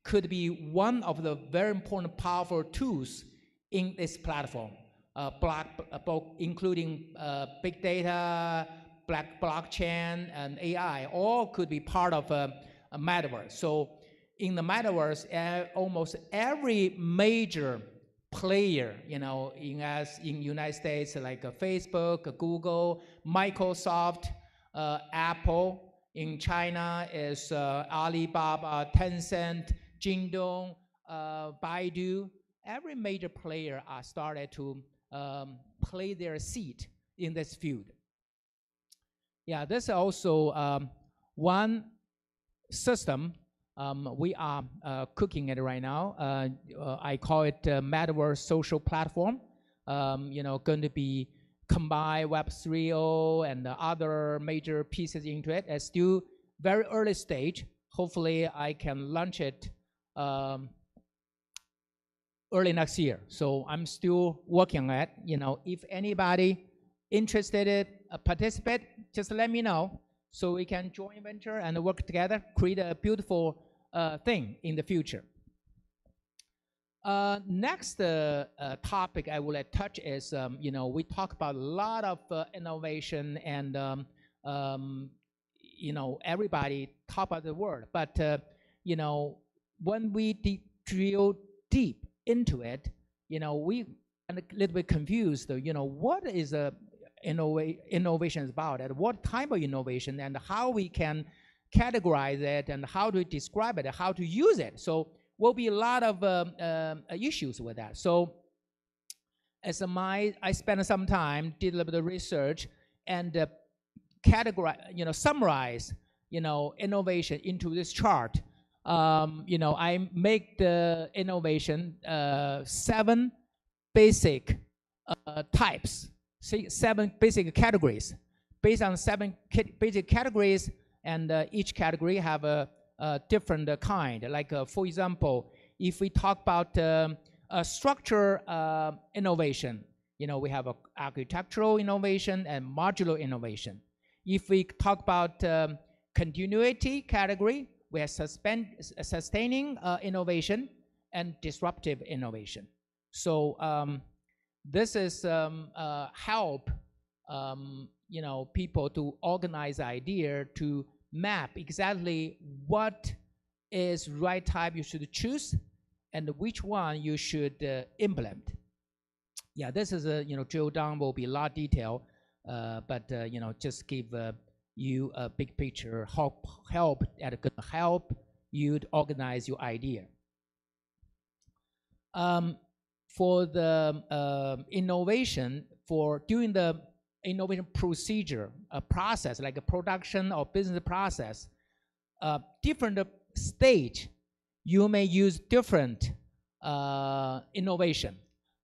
could be one of the very important, powerful tools in this platform, including big data, blockchain, and AI, all could be part of a metaverse. So in the metaverse, almost every major player, in United States, like Facebook, Google, Microsoft, Apple. In China is Alibaba, Tencent, Jingdong, Baidu. Every major player are started to play their seat in this field. Yeah, this is also one system we are cooking it right now. I call it Metaverse Social Platform. Going to be combine Web 3.0 and other major pieces into it. It's still very early stage. Hopefully, I can launch it early next year. So I'm still working on it. If anybody interested in participate, just let me know so we can join venture and work together, create a beautiful thing in the future. Next topic I would like to touch is, we talk about a lot of innovation and, everybody talk about the word. But, when we drill deep into it, we are a little bit confused, what is innovation is about, and what type of innovation, and how we can categorize it, and how to describe it, how to use it. So will be a lot of issues with that. So as I spent some time, did a little bit of research, and categorize, summarize, innovation into this chart. I make the innovation 7 basic types, 7 basic categories. Based on 7 basic categories, and each category have a different kind. Like, for example, if we talk about structure innovation, we have a architectural innovation and modular innovation. If we talk about continuity category, we have sustaining innovation and disruptive innovation. So this is help people to organize idea, to map exactly what is right type you should choose and which one you should implement. Yeah, this is drill down will be a lot of detail, but just give you a big picture, help you to organize your idea. For the innovation, for during the innovation procedure, a process like a production or business process, different stage, you may use different innovation.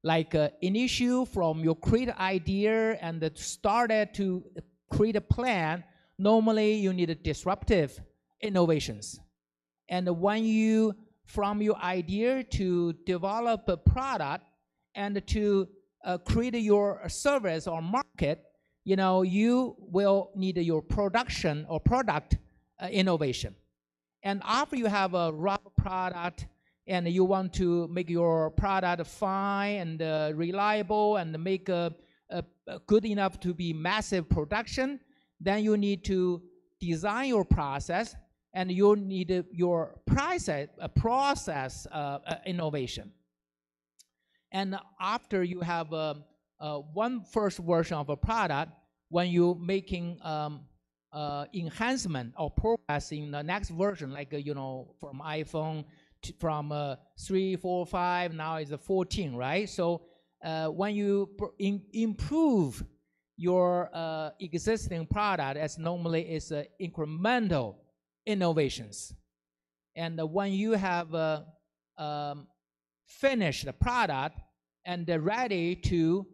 Like an issue from your create idea and started to create a plan, normally you need a disruptive innovations. And when you, from your idea to develop a product and to create your service or market, you will need your production or product innovation. And after you have a raw product and you want to make your product fine and reliable and make good enough to be massive production, then you need to design your process and you need your process innovation. And after you have one first version of a product, when you're making enhancement or progress in the next version, like from iPhone from 3, 4, 5, now it's 14, right? So when you improve your existing product, as normally is incremental innovations. And when you have finished the product and ready to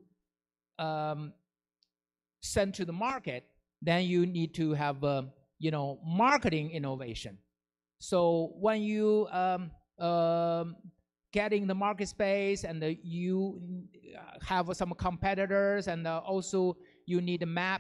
sent to the market, then you need to have marketing innovation. So when you get in the market space and you have some competitors, and also you need to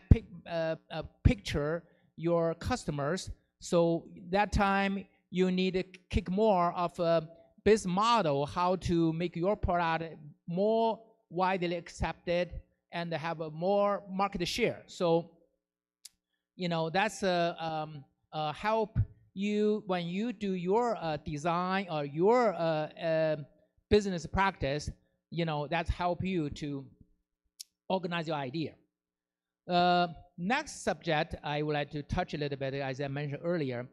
picture your customers. So that time you need to kick more of a business model, how to make your product more widely accepted and have a more market share. So that's help you when you do your design or your business practice. That help you to organize your idea. Next subject I would like to touch a little bit, as I mentioned earlier,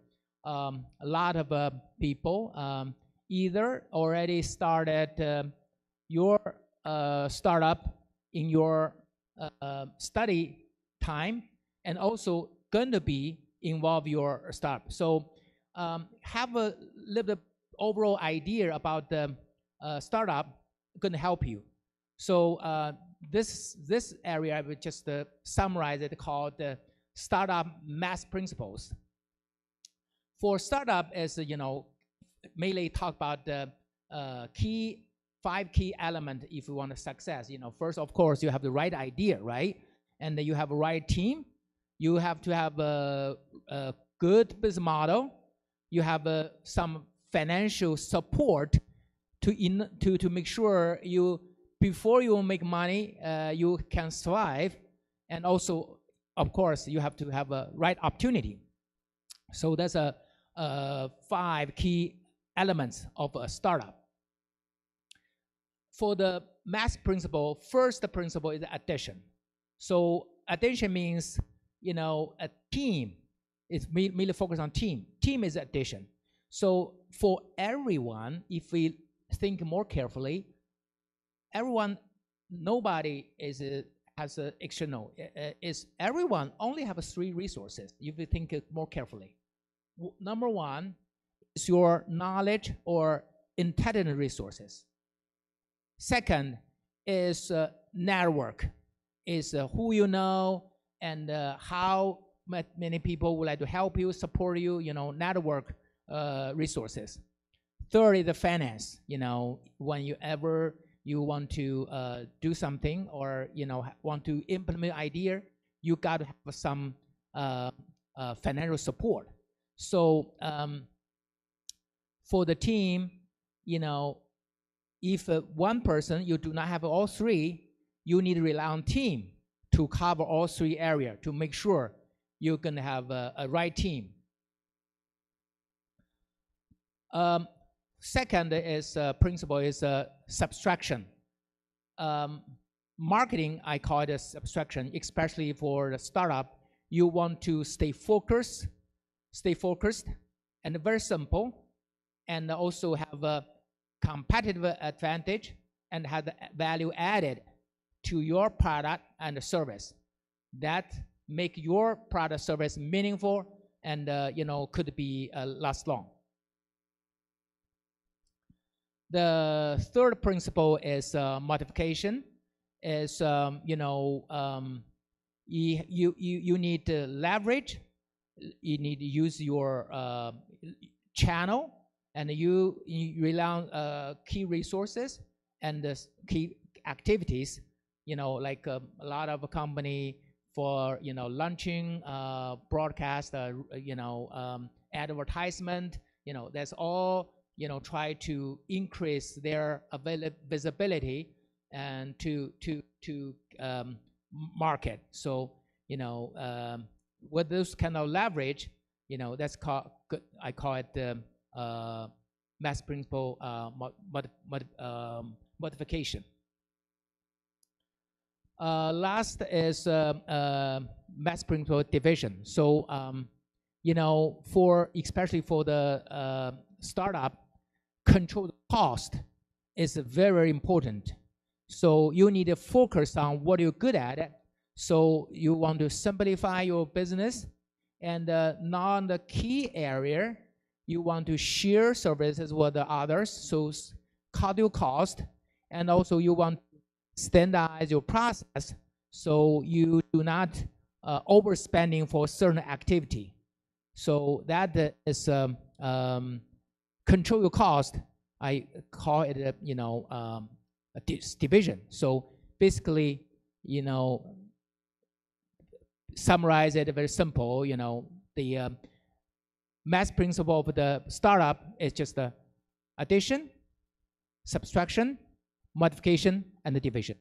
a lot of people either already started your startup in your study time, and also going to be involve your startup. So have a little bit overall idea about the startup, going to help you. So this area I would just summarize it, called the startup math principles. For startup, as mainly talk about the 5 key elements if you want a success. First, of course, you have the right idea, right? And you have a right team. You have to have a good business model. You have some financial support to make sure before you make money, you can survive. And also, of course, you have to have a right opportunity. So that's 5 key elements of a startup. For the math principle, first principle is addition. So addition means, a team. It's mainly focused on team. Team is addition. So for everyone, if we think more carefully, nobody has an external. Everyone only have 3 resources if you think more carefully. Number 1 is your knowledge or intelligent resources. Second is network, is who you know and how many people would like to help you, support you, network resources. Third is the finance, whenever you want to do something or, want to implement idea, you got to have some financial support. So for the team, if one person, you do not have all 3, you need to rely on team to cover all 3 areas to make sure you're going to have a right team. Second is principle is subtraction. Marketing, I call it a subtraction, especially for the startup. You want to stay focused, and very simple, and also have a competitive advantage and have the value added to your product and service. That make your product service meaningful and could be last long. The third principle is modification. Is you need to leverage. You need to use your channel, and you rely on key resources and key activities. Like a lot of company for launching, broadcast, advertisement. That's all. Try to increase their visibility and to market. So with this kind of leverage, that's called, I call it the math principle modification. Last is math principle division. So especially for the startup, control the cost is very important. So you need to focus on what you're good at. So you want to simplify your business, and not the key area. You want to share services with the others, so cut your cost, and also you want to standardize your process, So you do not overspending for certain activity. So that is control your cost. I call it a division. So basically, summarize it very simple. The math principle of the startup is just the addition, subtraction, modification, and the division.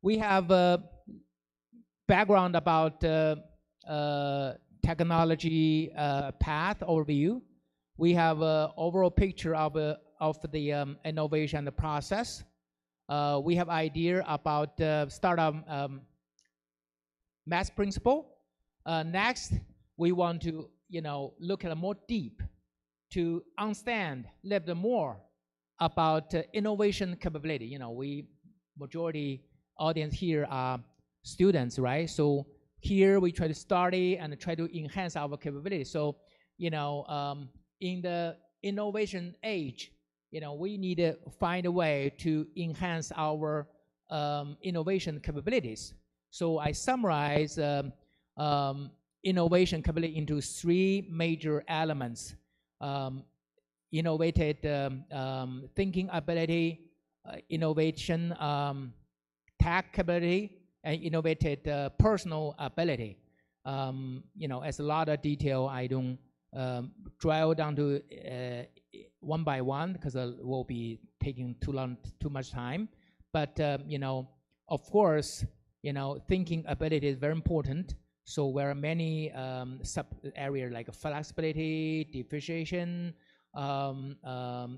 We have a background about technology path overview. We have an overall picture of the innovation and the process. We have idea about startup math principle. Next, we want to look at more deep to understand a little bit more about innovation capability. We majority audience here are students, right? So here we try to study and try to enhance our capability. So in the innovation age, we need to find a way to enhance our innovation capabilities. So I summarize innovation capability into 3 major elements: innovative thinking ability, innovation tech capability, and innovative personal ability. As a lot of detail, I don't drill down to one by one because it will be taking too much time. But of course, thinking ability is very important. So there are many sub areas like flexibility, differentiation,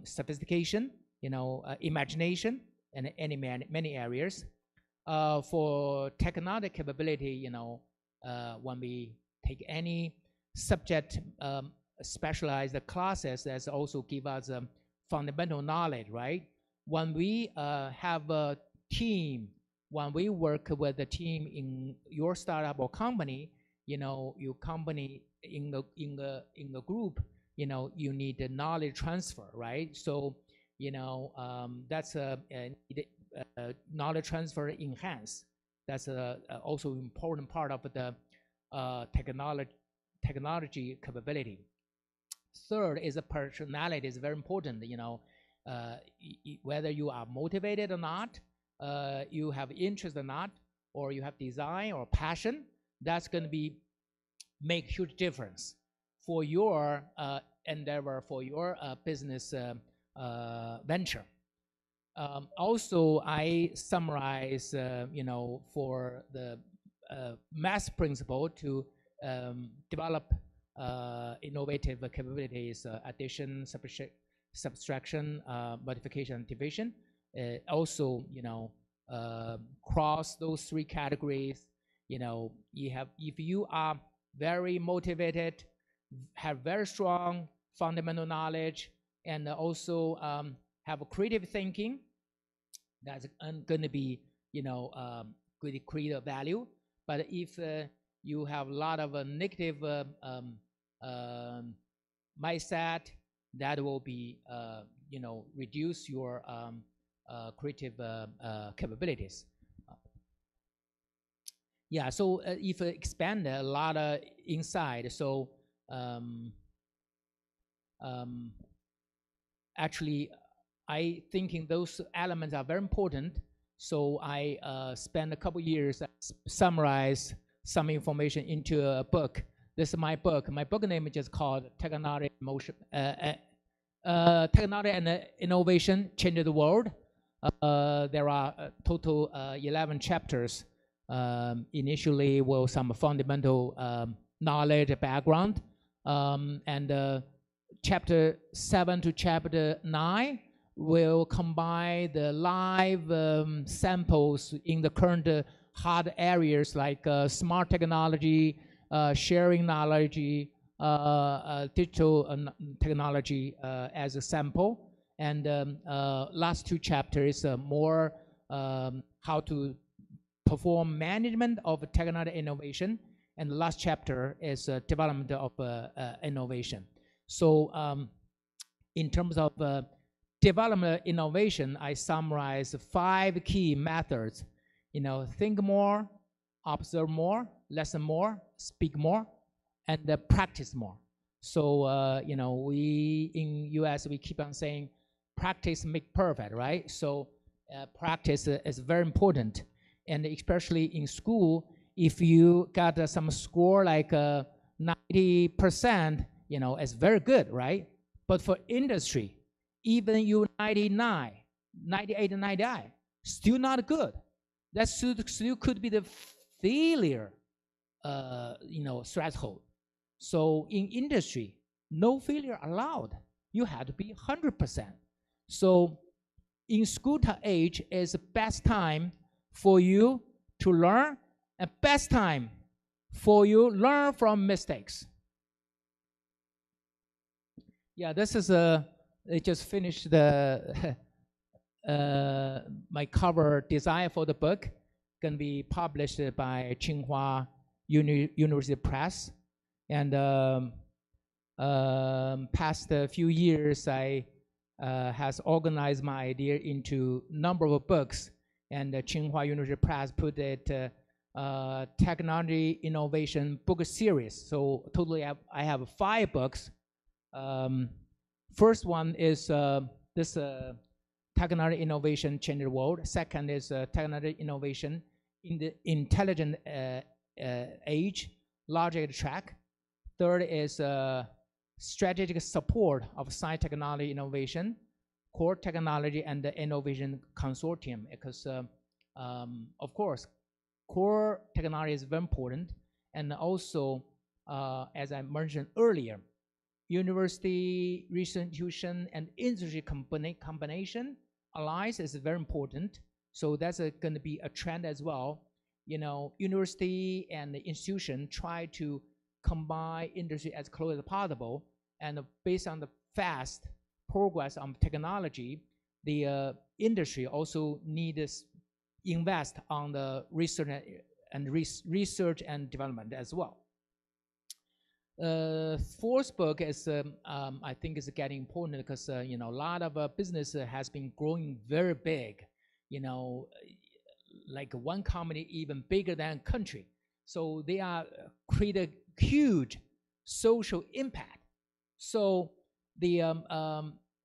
sophistication, imagination, and many areas. For technology capability, when we take any subject specialized classes, that also give us fundamental knowledge, right? When we have a team, when we work with a team in your startup or company, your company in the group, you need a knowledge transfer, right? So that's a knowledge transfer enhance. That's also important part of the technology capability. Third is a personality is very important. Whether you are motivated or not, you have interest or not, or you have design or passion, that's going to make huge difference for your endeavor, for your business venture. Also, I summarize, for the math principle to develop innovative capabilities, addition, subtraction, modification, division. Also, cross those 3 categories. If you are very motivated, have very strong fundamental knowledge, and also have a creative thinking, that's going to be, going to create a value. But if you have a lot of negative mindset, that will be, reduce your creative capabilities. Yeah, so if expand a lot of inside, so actually, I thinking those elements are very important. So I spent a couple years summarize some information into a book. This is my book. My book name is just called Technology and Innovation Change the World. There are total 11 chapters. Initially, with some fundamental knowledge background, and chapter 7 to chapter 9 will combine the live samples in the current hard areas like smart technology, sharing knowledge, digital technology as a sample. And last 2 chapters more how to perform management of technology innovation. And the last chapter is development of innovation. So in terms of development innovation, I summarize 5 key methods. Think more, observe more, listen more, speak more, and practice more. So, we in US, we keep on saying, practice make perfect, right? So practice is very important. And especially in school, if you got some score like 90%, it's very good, right? But for industry, even you 99, 98, and 99, still not good. That still could be the failure, threshold. So in industry, no failure allowed. You have to be 100%. So in school age is the best time for you to learn, and best time for you learn from mistakes. Yeah, this is I just finished the my cover design for the book. Going to be published by Tsinghua University Press. And past a few years, I has organized my idea into number of books, and Tsinghua University Press put it technology innovation book series. So totally I have 5 books. First one is this technology innovation change the world. Second is technology innovation in the intelligent age, logic track. Third is strategic support of science technology innovation, core technology and the innovation consortium, because of course, core technology is very important. And also, as I mentioned earlier, university, research institution, and industry combination alliance is very important. So that's going to be a trend as well. University and the institution try to combine industry as close as possible, and based on the fast progress on technology, the industry also needs invest on the research and development as well. Fourth book is I think is getting important because a lot of business has been growing very big, like one company even bigger than a country. So they are create a huge social impact. So the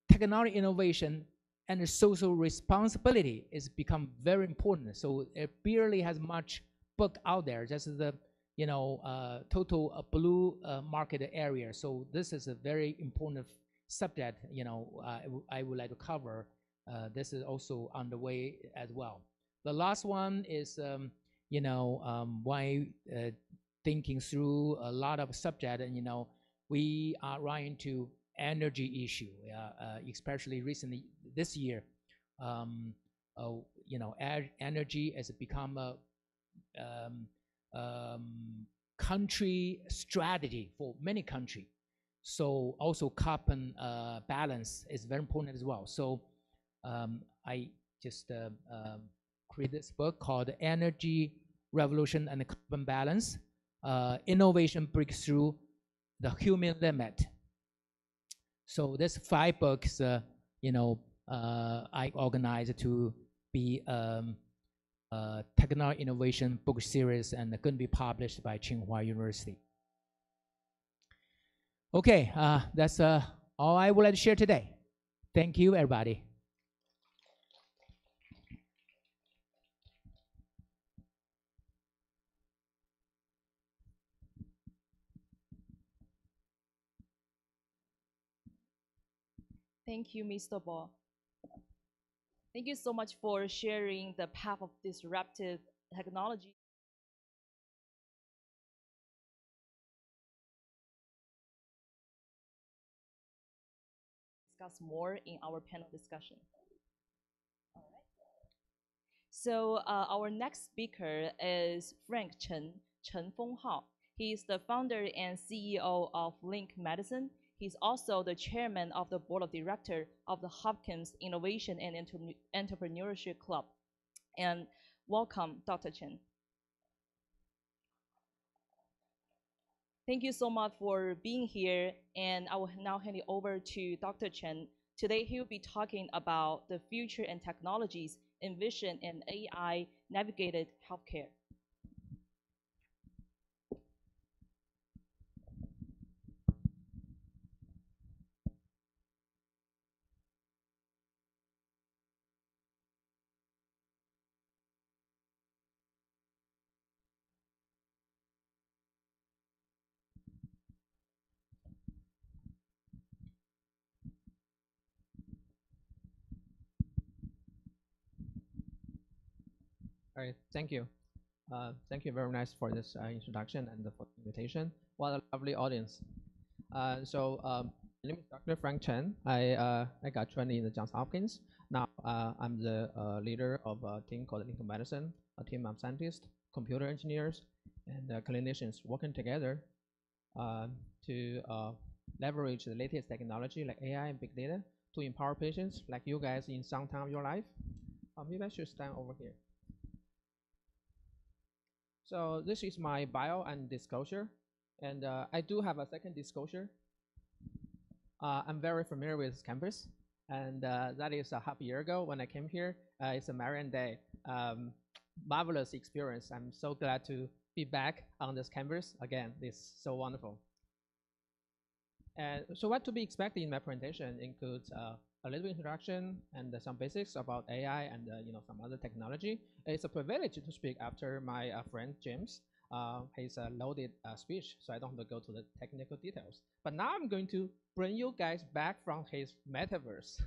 technology innovation and the social responsibility is become very important. So it barely has much book out there. Just the total blue market area. So this is a very important subject. I would like to cover. This is also on the way as well. The last one is why thinking through a lot of subject, and we are running into energy issue, especially recently this year. Energy has become a country strategy for many countries. So also carbon balance is very important as well. So I just create this book called Energy Revolution and Carbon Balance, Innovation Breakthrough, the Human Limit. So there's 5 books, I organized to be technology innovation book series, and going to be published by Tsinghua University. Okay, that's all I would like to share today. Thank you, everybody. Thank you, Mr. Bo. Thank you so much for sharing the path of disruptive technology. Discuss more in our panel discussion. All right. So our next speaker is Frank Chen Fenghao. He is the founder and CEO of Link Medicine. He's also the chairman of the board of directors of the Hopkins Innovation and Entrepreneurship Club. And welcome, Dr. Chen. Thank you so much for being here. And I will now hand it over to Dr. Chen Today, he will be talking about the future and technologies envisioned in AI-navigated healthcare. All right, thank you. Thank you very much for this introduction and for the invitation. What a lovely audience. My name is Dr. Frank Chen. I got trained in the Johns Hopkins. Now I'm the leader of a team called Lincoln Medicine, a team of scientists, computer engineers, and clinicians working together to leverage the latest technology like AI and big data to empower patients like you guys in some time of your life. Maybe I should stand over here. So this is my bio and disclosure, and I do have a second disclosure. I'm very familiar with this campus, and that is a half a year ago when I came here. It's a Marian Day. Marvelous experience. I'm so glad to be back on this campus again. It's so wonderful. And so what to be expected in my presentation includes a little introduction and some basics about AI and some other technology. It's a privilege to speak after my friend James. His loaded speech, so I don't have to go to the technical details. But now I'm going to bring you guys back from his metaverse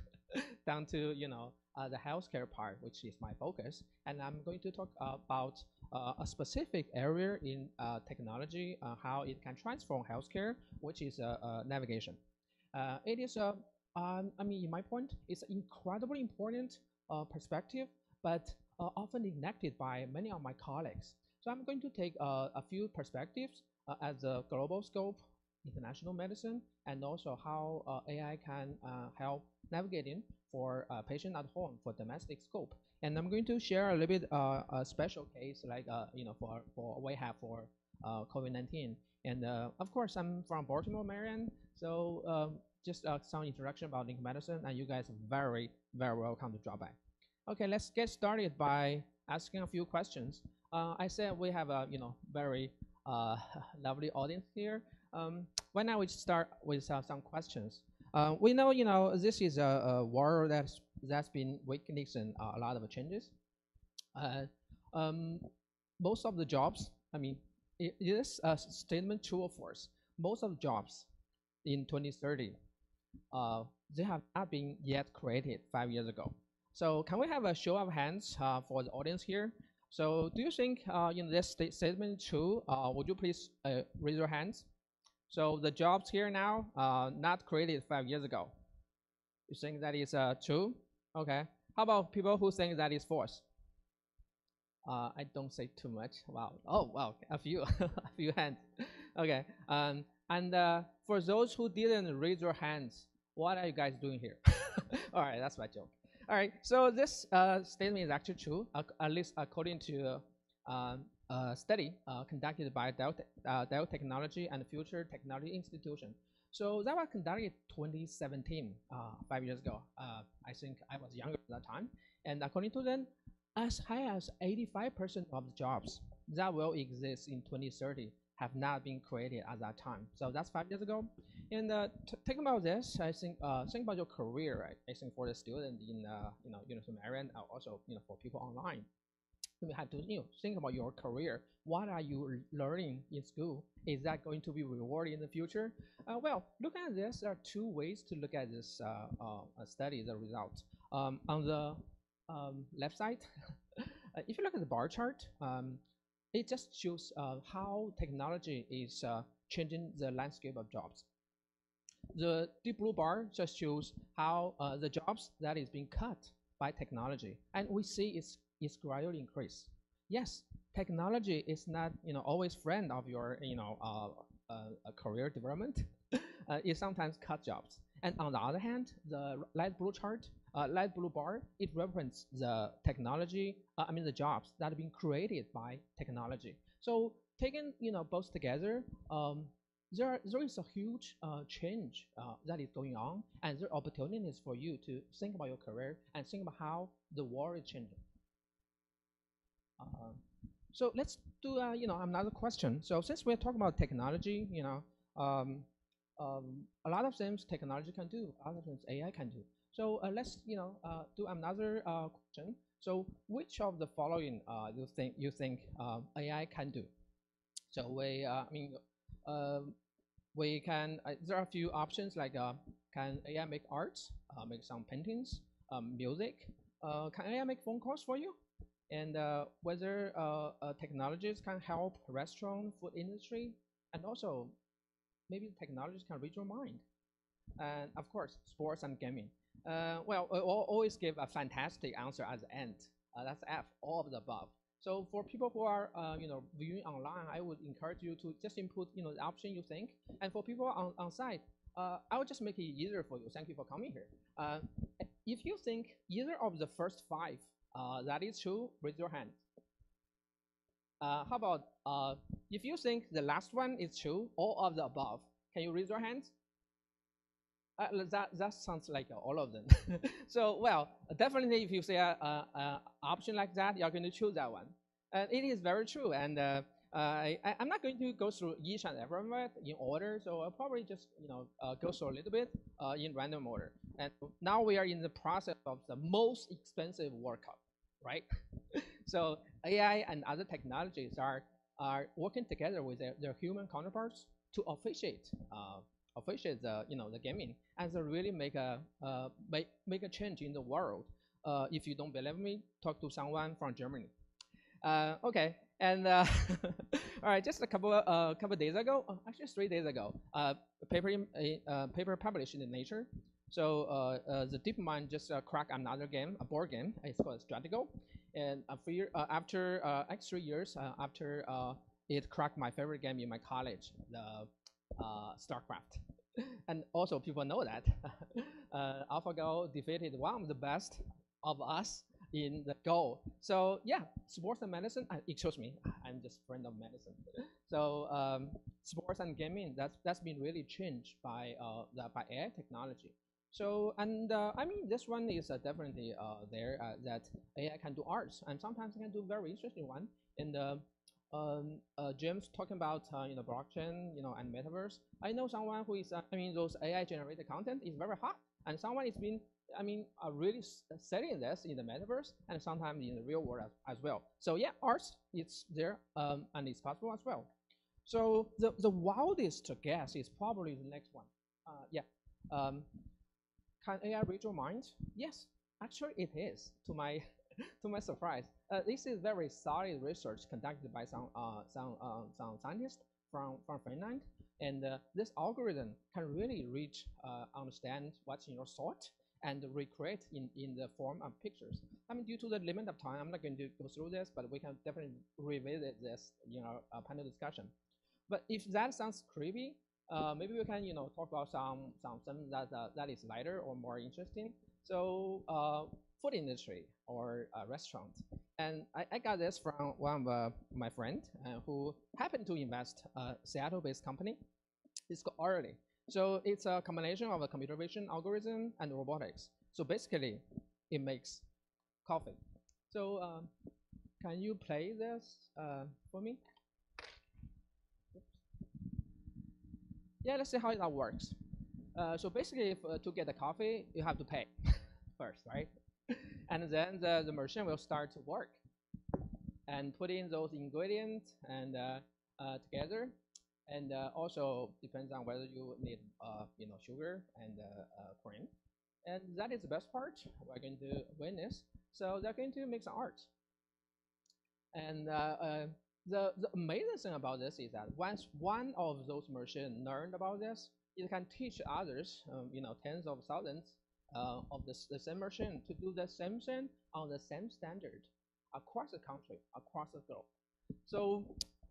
down to the healthcare part, which is my focus. And I'm going to talk about a specific area in technology, how it can transform healthcare, which is navigation. It is in my point, it's an incredibly important perspective, but often neglected by many of my colleagues. So I'm going to take a few perspectives as a global scope, international medicine, and also how AI can help navigating for patient at home for domestic scope. And I'm going to share a little bit a special case like for we have for COVID-19. And of course, I'm from Baltimore, Maryland. So just some introduction about Lincoln Medicine, and you guys are very, very welcome to drop by. Okay, let's get started by asking a few questions. I said we have a very lovely audience here. Why not we start with some questions? We know this is a world that's been witnessing a lot of changes. Most of the jobs, it is a statement true or false. Most of the jobs in 2030, they have not been yet created 5 years ago. So can we have a show of hands for the audience here? So do you think this statement true? Would you please raise your hands? So the jobs here now not created 5 years ago. You think that is true? Okay. How about people who think that is false? I don't say too much. Wow. Oh, wow. A few, a few hands. Okay. And for those who didn't raise your hands, what are you guys doing here? All right, that's my joke. All right, so this statement is actually true, at least according to a study conducted by Dell Technology and Future Technology Institution. So that was conducted in 2017, 5 years ago. I think I was younger at that time. And according to them, as high as 85% of the jobs that will exist in 2030 have not been created at that time. So that's 5 years ago. And thinking about this, I think about your career, right? I think for the student in University of Maryland, also for people online, you have to think about your career. What are you learning in school? Is that going to be rewarded in the future? Well, looking at this, there are two ways to look at this study, the result. On the left side, if you look at the bar chart, it just shows how technology is changing the landscape of jobs. The deep blue bar just shows how the jobs that is being cut by technology, and we see it's gradually increase. Yes, technology is not always friend of your career development. It sometimes cut jobs. And on the other hand, the light blue bar, it represents the technology, the jobs that are being created by technology. So taking both together, there is a huge change that is going on, and there are opportunities for you to think about your career and think about how the world is changing. So let's do another question. So since we're talking about technology, a lot of things technology can do, other things AI can do. So let's do another question. So which of the following you think AI can do? So we can. There are a few options like can AI make arts, make some paintings, music? Can AI make phone calls for you? And whether technologies can help restaurant, food industry, and also maybe technologies can read your mind. And of course, sports and gaming. Well, I always give a fantastic answer at the end. That's F, all of the above. So for people who are viewing online, I would encourage you to just input the option you think. And for people on site, I will just make it easier for you. Thank you for coming here. If you think either of the first 5 that is true, raise your hand. How about if you think the last one is true, all of the above, can you raise your hands? That sounds like all of them. So, well, definitely if you say an option like that, you're going to choose that one. It is very true. And I'm not going to go through each and every one in order. So I'll probably just go through a little bit in random order. And now we are in the process of the most expensive World Cup, right? So AI and other technologies are working together with their human counterparts to officiate the gaming, and to really make a change in the world. If you don't believe me, talk to someone from Germany. Okay, and all right, just a couple days ago, actually 3 days ago, paper published in Nature. So the DeepMind just cracked another game, a board game. It's called Geopolitical, and after 3 years after it cracked my favorite game in my college, the StarCraft. And also people know that AlphaGo defeated one of the best of us in the Go. So yeah, sports and medicine, excuse me, I'm just friend of medicine. So sports and gaming, that's been really changed by AI technology. So, and I mean, this one is definitely there that AI can do arts, and sometimes it can do very interesting one. And James talking about blockchain, and metaverse. I know someone who is those AI generated content is very hot, and someone is been really selling this in the metaverse and sometimes in the real world as well. So yeah, arts, it's there and it's possible as well. So the wildest guess is probably the next one. Yeah. Can AI read your mind? Yes, actually it is. To my surprise, this is very solid research conducted by some scientists from Finland, and this algorithm can really understand what's in your thought and recreate in the form of pictures. Due to the limit of time, I'm not going to go through this, but we can definitely revisit this, panel discussion. But if that sounds creepy, maybe we can, talk about something that is lighter or more interesting. So, food industry or restaurant, and I got this from one of my friend who happened to invest a Seattle-based company. It's called Orally. So it's a combination of a computer vision algorithm and robotics. So basically, it makes coffee. So can you play this for me? Yeah, let's see how that works. So basically, to get the coffee, you have to pay first, right? And then the machine will start to work and put in those ingredients and together. And also depends on whether you need sugar and cream. And that is the best part. We're going to witness. So they're going to make some art. And the amazing thing about this is that once one of those machines learned about this, it can teach others, tens of thousands of the same machine to do the same thing on the same standard across the country, across the globe. So,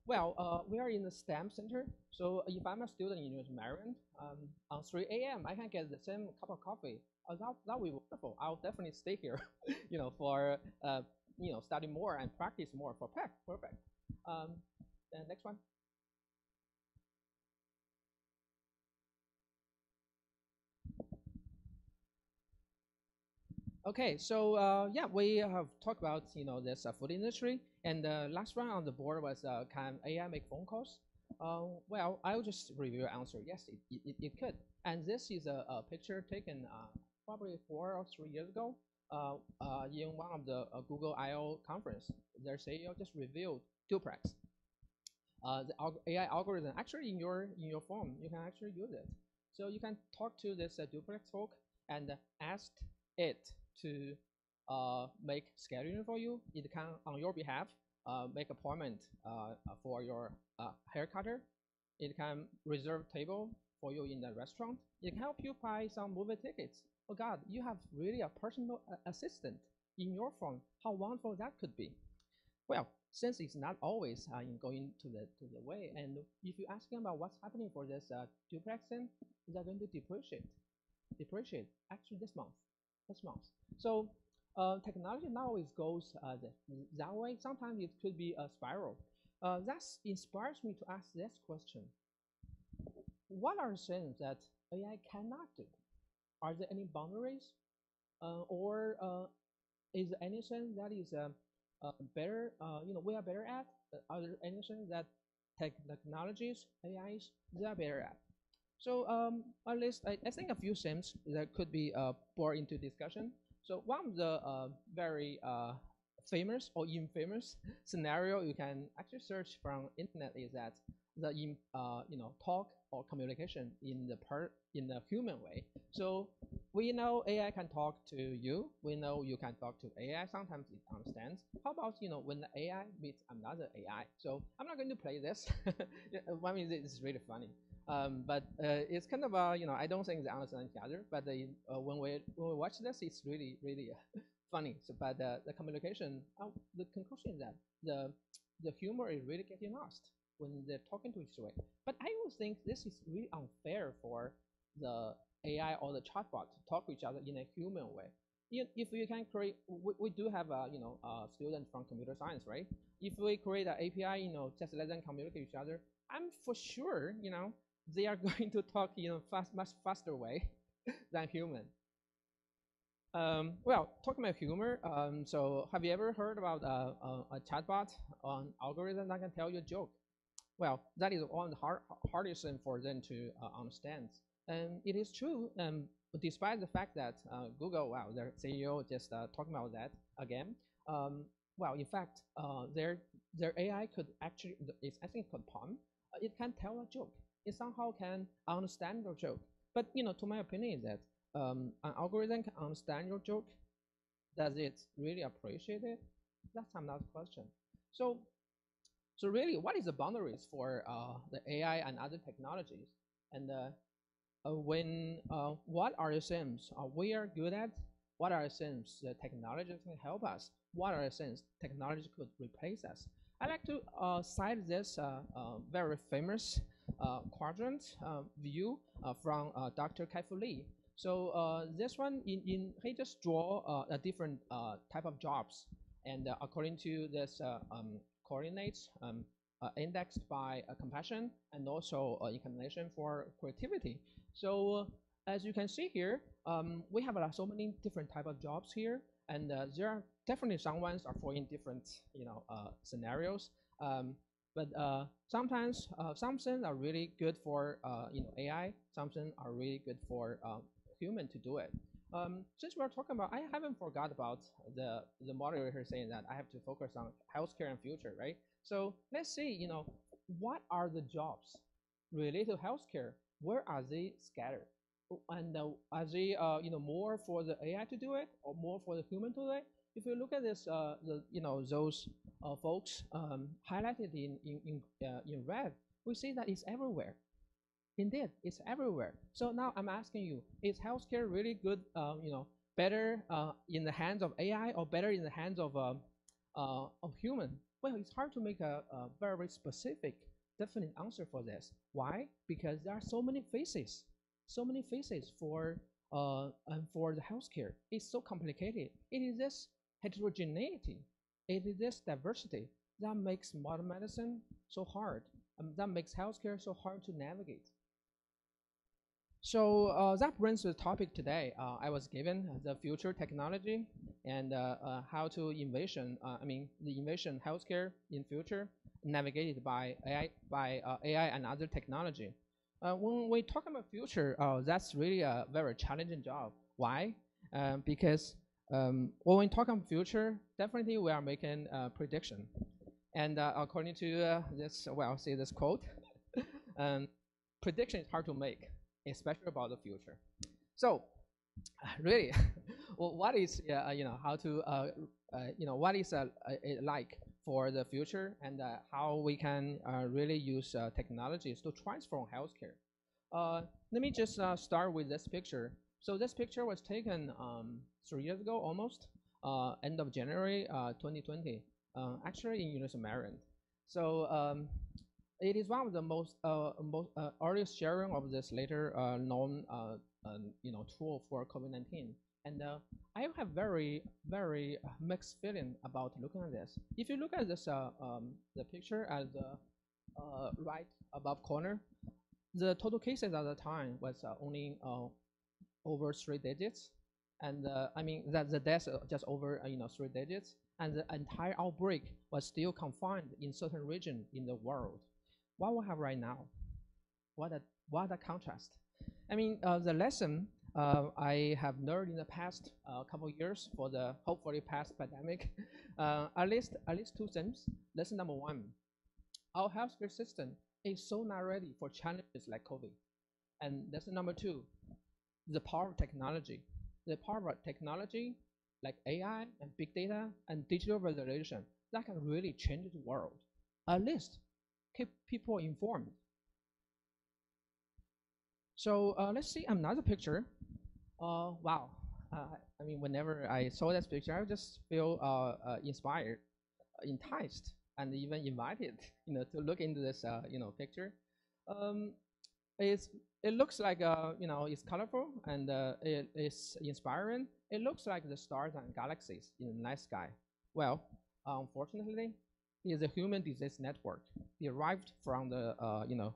well, we are in the STEM center. So if I'm a student in University of Maryland, on 3 a.m. I can get the same cup of coffee. That would be wonderful. I'll definitely stay here, for study more and practice more for perfect. The next one. Okay, so yeah, we have talked about this food industry, and the last one on the board was can AI make phone calls? Well, I'll just review your answer. Yes, it could. And this is a picture taken probably 4 or 3 years ago in one of the Google I/O conference. Their CEO just revealed duplex. The AI algorithm actually in your phone, you can actually use it. So you can talk to this duplex folk and ask it to make scheduling for you. It can, on your behalf, make appointment for your hair cutter. It can reserve table for you in the restaurant. It can help you buy some movie tickets. Oh God, you have really a personal assistant in your phone. How wonderful that could be. Well, since it's not always going to the way, and if you ask them about what's happening for this duplexing, they're going to depreciate actually this month. So technology not always goes that way. Sometimes it could be a spiral. That inspires me to ask this question: what are things that AI cannot do? Are there any boundaries, or is there anything that is better? We are better at? Are there anything that technologies, AIs, they are better at? So at least I think a few things that could be brought into discussion. So one of the very famous or infamous scenario you can actually search from internet is that the talk or communication in the human way. So we know AI can talk to you. We know you can talk to AI. Sometimes it understands. How about when the AI meets another AI? So I'm not going to play this. I mean, it's really funny. But it's kind of I don't think they understand each other. But when we watch this, it's really funny. So, but the communication, the conclusion is that the humor is really getting lost when they're talking to each other. But I would think this is really unfair for the AI or the chatbot to talk to each other in a human way. If you can create, we do have a student from computer science, right? If we create an API, just let them communicate with each other, I'm for sure, they are going to talk, much faster way than human. Well, talking about humor, so have you ever heard about a chatbot on algorithm that can tell you a joke? Well, that is one of the hardest thing for them to understand. And it is true, despite the fact that Google, wow, their CEO just talking about that again. Well, in fact, their AI could actually, I think called POM, it can tell a joke. It somehow can understand your joke. But, to my opinion is that an algorithm can understand your joke. Does it really appreciate it? That's another question. So really, what is the boundaries for the AI and other technologies? And what are the things we are good at? What are the things the technology can help us? What are the things technology could replace us? I like to cite this very famous quadrant view from Dr. Kai-Fu Lee. So this one, he just draw a different type of jobs, and according to this coordinates indexed by compassion and also inclination for creativity. So as you can see here, we have so many different type of jobs here, and there are definitely some ones are for in different scenarios. But sometimes some things are really good for AI. Some things are really good for human to do it. Since we're talking about, I haven't forgot about the moderator saying that I have to focus on healthcare and future, right? So let's see, what are the jobs related to healthcare? Where are they scattered? And are they, more for the AI to do it or more for the human to do it? If you look at this, those folks highlighted in red, we see that it's everywhere. Indeed, it's everywhere. So now I'm asking you, is healthcare really good, better in the hands of AI or better in the hands of human? Well, it's hard to make a very specific, definite answer for this. Why? Because there are so many faces for the healthcare. It's so complicated. It is this heterogeneity, it is this diversity that makes modern medicine so hard, that makes healthcare so hard to navigate. So that brings the topic today. I was given the future technology and how to innovation. The innovation healthcare in future navigated by AI and other technology. When we talk about future, that's really a very challenging job. Why? Because when we talk about future, definitely we are making a prediction. And according to see this quote, prediction is hard to make, especially about the future. So, really, well, what is how to what is it like for the future, and how we can really use technologies to transform healthcare. Let me just start with this picture. So this picture was taken 3 years ago, almost end of January 2020, actually in University of Maryland. So it is one of the most earliest sharing of this later known tool for COVID-19. And I have very mixed feeling about looking at this. If you look at this the picture at the right above corner, the total cases at the time was only over 3 digits, and that the deaths just over 3 digits, and the entire outbreak was still confined in certain region in the world. What we have right now, what a contrast. The lesson I have learned in the past couple of years for the hopefully past pandemic, at least 2 things. Lesson number 1, our healthcare system is so not ready for challenges like COVID. And lesson number 2, the power of technology. The power of technology like AI and big data and digital resolution that can really change the world. At least keep people informed. So let's see another picture. Wow. Whenever I saw this picture, I just feel inspired, enticed, and even invited, to look into this, picture. It looks like, it's colorful, and it is inspiring. It looks like the stars and galaxies in the night sky. Well, unfortunately, it is a human disease network derived from the,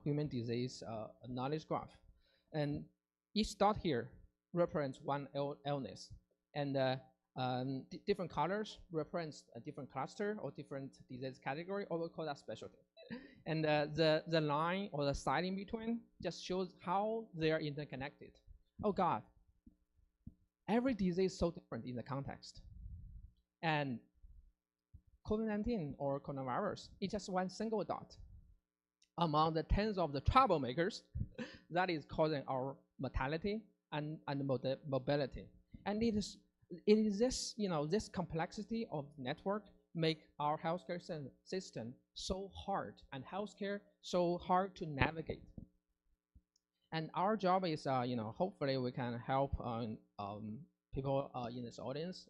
human disease knowledge graph. And each dot here represents one illness, and different colors represents a different cluster or different disease category, or we call that specialty. And the line or the side in between just shows how they are interconnected. Oh God, every disease is so different in the context. And COVID-19 or coronavirus is just one single dot among the tens of the troublemakers that is causing our mortality and mobility. And it is this, this complexity of network make our healthcare system so hard, and healthcare so hard to navigate. And our job is, hopefully we can help people in this audience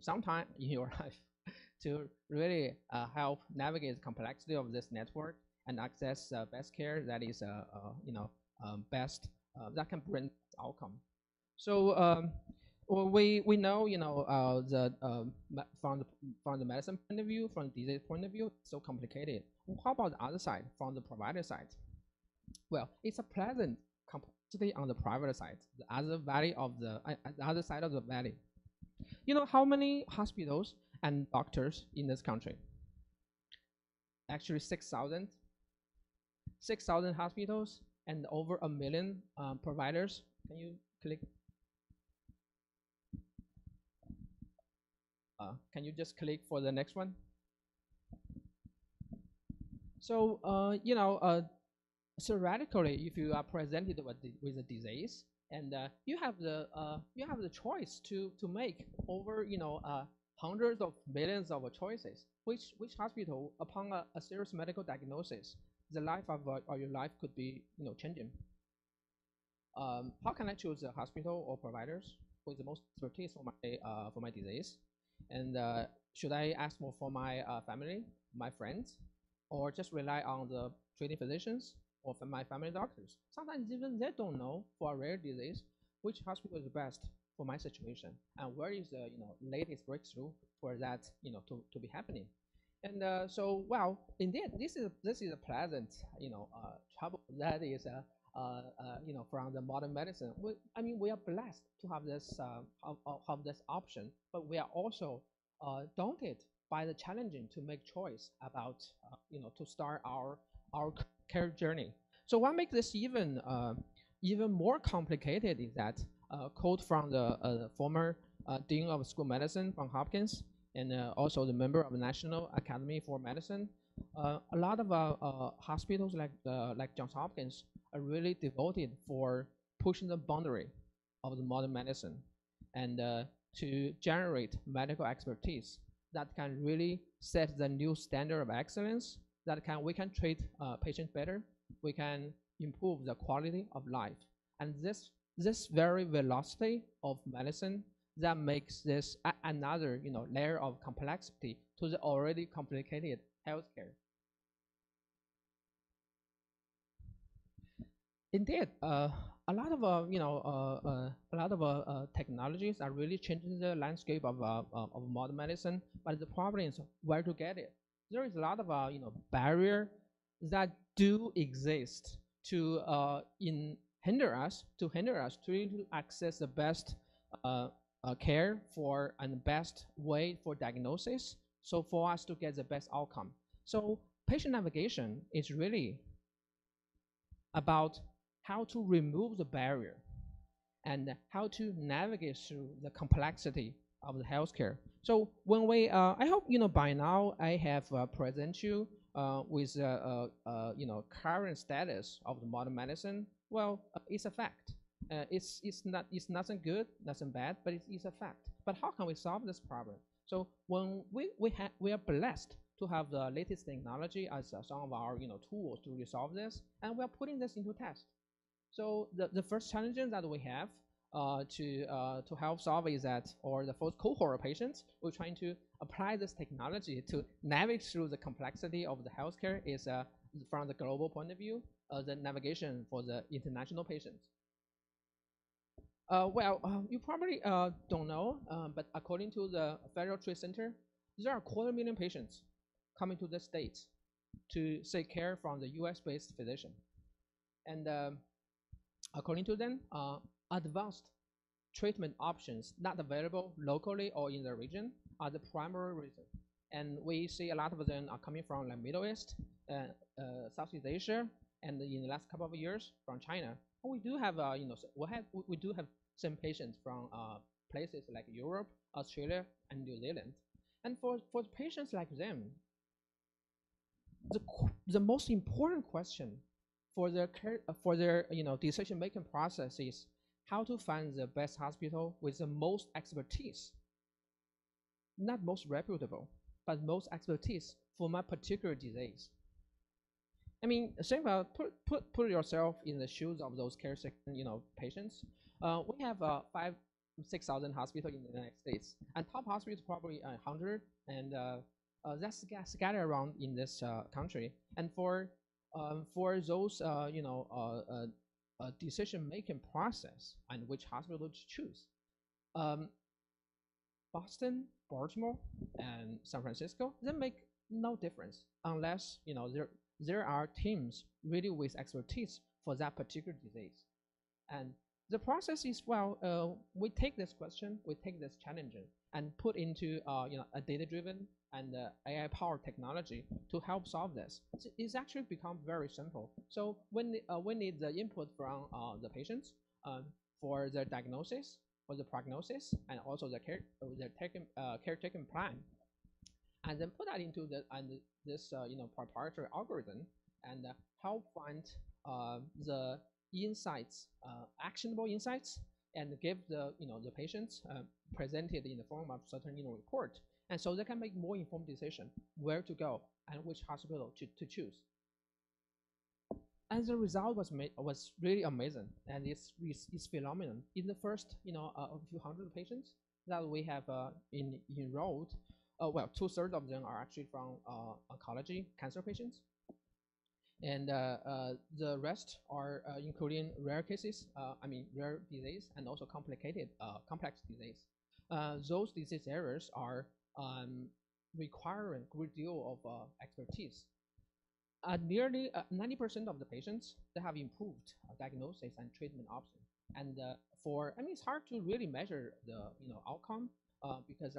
sometime in your life to really help navigate the complexity of this network and access best care that is, best that can bring outcome. So we know, from the medicine point of view, from the disease point of view, it's so complicated. How about the other side, from the provider side? Well, it's a pleasant complexity on the private side, the other side of the valley. You know how many hospitals and doctors in this country? Actually, 6,000. 6,000 hospitals and over 1 million providers. Can you click? Can you just click for the next one? So, theoretically, if you are presented with a disease, and you have the choice to make over hundreds of millions of choices. Which hospital, upon a serious medical diagnosis, the life of your life could be changing. How can I choose a hospital or providers who is the most expertise for my disease? And should I ask more for my family, my friends, or just rely on the treating physicians or for my family doctors? Sometimes even they don't know for a rare disease which hospital is best for my situation, and where is the latest breakthrough for that to be happening. And so, well, indeed, this is a pleasant trouble that is from the modern medicine. I mean, we are blessed to have this option, but we are also daunted by the challenging to make choice about, to start our care journey. So what makes this even more complicated is that quote from the former Dean of School of Medicine from Hopkins, and also the member of the National Academy for Medicine. A lot of hospitals like Johns Hopkins are really devoted for pushing the boundary of the modern medicine and to generate medical expertise that can really set the new standard of excellence, that we can treat patients better, we can improve the quality of life. And this very velocity of medicine that makes this another layer of complexity to the already complicated healthcare. Indeed, a lot of technologies are really changing the landscape of modern medicine, but the problem is where to get it. There is a lot of barrier that do exist to hinder us to really access the best care for and the best way for diagnosis, so for us to get the best outcome. So patient navigation is really about how to remove the barrier and how to navigate through the complexity of the healthcare. So when we, I hope by now I have present you with current status of the modern medicine. Well, it's a fact. It's nothing good, nothing bad, but it's a fact. But how can we solve this problem? So when we are blessed to have the latest technology as some of our tools to resolve this, and we are putting this into test. So the first challenge that we have to help solve is that, or the first cohort of patients, we're trying to apply this technology to navigate through the complexity of the healthcare is from the global point of view, the navigation for the international patients. You probably don't know, but according to the Federal Trade Center, there are 250,000 patients coming to the States to seek care from the US-based physician. And according to them, advanced treatment options not available locally or in the region are the primary reason. And we see a lot of them are coming from the Middle East, Southeast Asia, and in the last couple of years from China. And we do have, we do have some patients from places like Europe, Australia, and New Zealand. And for patients like them, the most important question for their care, for their decision-making process is how to find the best hospital with the most expertise, not most reputable, but most expertise for my particular disease. I mean, think about put yourself in the shoes of those care patients. We have 5,000-6,000 hospitals in the United States, and top hospitals probably 100, and that's scattered around in this country. And for those decision-making process and which hospital to choose, Boston, Baltimore, and San Francisco, they make no difference unless there are teams really with expertise for that particular disease. And the process is, we take this question, we take this challenge and put into a data-driven and AI-powered technology to help solve this. It's actually become very simple. So when we need the input from the patients for the diagnosis, for the prognosis, and also the caretaking plan, and then put that into this proprietary algorithm and help find the insights, actionable insights, and give the patients presented in the form of certain report, and so they can make more informed decision where to go and which hospital to choose. And the result was really amazing, and it's phenomenal. In the first a few hundred patients that we have enrolled, 2/3 of them are actually from oncology cancer patients, and the rest are including rare cases, rare disease, and also complicated complex disease. Those disease areas are requiring a great deal of expertise. nearly 90% of the patients, they have improved diagnosis and treatment option. And it's hard to really measure the outcome because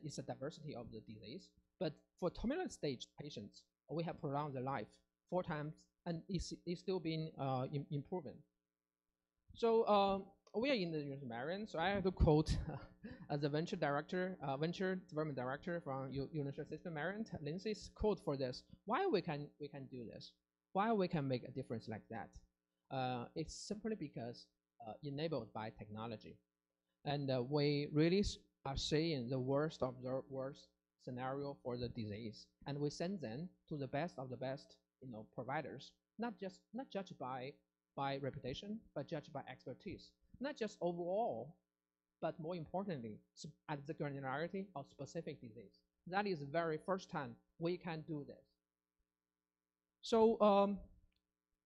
it's a diversity of the disease. But for terminal stage patients, we have prolonged their life 4 times, and it's still been improving. So we are in the University of Maryland, so I have to quote as the venture development director from University of Maryland, Lindsay's quote for this. Why we can do this? Why we can make a difference like that? It's simply because enabled by technology, and we really are seeing the worst of the worst scenario for the disease, and we send them to the best of the best, providers, not judged by reputation, but judged by expertise, not just overall, but more importantly, at the granularity of specific disease. That is the very first time we can do this. So,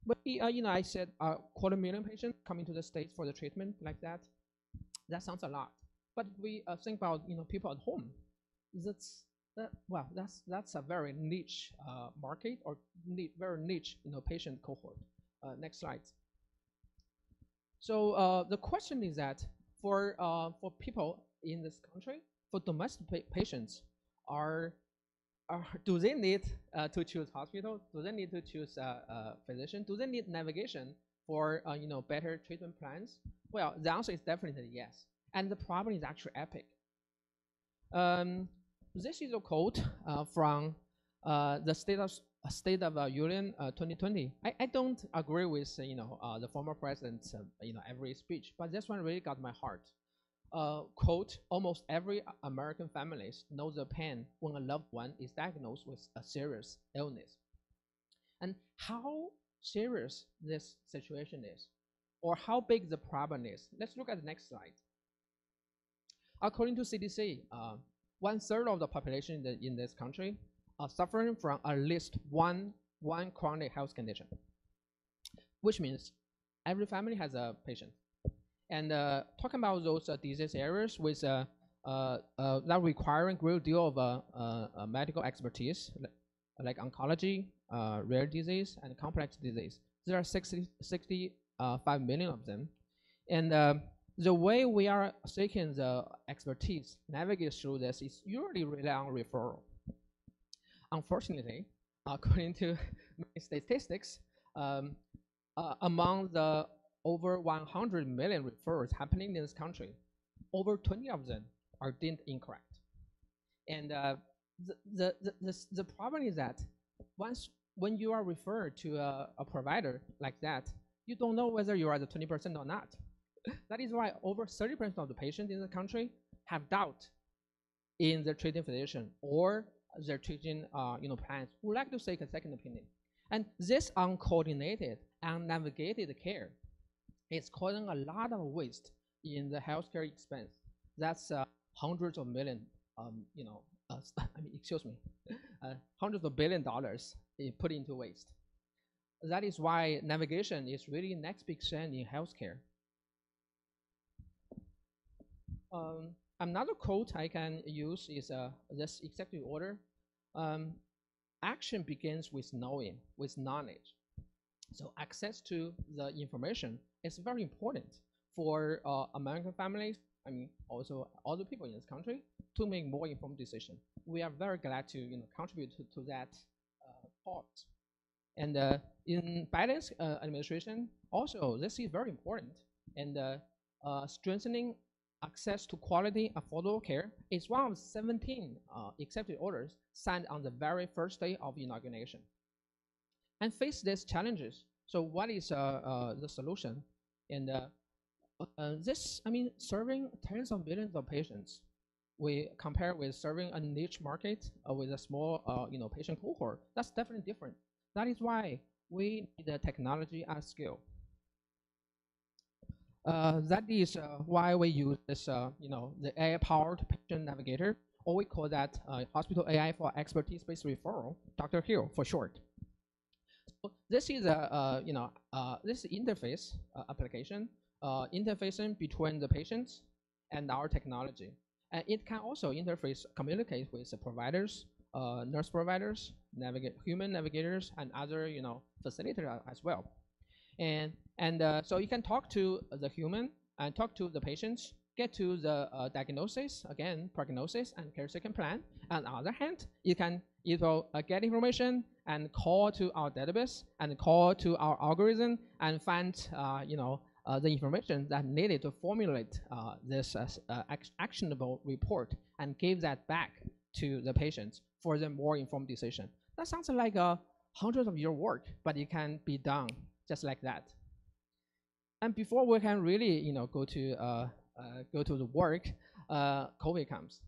I said 250,000 patients coming to the States for the treatment like that. That sounds a lot, but we think about people at home. That's a very niche market, or very niche patient cohort. Next slide. So the question is that for people in this country, for domestic patients, do they need to choose hospital? Do they need to choose a physician? Do they need navigation for better treatment plans? Well, the answer is definitely yes. And the problem is actually epic. This is a quote from the State of Union 2020. I don't agree with the former president's every speech, but this one really got my heart. Quote, almost every American family knows the pain when a loved one is diagnosed with a serious illness. And how serious this situation is, or how big the problem is. Let's look at the next slide. According to CDC, 1/3 of the population in this country are suffering from at least one chronic health condition, which means every family has a patient. And talking about those disease areas with that requiring a great deal of medical expertise, like oncology, rare disease, and complex disease. There are 65 million of them. And the way we are seeking the expertise navigate through this is usually rely on referral. Unfortunately, according to statistics, among the over 100 million referrals happening in this country, over 20 of them are deemed incorrect. And the problem is that when you are referred to a provider like that, you don't know whether you are the 20% or not. That is why over 30% of the patients in the country have doubt in their treating physician or their treating plans, would like to seek a second opinion. And this uncoordinated and navigated care is causing a lot of waste in the healthcare expense. That's hundreds of million, hundreds of $1 billion put into waste. That is why navigation is really next big thing in healthcare. Another quote I can use is this executive order. Action begins with knowing, with knowledge. So access to the information is very important for American families, also other people in this country, to make more informed decisions. We are very glad to contribute to that part. And in Biden's administration, also this is very important. And strengthening access to quality, affordable care is one of 17 executive orders signed on the very first day of inauguration. And face these challenges. So what is the solution? And serving tens of millions of patients, we compare with serving a niche market with a small patient cohort. That's definitely different. That is why we need the technology at scale. That is why we use this, the AI-powered patient navigator, or we call that Hospital AI for Expertise-Based Referral, Dr. Hill for short. So this is a, this interface application, interfacing between the patients and our technology. And it can also communicate with the providers nurse providers, human navigators, and other facilitators as well. And so you can talk to the human and talk to the patients, get to the diagnosis, again, prognosis, and caretaking plan. On the other hand, you can either get information and call to our database and call to our algorithm and find the information that needed to formulate this actionable report and give that back to the patients for the more informed decision. That sounds like hundreds of year work, but it can be done just like that. And before we can really go to the work, COVID comes.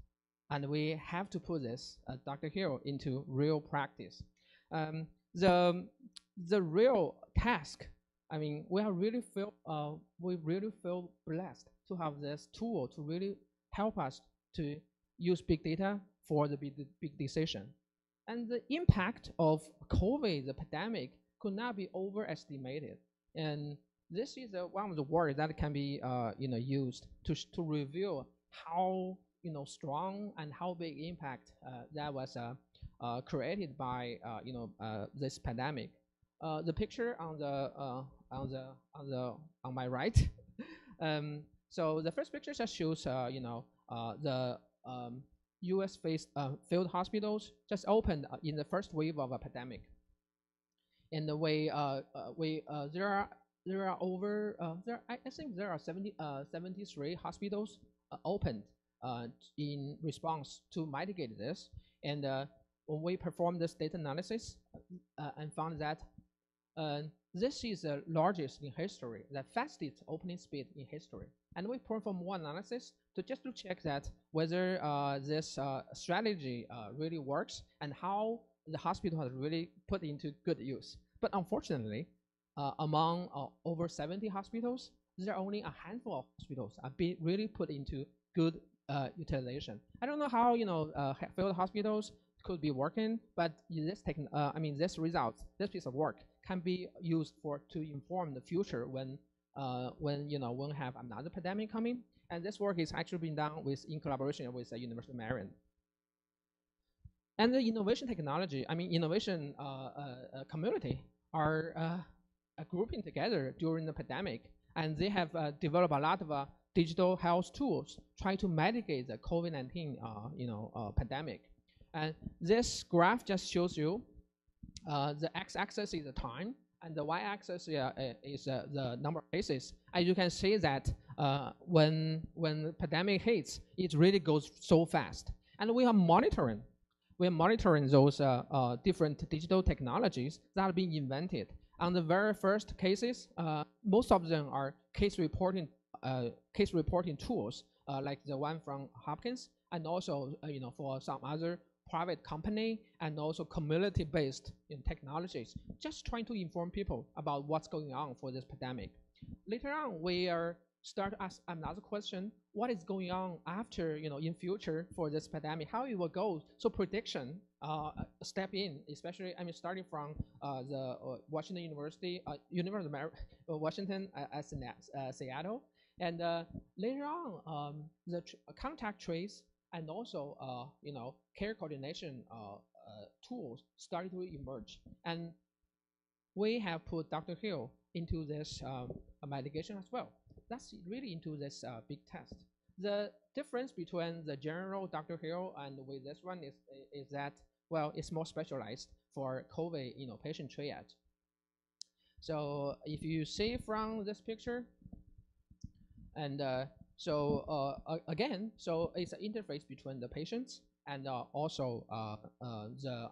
And we have to put this, Dr. Hill, into real practice. The real task, I mean, we really feel blessed to have this tool to really help us to use big data for the big decision. And the impact of COVID, the pandemic, could not be overestimated. And this is one of the words that can be used to reveal how strong and how big impact that was created by this pandemic. The picture on my right. So the first picture just shows the U.S. field hospitals just opened in the first wave of a pandemic. And the way there are 73 hospitals opened in response to mitigate this. And when we performed this data analysis and found that this is the largest in history, the fastest opening speed in history. And we performed one analysis to check that whether this strategy really works and how the hospital has really put into good use. But unfortunately, among over 70 hospitals, there are only a handful of hospitals are being really put into good utilization. I don't know how field hospitals could be working, but this this result, this piece of work can be used to inform the future when we have another pandemic coming. And this work is actually being done in collaboration with the University of Maryland. And the innovation technology, innovation community are grouping together during the pandemic, and they have developed a lot of digital health tools trying to mitigate the COVID-19 pandemic. And this graph just shows you the x-axis is the time, and the y-axis is the number of cases. And you can see that when the pandemic hits, it really goes so fast. And we are monitoring those different digital technologies that are being invented. On the very first cases, most of them are case reporting tools, like the one from Hopkins, and also for some other private company, and also community-based technologies, just trying to inform people about what's going on for this pandemic. Later on, we start to ask another question: what is going on after, in future for this pandemic? How it will go? So prediction step in, especially starting from the Washington University, University of Washington at Seattle, and later on the contact trace and also care coordination tools started to emerge. And we have put Dr. Hill into this mitigation as well. That's really into this big test. The difference between the general Dr. Hill and with this one is that, well, it's more specialized for COVID patient triage. So if you see from this picture, and again, so it's an interface between the patients and also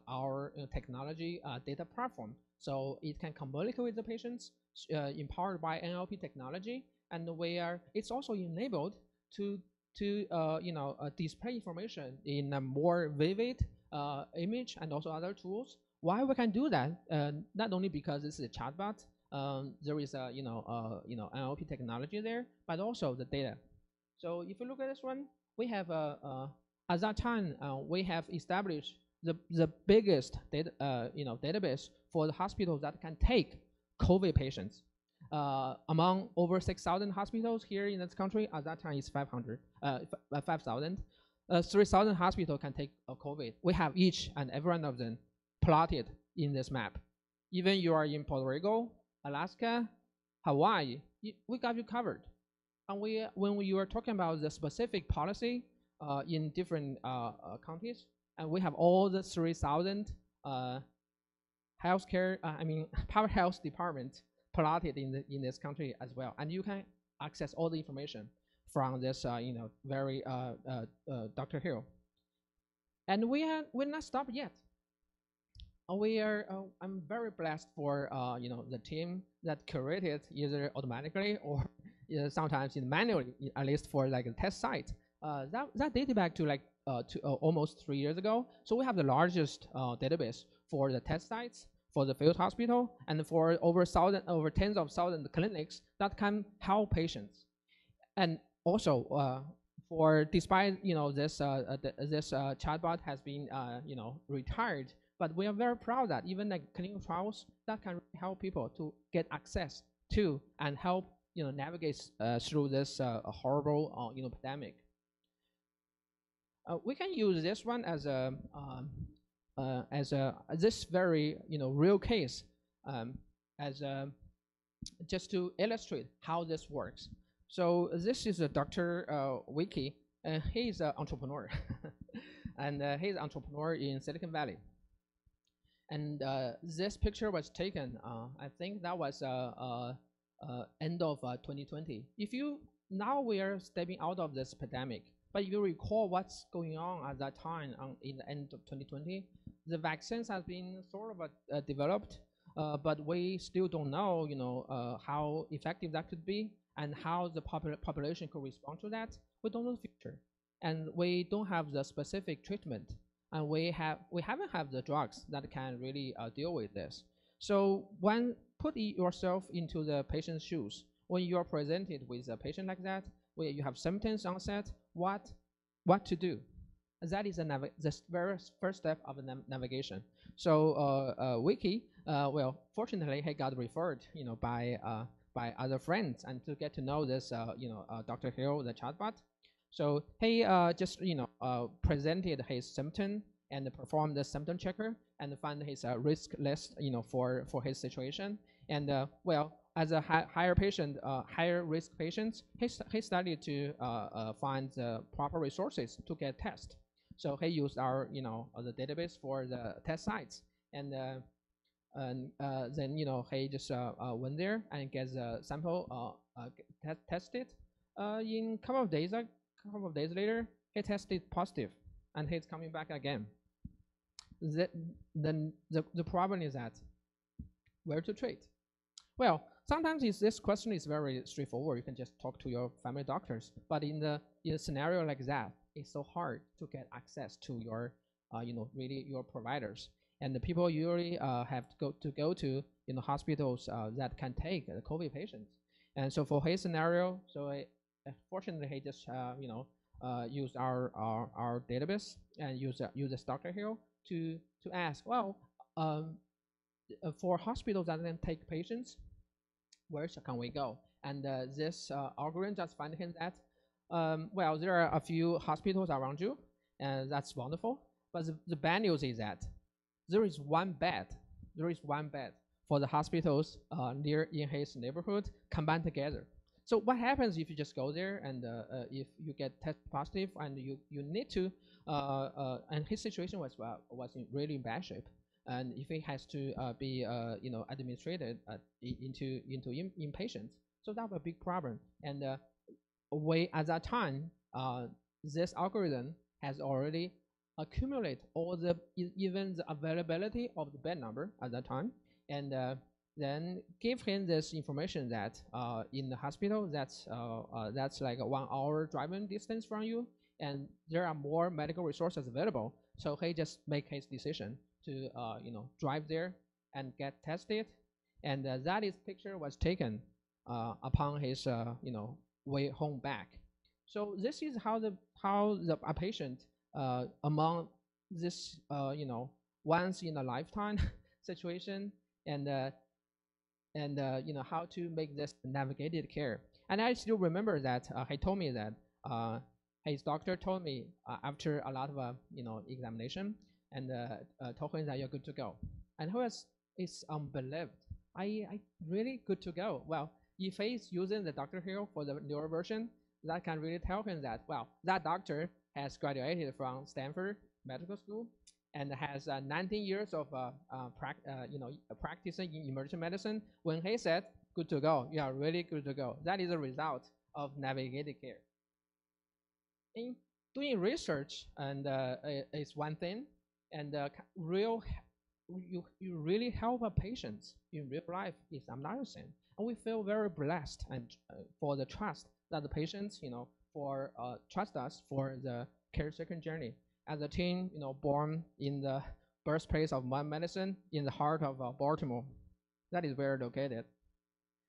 our technology data platform. So it can communicate with the patients, empowered by NLP technology, and where it's also enabled to display information in a more vivid image and also other tools. Why we can do that? Not only because this is a chatbot, there is a NLP technology there, but also the data. So if you look at this one, we have at that time we have established the biggest data database for the hospitals that can take COVID patients. Among over 6,000 hospitals here in this country, at that time is 5,000. 3,000 hospitals can take COVID. We have each and every one of them plotted in this map. Even you are in Puerto Rico, Alaska, Hawaii, we got you covered. And when you are talking about the specific policy in different counties, and we have all the 3,000 healthcare, public health department plotted in this country as well, and you can access all the information from this, very Dr. Hill. And we're not stopped yet. I'm very blessed for the team that created either automatically or sometimes manually, at least for like a test site. That dated back to like almost 3 years ago. So we have the largest database for the test sites, for the field hospital, and for over tens of thousands clinics that can help patients. And also, despite this chatbot has been retired, but we are very proud that even like clinical trials that can help people to get access to and help navigate through this horrible pandemic. We can use this one as this very real case just to illustrate how this works. So this is a Dr. Wiki, and he's an entrepreneur, and he's an entrepreneur in Silicon Valley. And this picture was taken, I think that was end of 2020. Now we are stepping out of this pandemic, but if you recall what's going on at that time in the end of 2020, the vaccines have been sort of developed, but we still don't know, how effective that could be and how the population could respond to that. We don't know the future, and we don't have the specific treatment, and we haven't have the drugs that can really deal with this. So when put yourself into the patient's shoes, when you are presented with a patient like that, where you have symptoms onset, what to do? That is the very first step of the navigation. So Wiki, well, fortunately, he got referred, by other friends, and to get to know this, Dr. Hill, the chatbot. So he just, presented his symptom and performed the symptom checker and find his risk list, for his situation. And well, as a higher risk patients, he started to find the proper resources to get tested. So he used our, the database for the test sites, and then he just went there and gets a sample tested. In a couple of days later, he tested positive, and he's coming back again. Then the problem is that where to treat? Well, sometimes this question is very straightforward. You can just talk to your family doctors. But in a scenario like that, it's so hard to get access to your, really your providers. And the people usually have to go to hospitals that can take the COVID patients. And so for his scenario, fortunately he just used our database and use this Dr. Hill to ask, well, for hospitals that can take patients, where can we go? And this algorithm just found him that, well, there are a few hospitals around you, and that's wonderful. But the bad news is that there is one bed for the hospitals near in his neighborhood combined together. So what happens if you just go there and if you get test positive and you need to, and his situation was in really bad shape, and if he has to be administrated into inpatient, so that was a big problem. And at that time, this algorithm has already accumulate all even the availability of the bed number at that time, and then give him this information that in the hospital that's like a 1 hour driving distance from you, and there are more medical resources available. So he just make his decision to drive there and get tested, and that picture was taken upon his way home back. So this is how a patient among this once in a lifetime situation, and how to make this navigated care. And I still remember that he told me that his doctor told me after a lot of examination and told him that you're good to go. And he was unbelieved. I really good to go. Well, if he's using the Dr. Hill for the newer version, that can really tell him that, well, that doctor has graduated from Stanford Medical School and has 19 years of practicing in emergency medicine. When he said, good to go, you are really good to go. That is a result of navigated care. In doing research and is one thing, and you really help a patient in real life is another thing. And we feel very blessed and for the trust that the patients, for trust us for the caretaker journey. As a teen, born in the birthplace of modern medicine in the heart of Baltimore, that is where located,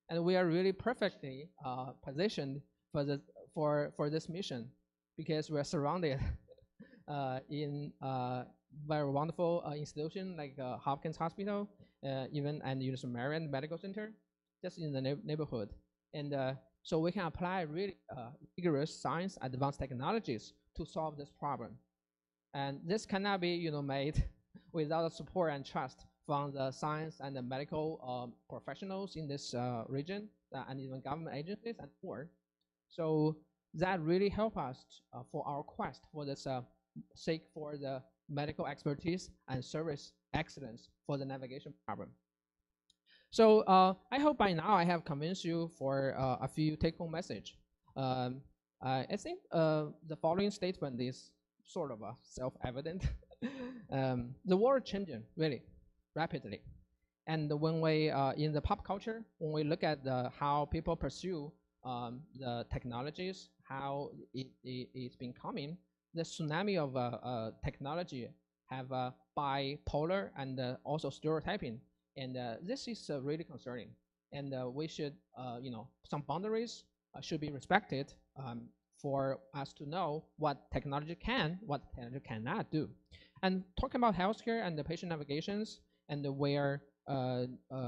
and we are really perfectly positioned for this mission because we are surrounded in very wonderful institution like Hopkins Hospital, even and University of Maryland Medical Center, just in the neighborhood, and so we can apply really rigorous science, advanced technologies to solve this problem, and this cannot be made without the support and trust from the science and the medical professionals in this region and even government agencies and more. So that really help us for our quest for this sake for the medical expertise and service excellence for the navigation problem. So I hope by now I have convinced you for a few take-home message. I think the following statement is sort of self-evident. The world changing really rapidly, and when we in the pop culture, when we look at how people pursue the technologies, how it's been coming, the tsunami of technology have bipolar and also stereotyping, and this is really concerning. And we should, some boundaries should be respected for us to know what technology can, what technology cannot do. And talking about healthcare and the patient navigations, and where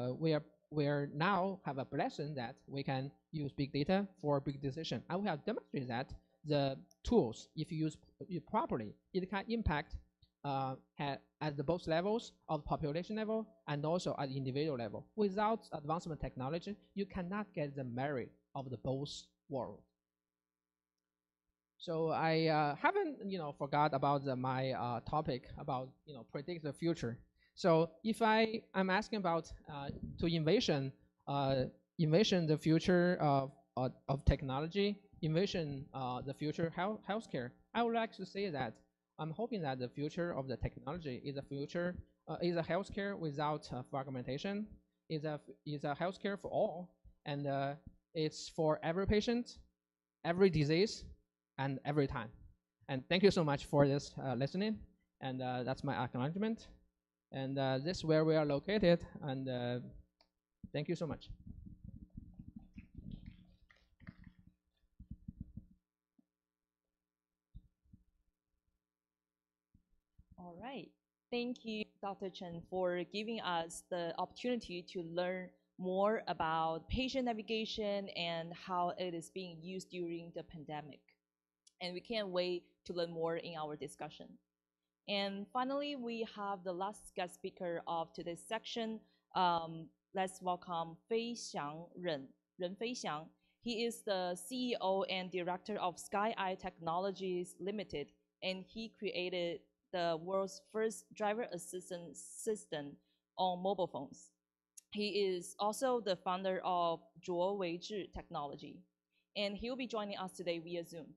we are now have a blessing that we can use big data for big decision. And we have demonstrated that the tools, if you use it properly, it can impact at the both levels of population level and also at individual level. Without advancement technology, you cannot get the merit of the both world. So I haven't forgot about my topic about predict the future. So if I'm asking about to envision the future of technology, envision the future healthcare, I would like to say that I'm hoping that the future of the technology is a future is a healthcare without fragmentation, is a healthcare for all, and it's for every patient, every disease, and every time. And thank you so much for this listening, and that's my acknowledgement. And this is where we are located, and thank you so much. All right. Thank you, Dr. Chen, for giving us the opportunity to learn more about patient navigation and how it is being used during the pandemic. And we can't wait to learn more in our discussion. And finally, we have the last guest speaker of today's section. Let's welcome Ren Feixiang. He is the CEO and director of Sky Eye Technologies Limited, and he created the world's first driver assistance system on mobile phones. He is also the founder of Geopolitical technology, and he will be joining us today via Zoom.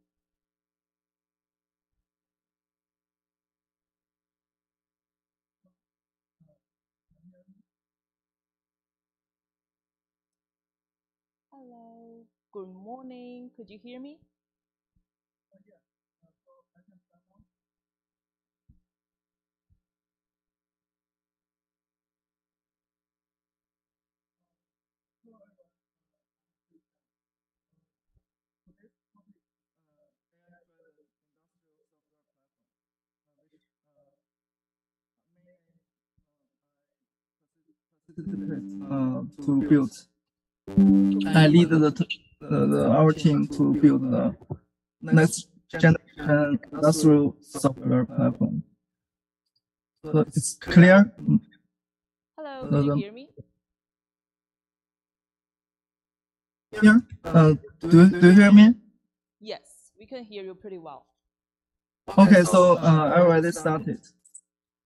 Hello, good morning. Could you hear me? To build. I lead our team to build the next generation industrial software platform. So it's clear? Hello, can you hear me? Here? Do you hear me? Yes, we can hear you pretty well. Okay, so I already started.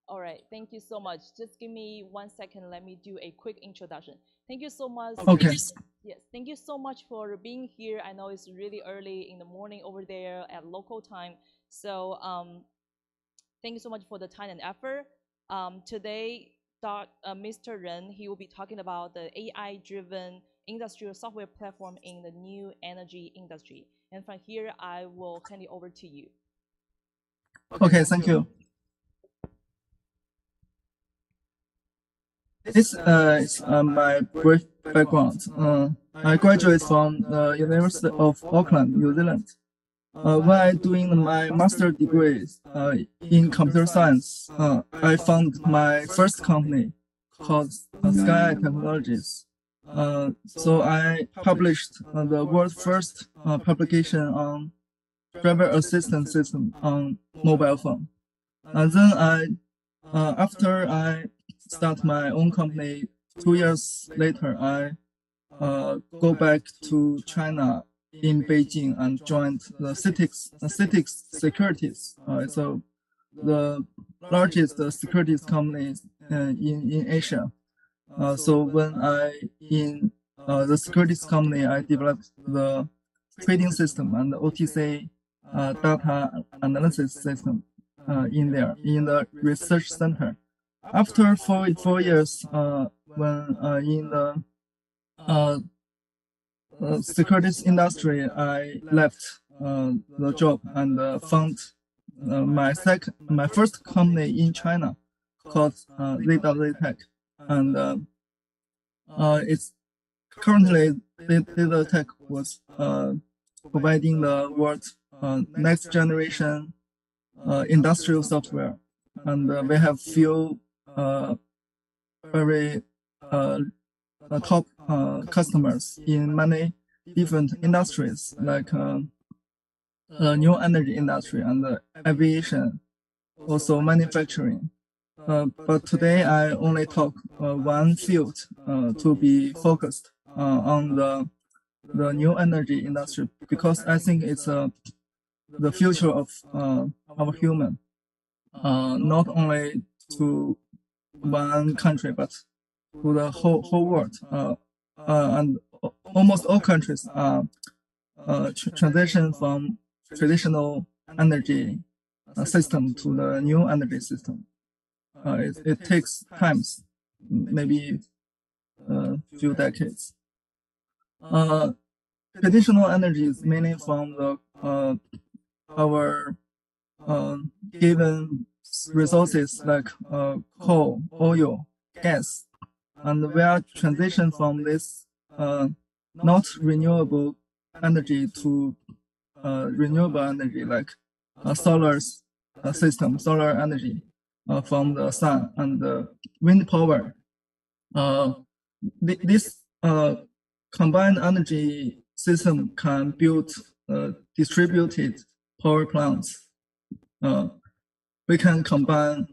All right, thank you so much. Just give me 1 second. Let me do a quick introduction. Thank you so much. Okay. Yes, thank you so much for being here. I know it's really early in the morning over there at local time. So thank you so much for the time and effort. Today, Mr. Ren, he will be talking about the AI-driven industrial software platform in the new energy industry. And from here, I will hand it over to you. Okay, thank you. This is my brief background. I graduated from the University of Auckland, New Zealand. When I doing my master degree in computer science, I found my first company called Sky Technologies. So I published the world's first publication on driver assistance system on mobile phone. And then after I start my own company, 2 years later, I go back to China in Beijing and joined the CITIC Securities. It's the largest securities company in Asia. So when in the securities company, I developed the trading system and the OTC data analysis system in the research center. After 4 years, when in the securities industry, I left the job and found my first company in China called ZWZ Tech, and it's currently ZWZ Tech was providing the world's next generation industrial software, and we have few very top customers in many different industries like new energy industry and aviation, also manufacturing. But today I only talk one field to be focused on the new energy industry, because I think it's the future of our human, not only to one country but to the whole world. And almost all countries are transition from traditional energy system to the new energy system. It takes times, maybe a few decades. Traditional energy is mainly from the our given resources like coal, oil, gas, and we are transition from this not renewable energy to renewable energy like solar system, solar energy from the sun and the wind power. This combined energy system can build distributed power plants. We can combine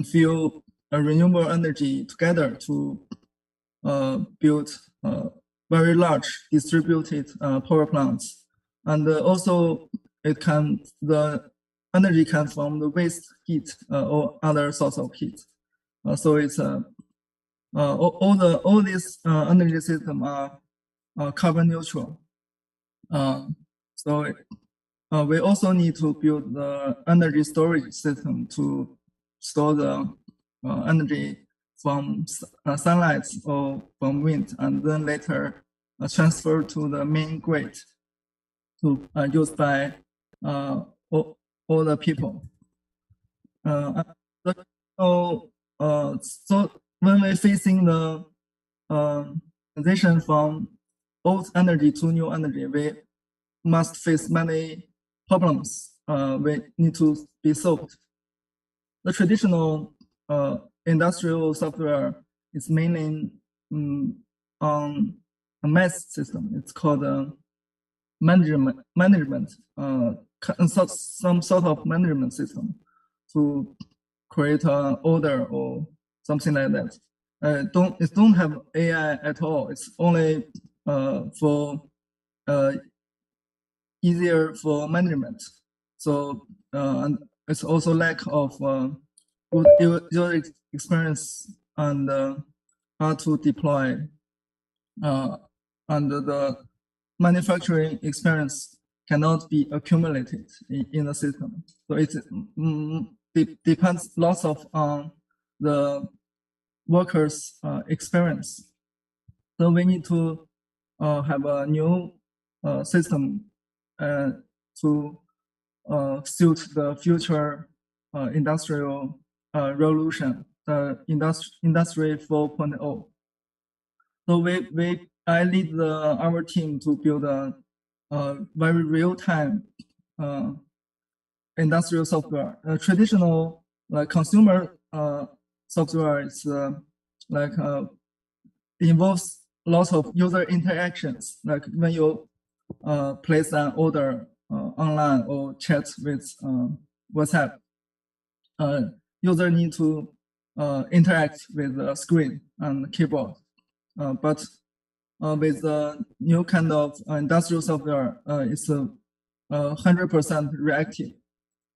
few renewable energy together to build very large distributed power plants, and also the energy can from the waste heat or other source of heat. So it's all these energy systems are carbon neutral. So we also need to build the energy storage system to store the energy from sunlight or from wind, and then later transfer to the main grid to used by all the people. So when we're facing the transition from old energy to new energy, we must face many problems we need to be solved. The traditional industrial software is mainly on a math system. It's called management some sort of management system to create an order or something like that. It don't have AI at all. It's only for easier for management. So and it's also lack of good user experience and how to deploy, and the manufacturing experience cannot be accumulated in the system. So it depends lots of on the workers' experience. So we need to have a new system to suit the future industrial revolution, the industry 4.0. So I lead our team to build a very real-time industrial software. Traditional consumer software is involves lots of user interactions, like when you place an order online or chat with WhatsApp. User need to interact with the screen and keyboard. But with the new kind of industrial software, it's 100% reactive.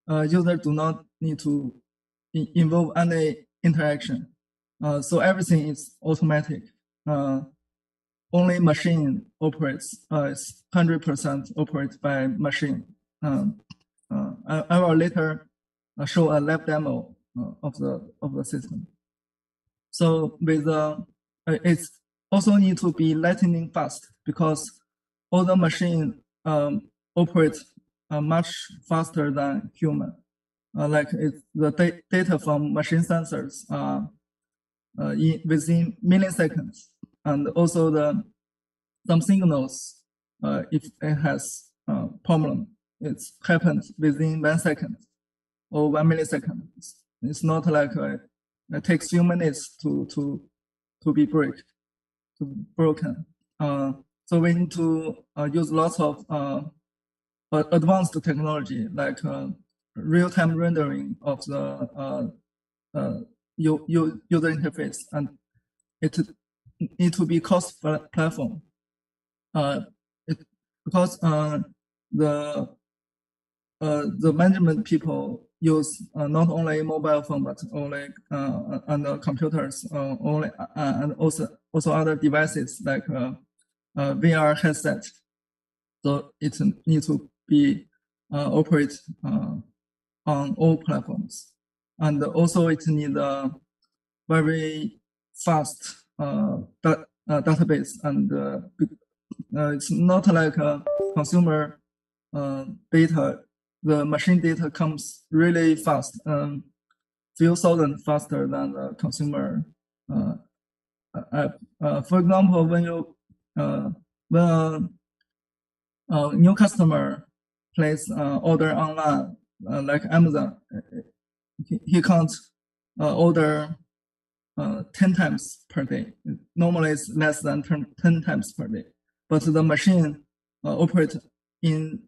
User do not need to involve any interaction. So everything is automatic. Only machine operates. It's 100% operated by machine. I will later show a lab demo of the system. So with it's also need to be lightning fast, because all the machine operate much faster than human. Like the data from machine sensors within milliseconds, and also some signals, if it has problem, it happens within 1 second or 1 millisecond. It's not like it takes few minutes to be broken. So we need to use lots of advanced technology, like real-time rendering of the user interface, and it need to be cost platform. Because the management people use not only mobile phone, but only and computers, only and also other devices like VR headset. So it needs to be operate on all platforms, and also it needs a very fast database, and it's not like consumer data. The machine data comes really fast, few thousand faster than the consumer app. For example, when a new customer place order online, like Amazon, he can't order 10 times per day. Normally it's less than 10 times per day. But the machine operates in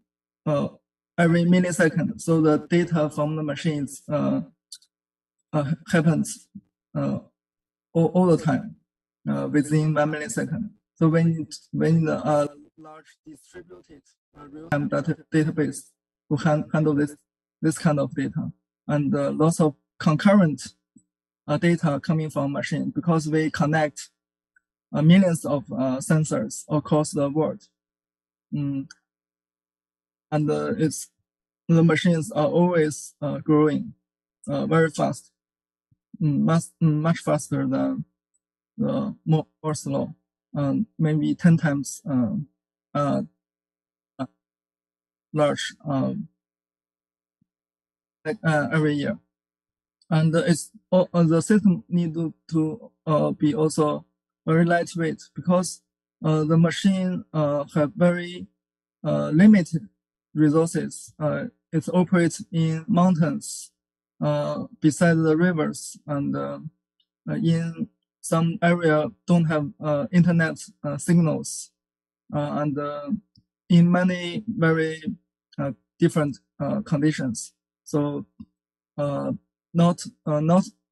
every millisecond. So the data from the machines happens all the time within 1 millisecond. So when a large distributed real-time database to handle this kind of data, and lots of concurrent data coming from machine, because we connect millions of sensors across the world. And the machines are always growing very fast, much faster than the Moore's law, maybe 10 times large every year. And the system need to be also very lightweight, because the machine have very limited resources. It operates in mountains, beside the rivers, and in some area don't have internet signals, and in many very different conditions. So not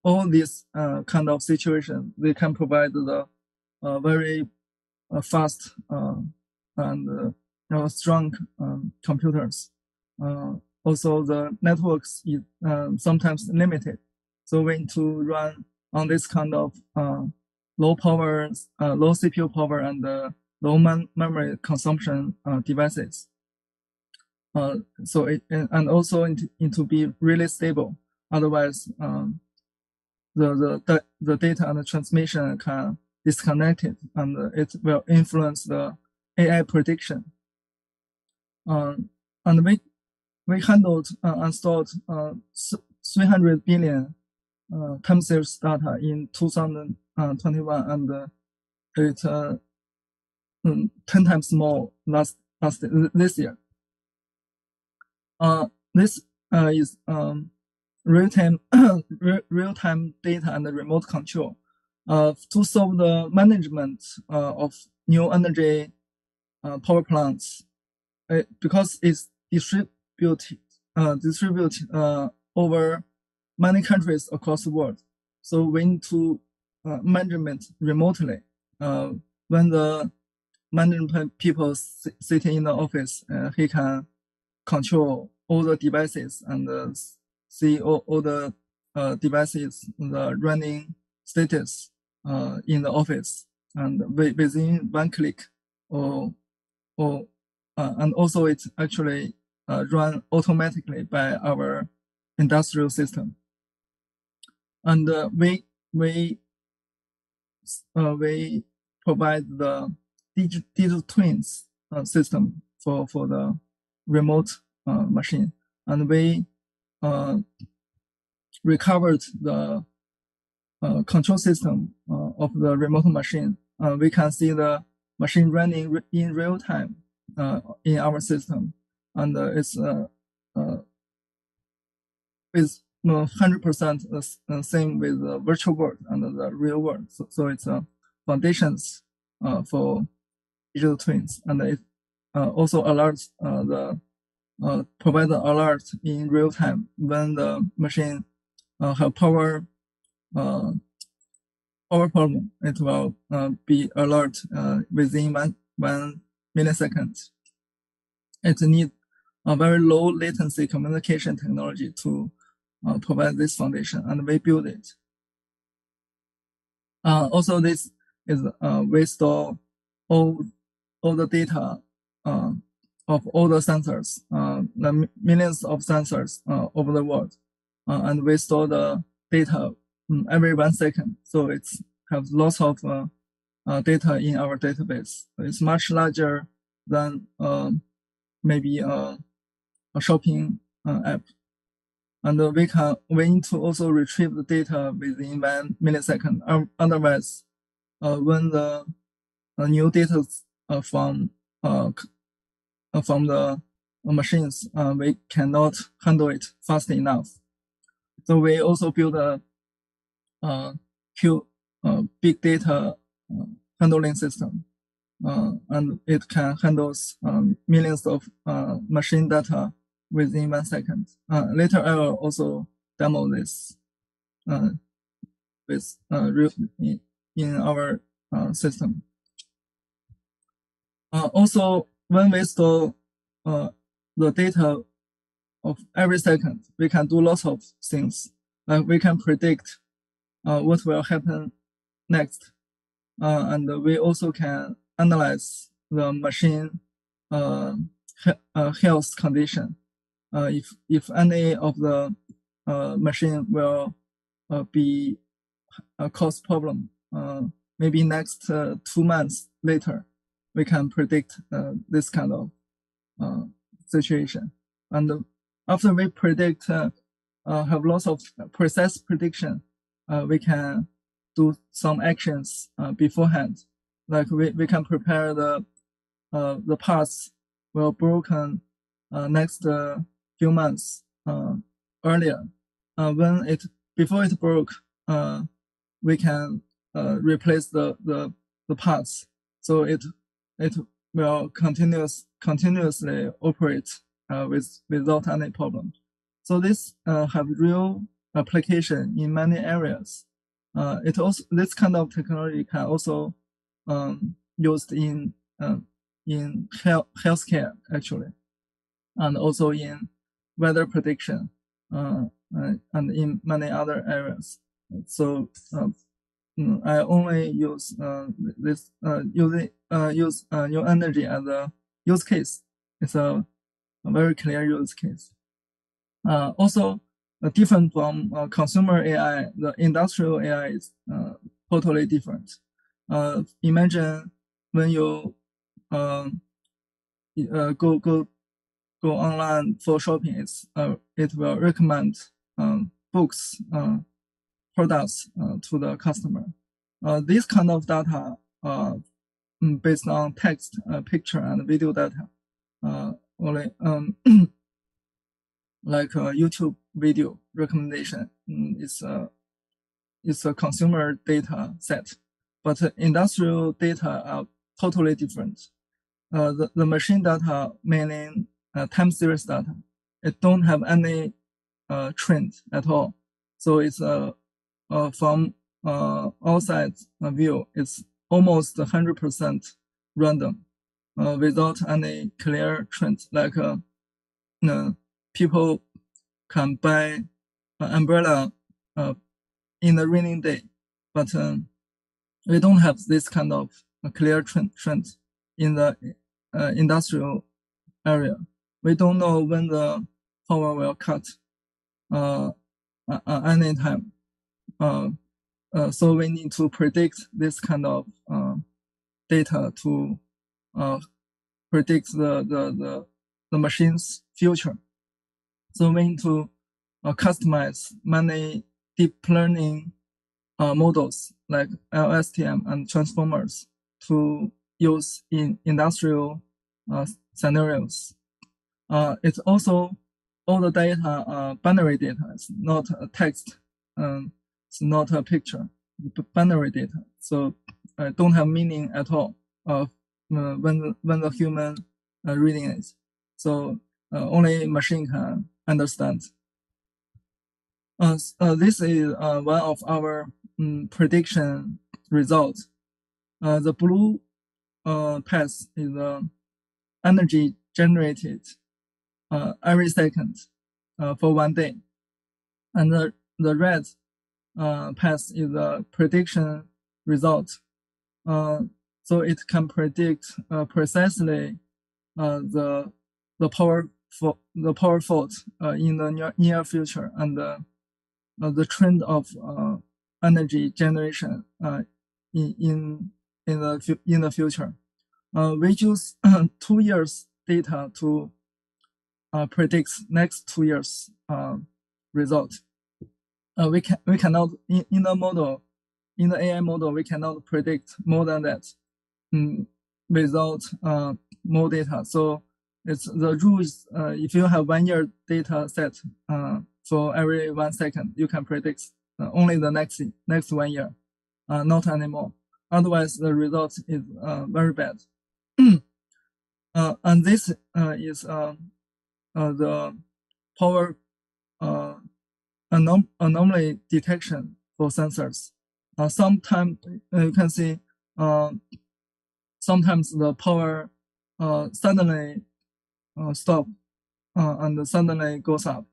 all these kind of situation they can provide the very fast and strong computers. Also, the networks is sometimes limited, so we need to run on this kind of low power, low CPU power, and low memory consumption devices. So it and also it need to be really stable. Otherwise, the data and the transmission can disconnect it, and it will influence the AI prediction. And we handled and stored 300 billion time series data in 2021, and it 10 times more this year. This is real-time data and remote control to solve the management of new energy power plants, because it's distributed over many countries across the world. So we need to management remotely. When the management people sitting in the office, he can control all the devices and see all the devices, the running status in the office, and within one click, and also it's actually run automatically by our industrial system. And we provide the digital twins system for the remote machine, and we recovered the control system of the remote machine. We can see the machine running in real time in our system, and it's 100% same with the virtual world and the real world. So it's foundations for digital twins, and it also alerts provide the alert in real time when the machine have power problem. It will be alert within one millisecond. It needs a very low latency communication technology to provide this foundation, and we build it. Also, this is we store all the data of all the sensors, the millions of sensors over the world, and we store the data every 1 second. So it's have lots of data in our database. It's much larger than maybe a shopping app. And we need to also retrieve the data within 1 millisecond. Otherwise, when the new data from the machines, we cannot handle it fast enough. So we also build a big data handling system, and it can handle millions of machine data within 1 second. Later, I will also demo this with in our system. Also, when we store the data of every second, we can do lots of things. Like we can predict what will happen next, and we also can analyze the machine health condition. If any of the machine will be cause problem, maybe next 2 months later, we can predict this kind of situation. And after we predict, have lots of precise prediction, we can do some actions beforehand. Like we can prepare the parts will broken next few months earlier. Before it broke, we can replace the parts, so it will continuously operate without any problem. So this have real application in many areas. This kind of technology can also used in healthcare actually, and also in weather prediction, and in many other areas. So I only use use new energy as a use case. It's a very clear use case. Also, different from consumer AI, the industrial AI is totally different. Imagine when you go online for shopping, it will recommend books, products to the customer. This kind of data based on text, picture, and video data, only like a YouTube video recommendation is a consumer data set, but industrial data are totally different. The machine data, meaning time series data, it don't have any trend at all. So it's from outside view, it's almost 100% random, without any clear trend. Like people can buy an umbrella in a raining day, but we don't have this kind of clear trend in the industrial area. We don't know when the power will cut anytime. So we need to predict this kind of data to predict the machine's future. So we need to customize many deep learning models like LSTM and transformers to use in industrial scenarios. It's also all the data are binary data. It's not a text. It's not a picture. Binary data. So don't have meaning at all when the human reading it. So only machine can understand. This is one of our prediction results. The blue path is energy generated every second for 1 day, and the red path is a prediction result. So it can predict precisely the power fault in the near future, and the trend of energy generation in the future. We use 2 years data to predict next 2 years result. We cannot in the model, in the AI model, we cannot predict more than that without more data. So it's the rules. If you have 1 year data set for every 1 second, you can predict only the next 1 year, not anymore. Otherwise, the result is very bad. And this is the power anomaly detection for sensors. Sometimes you can see sometimes the power suddenly stop and suddenly goes up.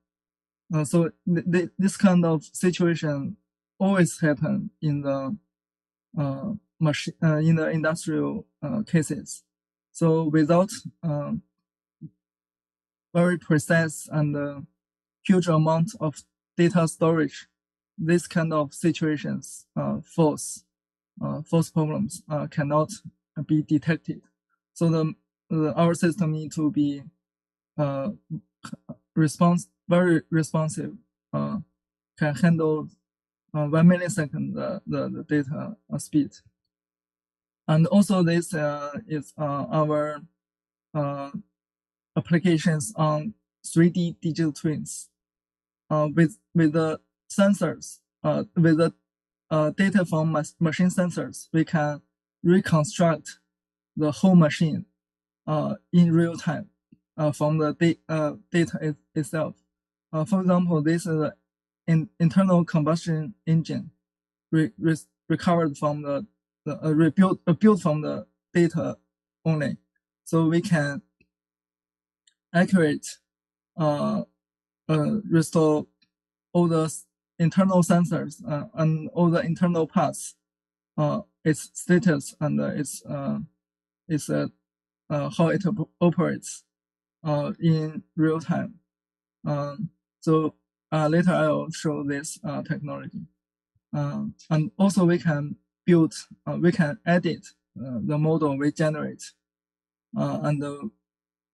So this kind of situation always happen in the in the industrial cases. So without very precise and huge amount of data storage, this kind of situations, false problems cannot be detected. So our system need to be very responsive, can handle 1 millisecond the data speed. And also this is our applications on 3D digital twins. With the sensors, with the data from machine sensors, we can reconstruct the whole machine in real time. from the data itself. For example, this is an internal combustion engine recovered from built from the data only, so we can accurate restore all the internal sensors and all the internal parts, its status and its how it operates in real time. So later I'll show this technology. And also we can build, we can edit the model we generate, and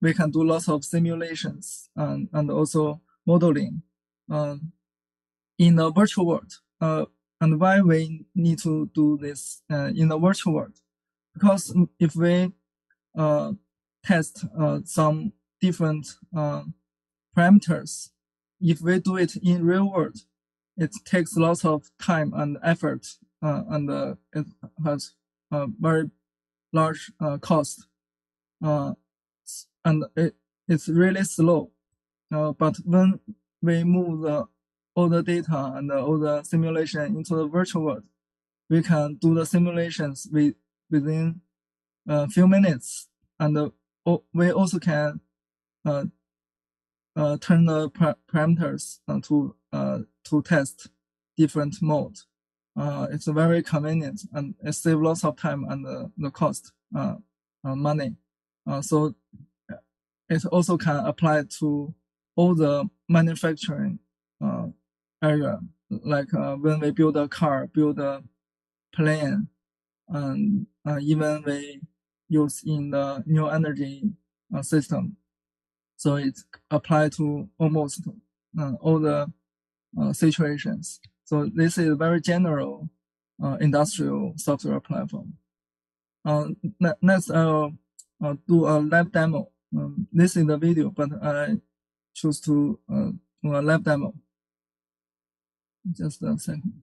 we can do lots of simulations and also modeling in the virtual world. And why we need to do this in the virtual world? Because if we test some different parameters, if we do it in real world, it takes lots of time and effort, and it has a very large cost, and it's really slow. But when we move all the data and all the simulation into the virtual world, we can do the simulations within a few minutes, and we also can turn the parameters to test different modes. It's very convenient and it saves lots of time and the cost, money. So it also can apply to all the manufacturing area, like when we build a car, build a plane, and even we use in the new energy system. So it applies to almost all the situations. So this is a very general industrial software platform. Next, I'll do a lab demo. This is the video, but I choose to do a lab demo. Just a second.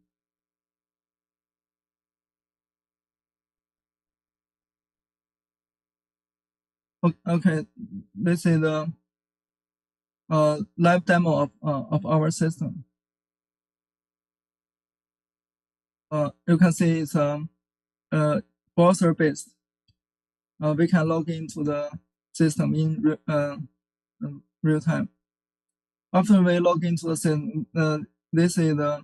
Okay, this is the live demo of our system. You can see it's browser based. We can log into the system in real time. After we log into the system, this is the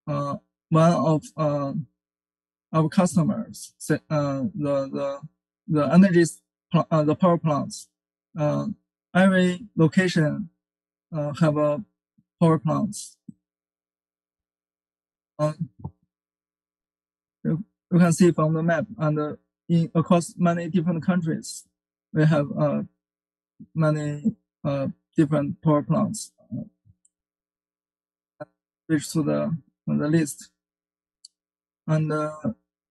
one of our customers. The energy, the power plants. Every location have a power plants. You can see from the map, and across many different countries, we have many different power plants. Switch to the list, and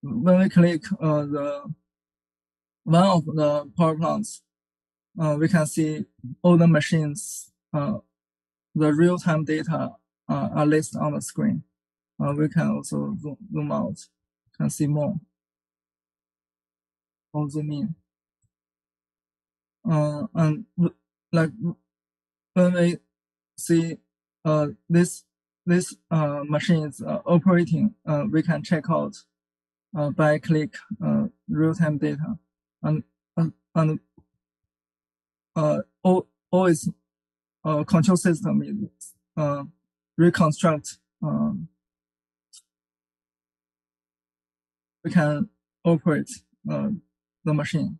when we click the one of the power plants, we can see all the machines, the real-time data are listed on the screen. We can also zoom out, can see more, or zoom in. And like when we see this machine is operating, we can check out by click real-time data, and always control system is reconstruct. We can operate the machine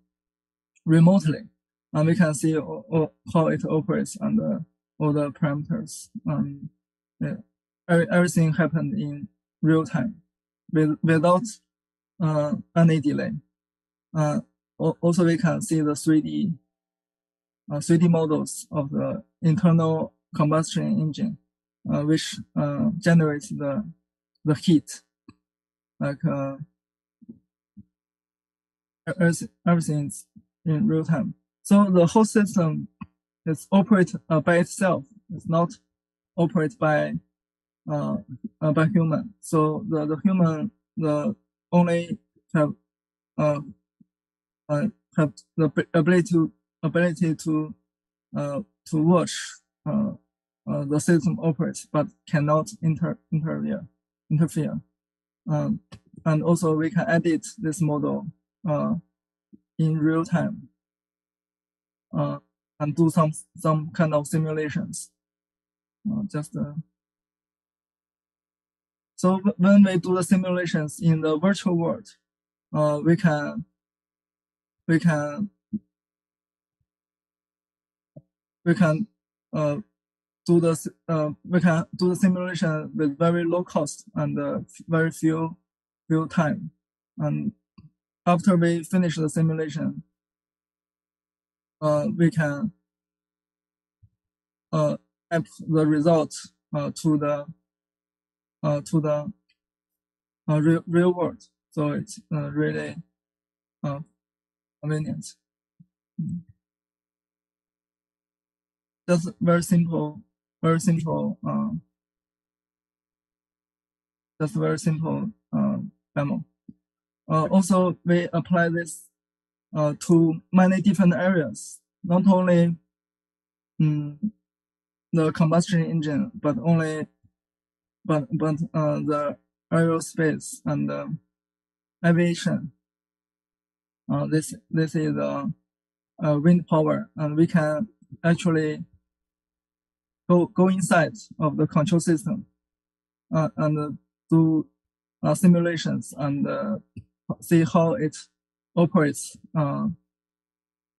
remotely, and we can see how it operates and all the parameters. Yeah, everything happened in real time without any delay. Also, we can see the 3D models of the internal combustion engine, which generates the heat, like everything's in real time. So the whole system is operated by itself. It's not operated by human. So the human only have the ability to to watch the system operates, but cannot interfere. And also we can edit this model in real time and do some kind of simulations. So when we do the simulations in the virtual world, we can do the simulation with very low cost and very few time. And after we finish the simulation, we can map the results to the real world. So it's really convenient. That's very simple. That's very simple demo. Also, we apply this to many different areas, not only the combustion engine, but the aerospace and aviation. This is wind power, and we can actually go inside of the control system and do simulations and see how it operates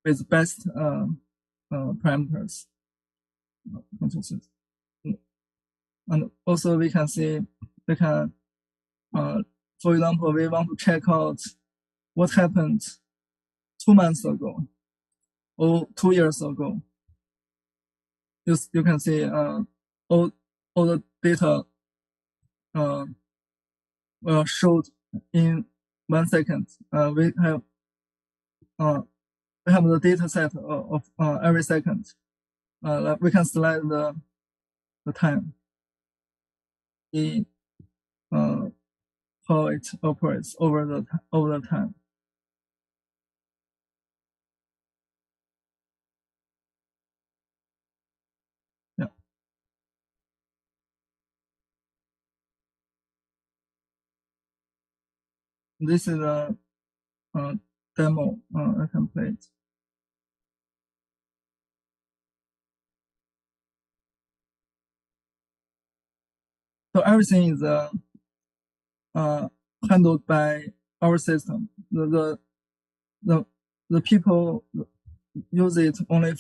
with best parameters control system. And also we can see, for example, we want to check out what happened 2 months ago or 2 years ago. You can see all the data showed in 1 second. We have the data set of every second. Like we can select the time, how it operates over the time. Yeah. This is a demo I can play it. So everything is handled by our system. The people use it only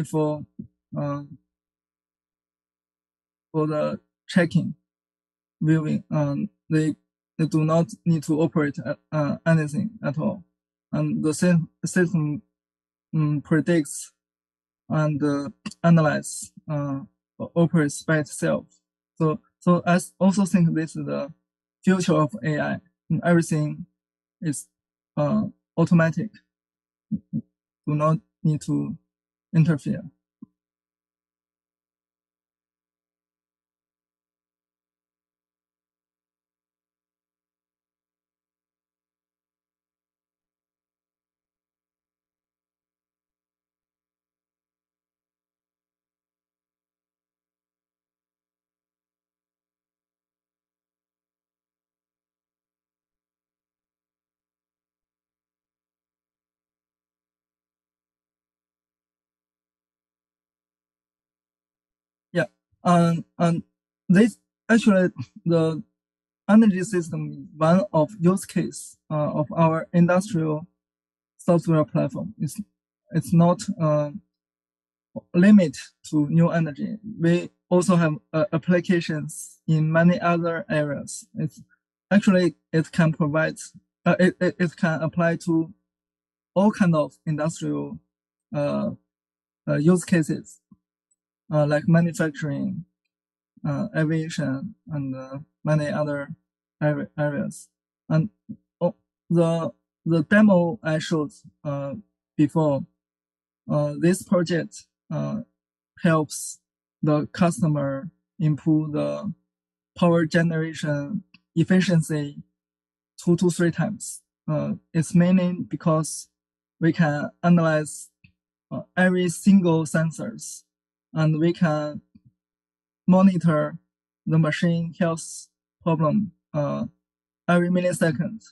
for the checking, viewing. They do not need to operate anything at all, and the system predicts and analyze operates by itself. So I also think this is the future of AI. Everything is automatic. Do not need to interfere. Yeah, and this actually the energy system is one of use case of our industrial software platform. It's not limit to new energy. We also have applications in many other areas. It can provide it can apply to all kind of industrial use cases like manufacturing, aviation, and many other areas. And the demo I showed before, this project helps the customer improve the power generation efficiency 2 to 3 times. It's mainly because we can analyze every single sensors, and we can monitor the machine health problem every millisecond.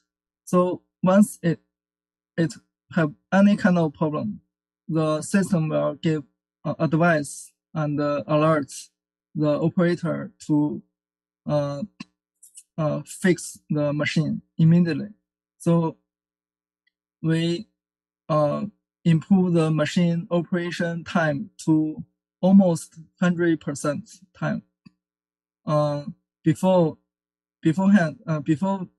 So once it have any kind of problem, the system will give advice and alerts the operator to fix the machine immediately. So we improve the machine operation time to almost 100% time. Before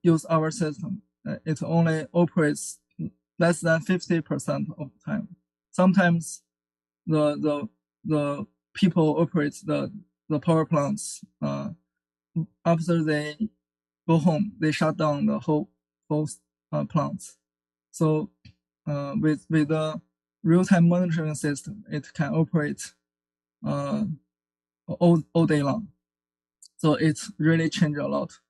use our system, it only operates less than 50% of the time. Sometimes the people operate the power plants. After they go home, they shut down the whole plants. So with the real-time monitoring system, it can operate all day long. So it's really changed a lot.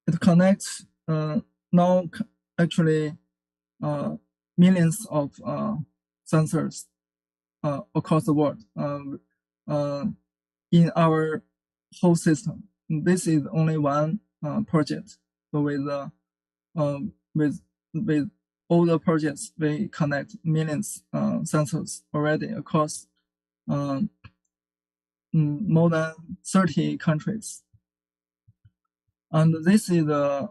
It connects now actually millions of sensors across the world in our whole system. This is only one project. So with all the projects, we connect millions sensors already across more than 30 countries. And this is the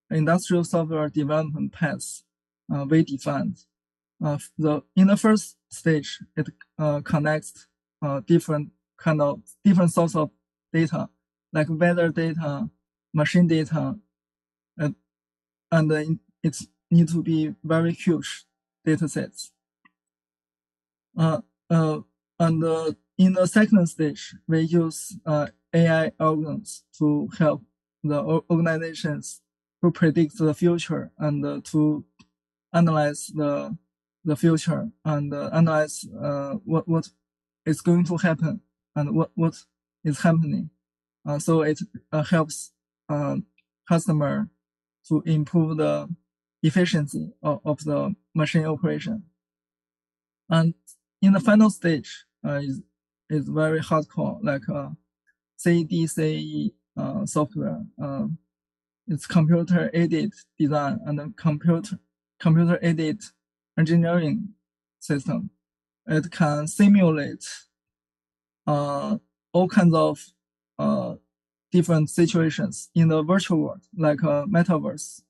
industrial software development path we defined. In the first stage, it connects different source of data, like weather data, machine data, and it needs to be very huge data sets. And in the second stage, we use AI algorithms to help the organizations to predict the future and to analyze the future and analyze what is going to happen and what is happening. So it helps customer to improve the efficiency of the machine operation. And in the final stage is very hardcore, like CDCE software. It's computer-aided design and computer-aided engineering system. It can simulate all kinds of different situations in the virtual world, like metaverse.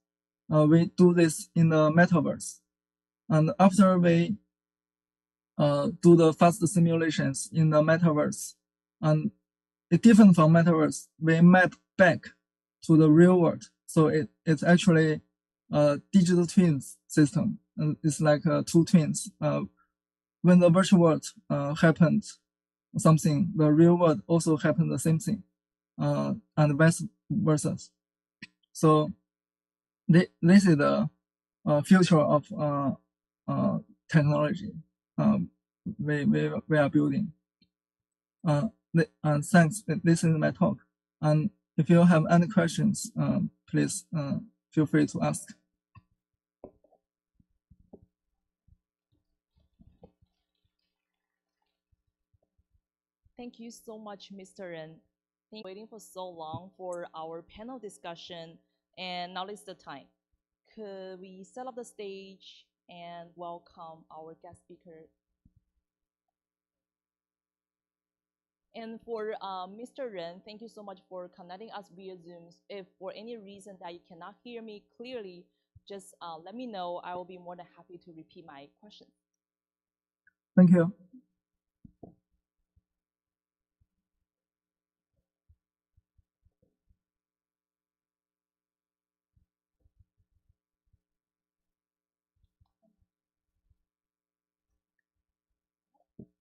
We do this in the metaverse. And after we do the fast simulations in the metaverse, and it's different from metaverse, we map back to the real world. So it's actually a digital twins system. And it's like two twins. When the virtual world happened something, the real world also happened the same thing, and vice versa. So this is the future of technology we are building. And thanks. This is my talk. And if you have any questions, please feel free to ask. Thank you so much, Mr. Ren. Thank you for waiting for so long for our panel discussion, and now is the time. Could we set up the stage and welcome our guest speaker? And for Mr. Ren, thank you so much for connecting us via Zoom. If for any reason that you cannot hear me clearly, just let me know. I will be more than happy to repeat my question. Thank you.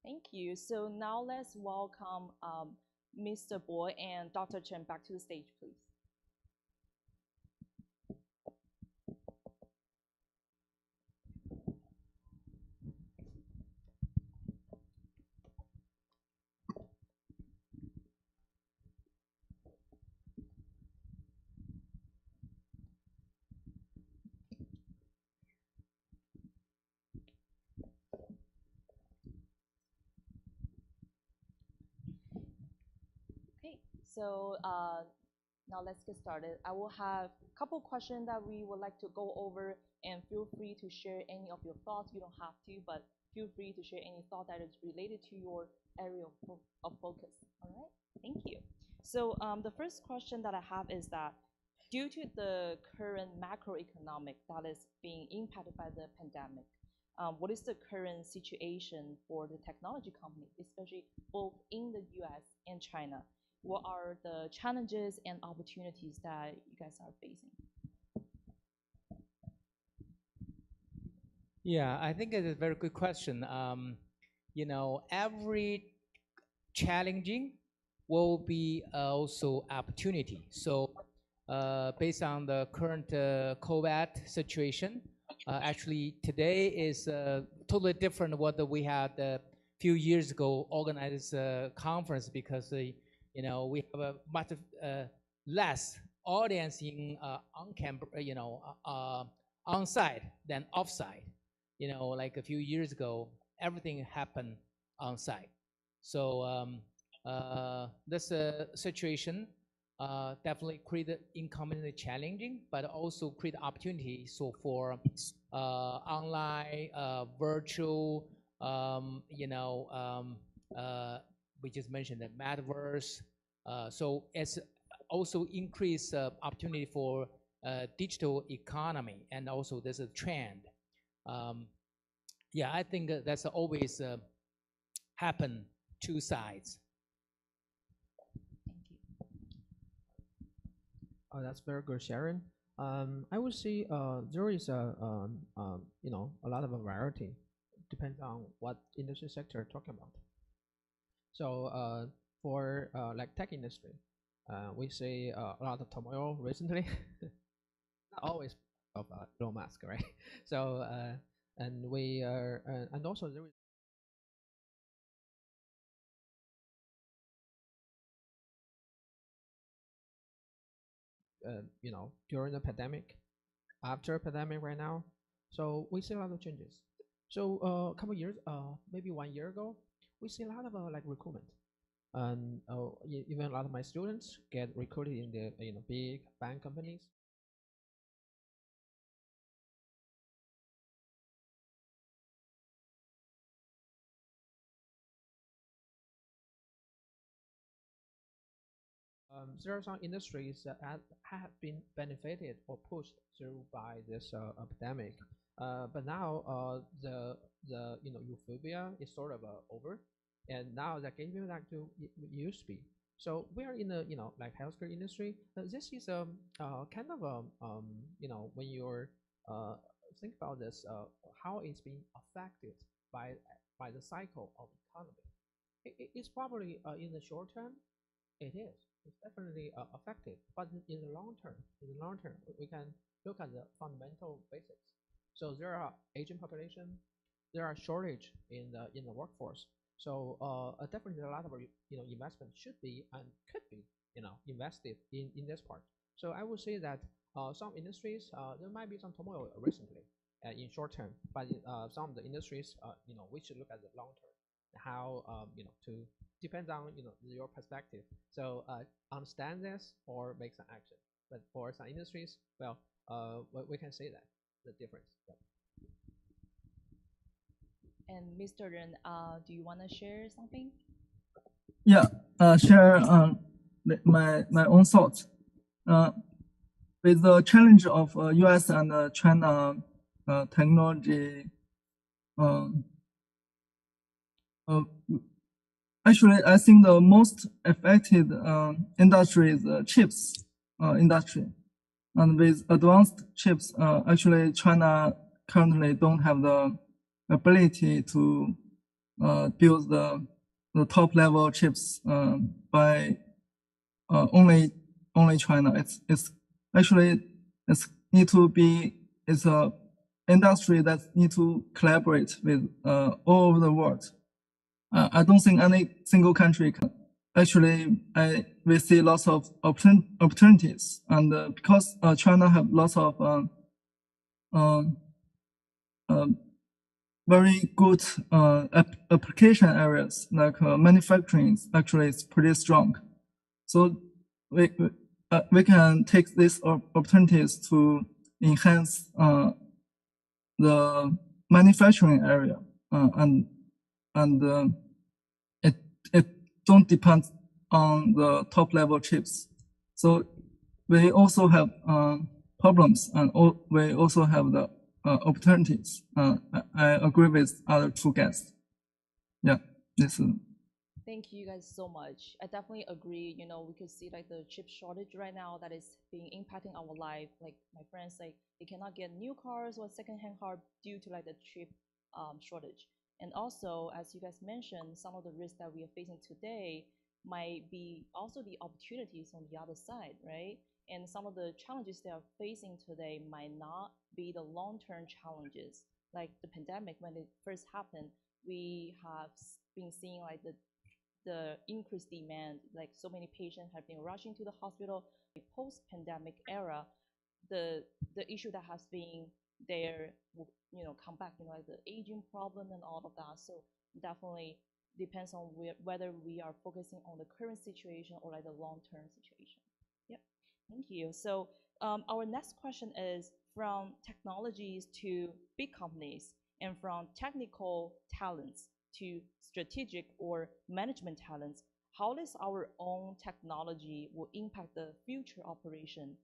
Thank you. So now let's welcome Mr. Bo and Dr. Chen back to the stage, please. So now let's get started. I will have a couple questions that we would like to go over, and feel free to share any of your thoughts. You don't have to, but feel free to share any thought that is related to your area of focus. All right, thank you. So the first question that I have is that due to the current macroeconomic that is being impacted by the pandemic, what is the current situation for the technology company, especially both in the US and China? What are the challenges and opportunities that you guys are facing? Yeah, I think it's a very good question. Every challenging will be also opportunity. So based on the current COVID situation, actually today is totally different what we had a few years ago organized conference, because we have a much less audience in on camera, on site than off site. Like a few years ago, everything happened on site. So this situation definitely create incomingly challenging, but also create opportunity. So for online, virtual, we just mentioned the metaverse. So it's also increase opportunity for digital economy, and also there's a trend. Yeah, I think that's always happen two sides. Thank you. Oh, that's very good, Sharon. I would say there is a lot of variety, depends on what industry sector you're talking about. So for like tech industry, we see a lot of turmoil recently. Not always of Elon Musk, right? So and we are and also there is during the pandemic, after pandemic right now. So we see a lot of changes. So a couple years, maybe 1 year ago, we see a lot of like recruitment, and even a lot of my students get recruited in the big bank companies. There are some industries that have been benefited or pushed through by this epidemic, but now the euphoria is sort of over, and now they're getting back to it used to be. So we are in the like healthcare industry. This is kind of when you're think about this, how it's being affected by the cycle of economy. It's probably in the short term, it is. It's definitely affected, but in the long term, we can look at the fundamental basics. So there are aging population, there are shortage in the workforce. So definitely a lot of investment should be and could be invested in this part. So I would say that some industries there might be some turmoil recently in short term, but some of the industries we should look at the long term, how to depends on your perspective. So understand this or make some action. But for some industries, well, we can say that the difference. Yep. And Mr. Ren, do you want to share something? Yeah, share my own thoughts. With the challenge of US and China technology, actually, I think the most affected industry is the chips industry. And with advanced chips, actually, China currently don't have the ability to build the top level chips by only China. It's actually it's a industry that need to collaborate with all over the world. I don't think any single country can. Actually, we see lots of opportunities, and because China have lots of very good application areas, like manufacturing actually is pretty strong. So we can take these opportunities to enhance the manufacturing area, and it don't depend on the top level chips. So we also have problems, and we also have the opportunities. I agree with other two guests. Yeah, this is. Thank you guys so much. I definitely agree. You know, we could see like the chip shortage right now that is being impacting our life. Like my friends, like they cannot get new cars or secondhand car due to like the chip shortage. And also, as you guys mentioned, some of the risks that we are facing today might be also the opportunities on the other side, right? And some of the challenges they are facing today might not be the long-term challenges. Like the pandemic, when it first happened, we have been seeing like the increased demand, like so many patients have been rushing to the hospital. Post-pandemic era, the issue that has been there will, you know, come back, you know, like the aging problem and all of that. So definitely depends on whether we are focusing on the current situation or like the long-term situation. Yep, thank you. So our next question is, from technologies to big companies and from technical talents to strategic or management talents, how does our own technology will impact the future operation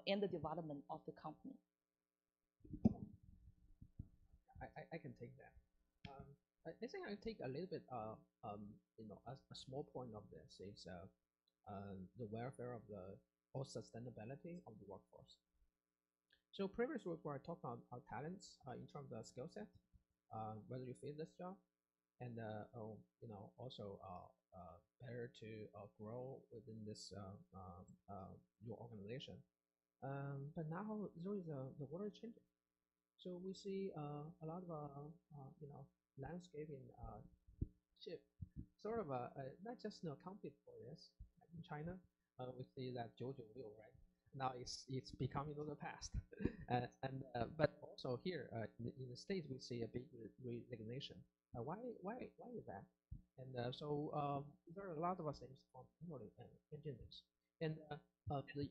and the development of the company? I can take that. I think I take a little bit, you know, a small point of this is the welfare of the or sustainability of the workforce. So previously we were talking about our talents in terms of skill set, whether you fit this job, and you know, also better to grow within this your organization. But now there is the world is changing, so we see a lot of you know, landscaping shift, sort of not just compete for this. Like in China, we see that Jojo Liu, right? Now it's becoming the past, and but also here in the States we see a big resignation. Why is that? And so there are a lot of things from engineers, and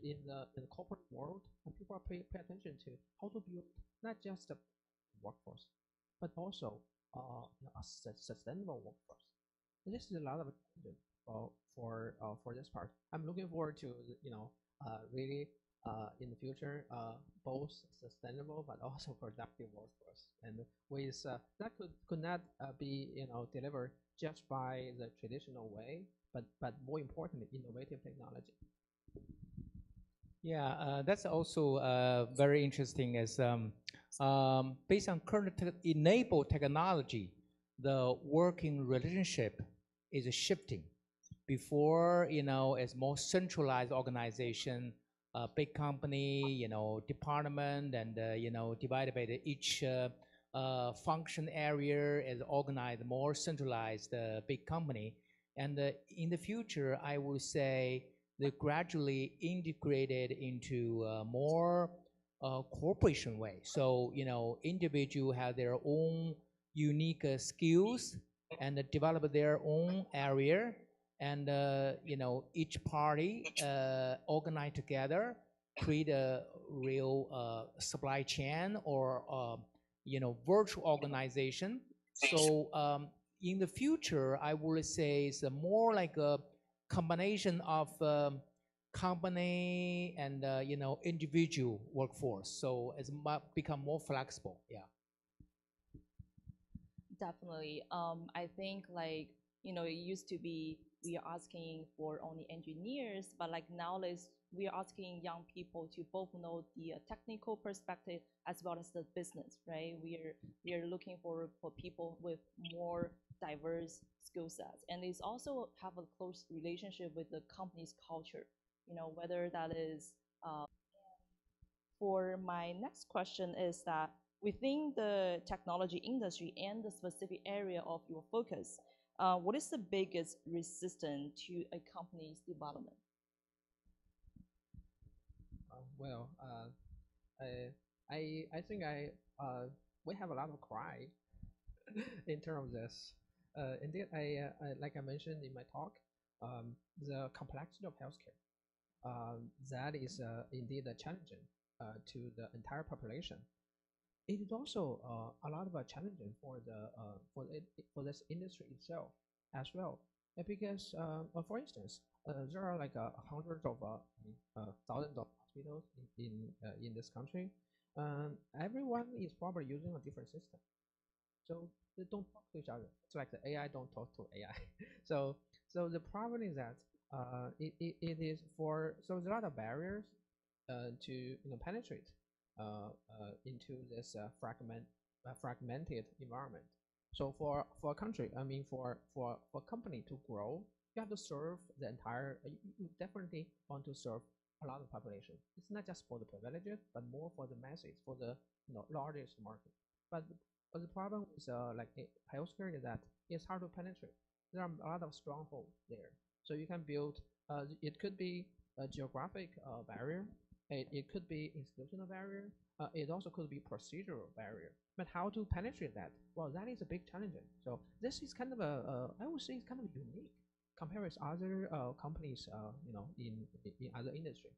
in the corporate world, people are pay attention to how to build not just a workforce, but also a sustainable workforce. And this is a lot of attention for this part. I'm looking forward to, you know, really in the future both sustainable but also productive workforce, and with that could not be, you know, delivered just by the traditional way, but more importantly, innovative technology. Yeah, that's also very interesting. As based on current enabled technology, the working relationship is shifting. Before, you know, as more centralized organization, big company, you know, department, and you know, divided by each function area is organized, more centralized big company. And in the future, I would say they gradually integrated into more corporation way. So, you know, individual have their own unique skills and develop their own area, and you know, each party organize together, create a real supply chain or you know, virtual organization. So in the future, I would say it's more like a combination of company and you know, individual workforce. So it's become more flexible. Yeah. Definitely. I think, like, you know, it used to be we are asking for only engineers, but like now we are asking young people to both know the technical perspective as well as the business, right? We are looking for people with more diverse skill sets, and it's also have a close relationship with the company's culture, you know, whether that is for my next question is that within the technology industry and the specific area of your focus, what is the biggest resistance to a company's development? Well, I think we have a lot of cry in terms of this. Indeed, I like I mentioned in my talk, the complexity of healthcare. that is indeed challenging to the entire population. It is also a lot of challenging for for this industry itself as well, because for instance, there are like hundreds of thousands of hospitals in this country. Everyone is probably using a different system, so they don't talk to each other. It's like the AI don't talk to AI. So the problem is that it is so there's a lot of barriers to penetrate into this fragmented environment. So for a country, I mean for a company to grow, you have to serve the entire. You definitely want to serve a lot of population. It's not just for the privileged, but more for the masses, for the largest market. But the problem with like healthcare is that it's hard to penetrate. There are a lot of strongholds there. So you can build. It could be a geographic barrier. It could be institutional barrier. It also could be procedural barrier. But how to penetrate that? Well, that is a big challenge. So this is kind of I would say it's kind of unique compared with other companies, in other industry.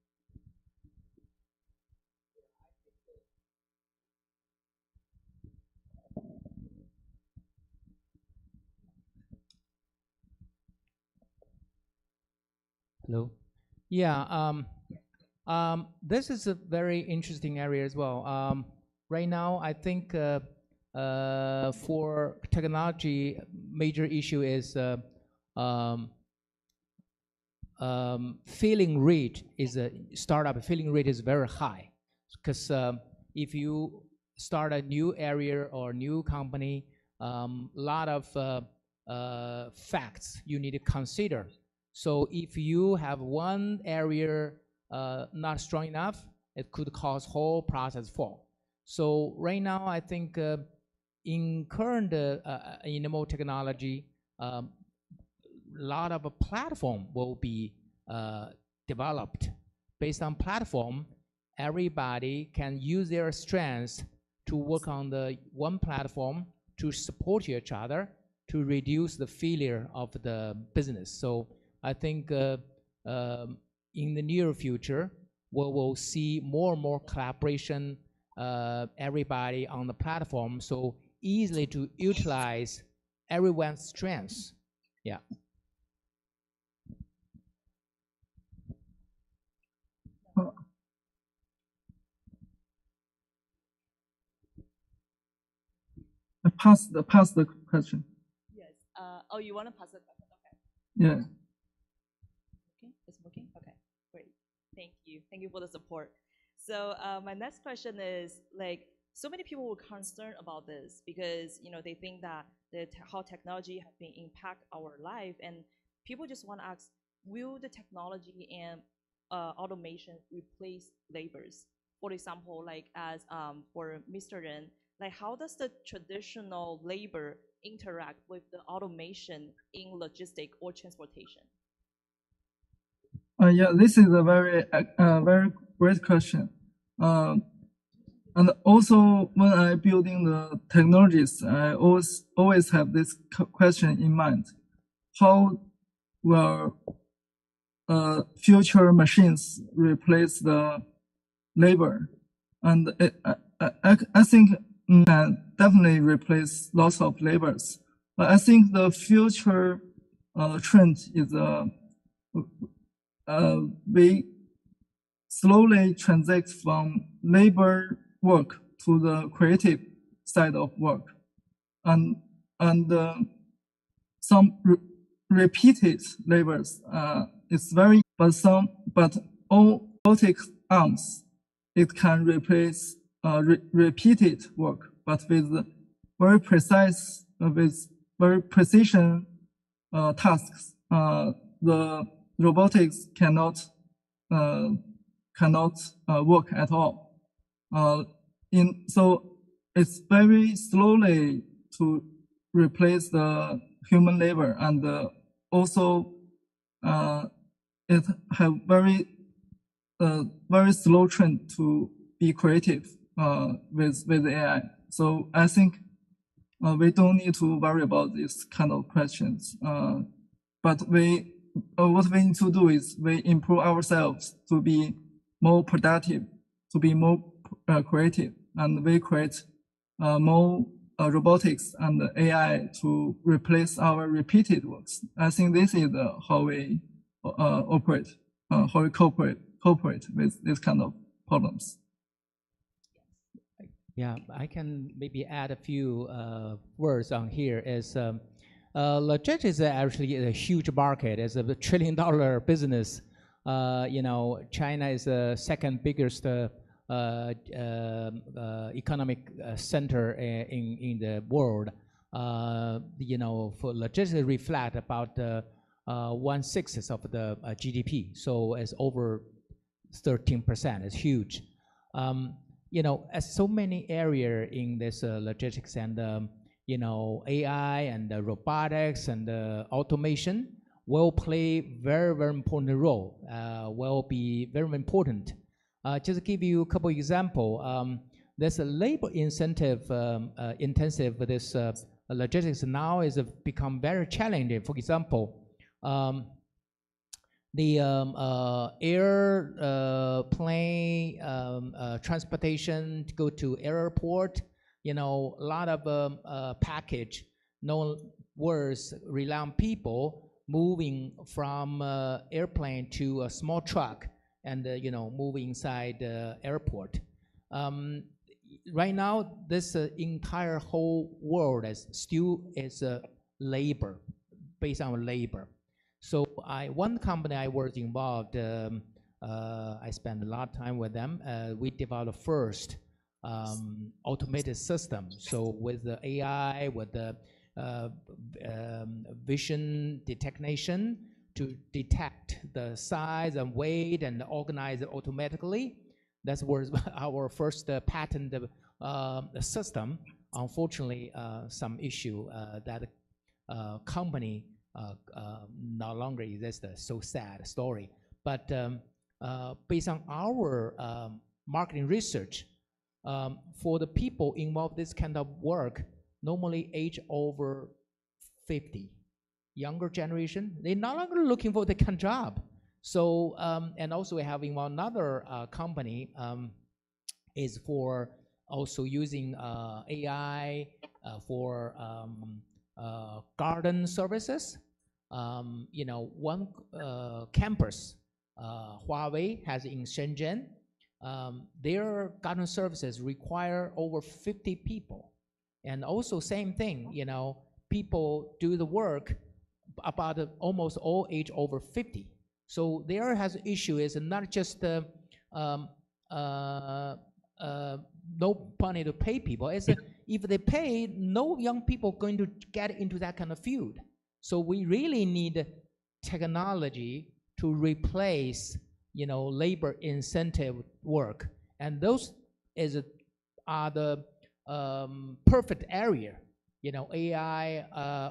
Hello. Yeah. This is a very interesting area as well. Right now, I think for technology, major issue is failing rate is startup failing rate is very high, because if you start a new area or new company, lot of facts you need to consider. So if you have one area not strong enough, it could cause whole process fall. So right now, I think in current animal technology, a lot of a platform will be developed. Based on platform, everybody can use their strengths to work on the one platform to support each other to reduce the failure of the business. So I think in the near future, we will see more and more collaboration, everybody on the platform, so easily to utilize everyone's strengths. Yeah. Pass the question. Yes. Oh, you want to pass the question? Okay. Yeah. Okay, it's working. Okay, great. Thank you. Thank you for the support. So my next question is, like, so many people were concerned about this because they think that how technology has been impact our life, and people just want to ask, will the technology and automation replace labors? For example, like as for Mr. Ren, like how does the traditional labor interact with the automation in logistics or transportation? Yeah, this is a very great question. And also, when I building the technologies, I always have this question in mind: how will future machines replace the labor? And I think can definitely replace lots of labors. But I think the future trend is we slowly transit from labor work to the creative side of work, and some repeated labors is very, but all robotic arms, it can replace repeated work, but with very precise, with very precision tasks. The robotics cannot work at all. So it's very slowly to replace the human labor, and also it have very slow trend to be creative with AI. So I think we don't need to worry about these kind of questions. But we what we need to do is we improve ourselves to be more productive, to be more creative, and we create more robotics and AI to replace our repeated works. I think this is how we operate, how we cooperate with this kind of problems. Yeah, I can maybe add a few words on here. Logistics is actually a huge market. It's a $1 trillion business. China is the second biggest economic center in the world. For logistics reflect about 1/6 of the GDP. So it's over 13%. It's huge. As so many areas in this logistics and AI and robotics and automation will play very, very important role, will be very important. Just to give you a couple examples, there's a labor incentive intensive, this logistics now is become very challenging. For example, the airplane transportation to go to airport, a lot of package, no words rely on people moving from airplane to a small truck and moving inside the airport. Right now, this entire whole world is still labor, based on labor. So one company I was involved, I spent a lot of time with them. We developed first automated system. So with the AI, with the vision detection to detect the size and weight and organize it automatically. That was our first patent system. Unfortunately, some issue that company no longer exists. So sad story. But based on our marketing research, for the people involved in this kind of work, normally age over 50, younger generation, they're no longer looking for the kind of job. So, and also we have another company is for also using AI for garden services. One campus Huawei has in Shenzhen. Their garden services require over 50 people. And also same thing, people do the work about almost all age over 50. So there has issue is not just no money to pay people. It's if they pay, no young people going to get into that kind of field. So we really need technology to replace, labor incentive work, and those are the perfect area. AI,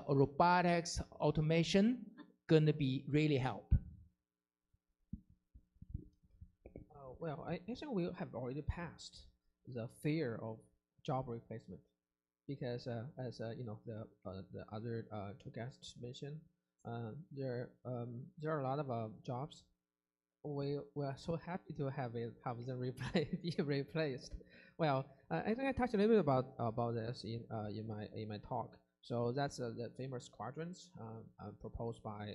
robotics, automation, gonna be really help. Well, I think we have already passed the fear of job replacement, because as the other two guests mentioned, there are a lot of jobs. We are so happy to have them be replaced. Well, I think I touched a little bit about this in my talk. So that's the famous quadrants proposed by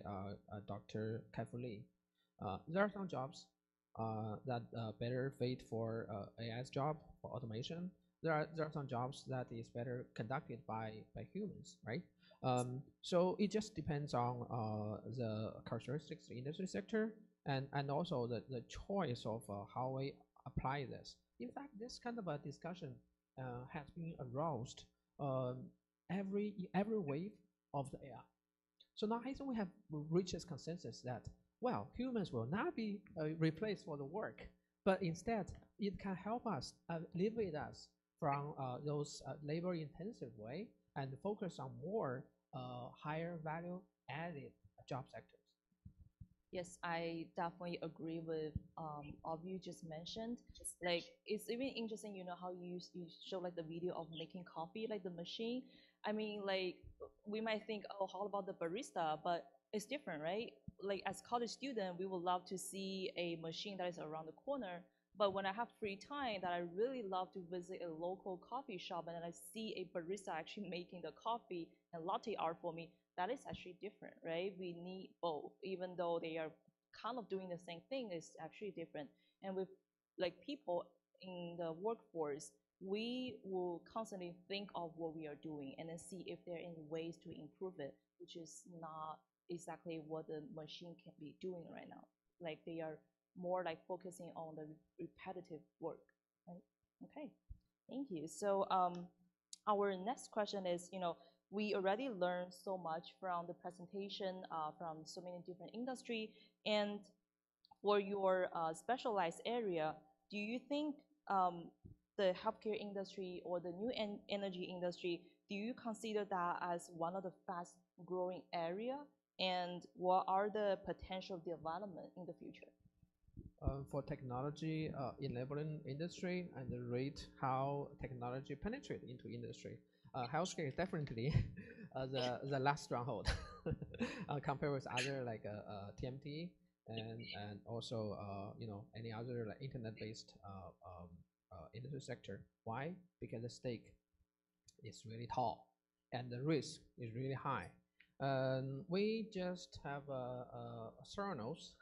Dr. Kai-Fu Lee. There are some jobs that better fit for AI's job, for automation. There are some jobs that is better conducted by humans, right? So it just depends on the characteristics of the industry sector and also the choice of how we apply this. In fact, this kind of a discussion has been aroused every wave of the AI. So now I think we have reached this consensus that, well, humans will not be replaced for the work, but instead it can help us, alleviate us from those labor-intensive way and focus on more higher value added job sectors. Yes, I definitely agree with all of you just mentioned. Like, it's even interesting, how you show like the video of making coffee, like the machine. I mean, like, we might think, oh, how about the barista? But it's different, right? like as college student, we would love to see a machine that is around the corner. But when I have free time, that I really love to visit a local coffee shop and then I see a barista actually making the coffee and latte art for me, that is actually different, right? We need both, even though they are kind of doing the same thing, it's actually different. And with like people in the workforce, we will constantly think of what we are doing and then see if there are any ways to improve it, which is not exactly what the machine can be doing right now. Like they are more like focusing on the repetitive work, right? Okay, thank you. So our next question is, we already learned so much from the presentation from so many different industry, and for your specialized area, do you think the healthcare industry or the new energy industry, do you consider that as one of the fast growing area? And what are the potential development in the future? For technology enabling industry and rate how technology penetrate into industry, healthcare is definitely the last stronghold compared with other like TMT and also any other like internet-based industry sector. Why? Because the stake is really tall and the risk is really high. We just have Theranos,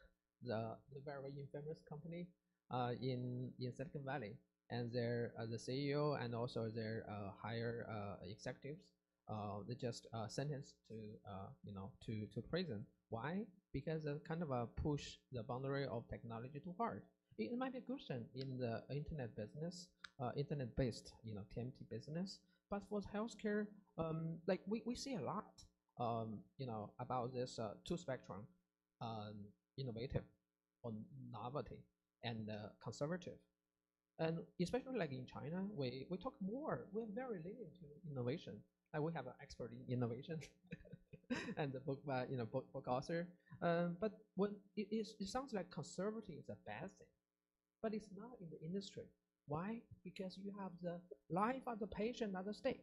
the very infamous company in Silicon Valley, and their the CEO and also their higher executives, they just sentenced to prison. Why? Because they kind of push the boundary of technology too hard. It might be a good thing in the internet business, internet-based TMT business, but for healthcare, like we see a lot, about this two spectrum, innovative or novelty and conservative. And especially like in China, we talk more. We're very leaning to innovation. Like we have an expert in innovation and the book book author. But when it sounds like conservative is a bad thing, but it's not in the industry. Why? Because you have the life of the patient at the stake.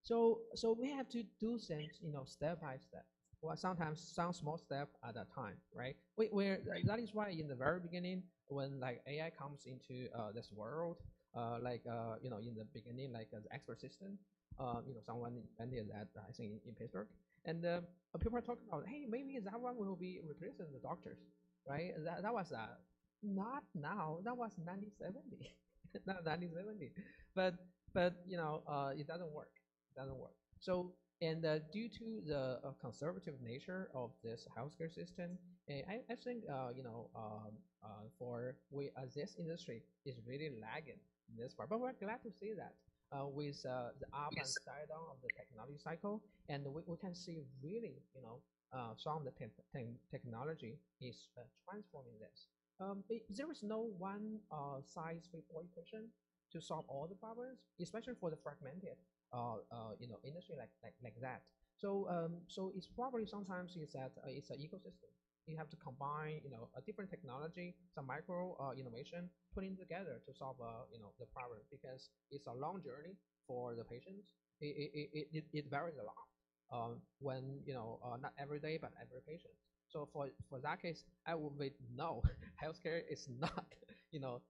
So we have to do things, step by step. Well, sometimes some small step at a time, right? That is why in the very beginning, when like AI comes into this world, in the beginning, like the expert system, someone invented that, I think in Pittsburgh, and people are talking about, hey, maybe that one will be replacing the doctors, right? That was not now. That was 1970, not 1970, but it doesn't work. It doesn't work. So. And due to the conservative nature of this healthcare system, I think for this industry is really lagging in this part. But we're glad to see that with the up and side down of the technology cycle, and we can see really some of the technology is transforming this. There is no one size fits all equation to solve all the problems, especially for the fragmented industry like that. So it's probably sometimes it's that it's an ecosystem. You have to combine a different technology, some micro innovation, putting together to solve the problem, because it's a long journey for the patients. It varies a lot when not every day but every patient. So for that case, I would say no, healthcare is not the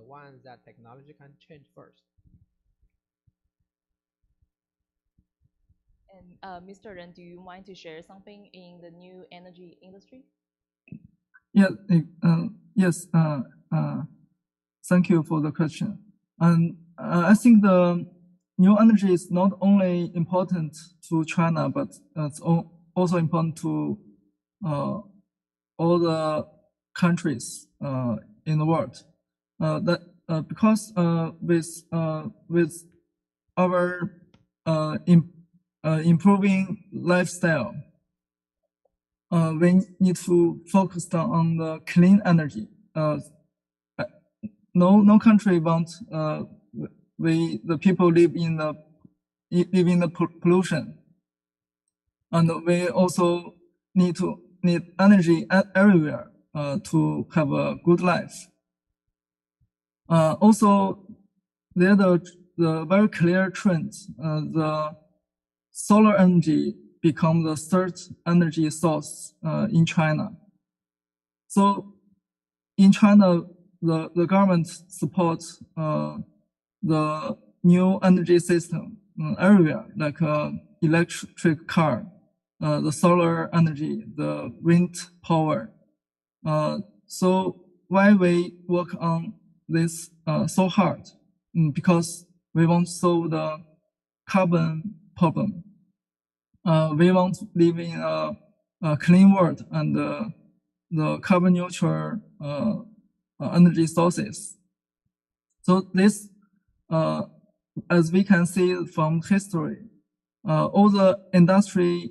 one that technology can change first. And Mr. Ren, do you mind to share something in the new energy industry? Yeah, yes. Thank you for the question. And I think the new energy is not only important to China, but it's also important to all the countries in the world. Because with our improving lifestyle, we need to focus on the clean energy. No country wants the people live in the pollution, and we also need energy everywhere to have a good life. Also, there the very clear trend. The solar energy become the third energy source in China. So in China, the government supports the new energy system everywhere, like electric car, the solar energy, the wind power. So why we work on this so hard? Because we want to solve the carbon problem. We want to live in a clean world and the carbon neutral energy sources. So this, as we can see from history, all the industry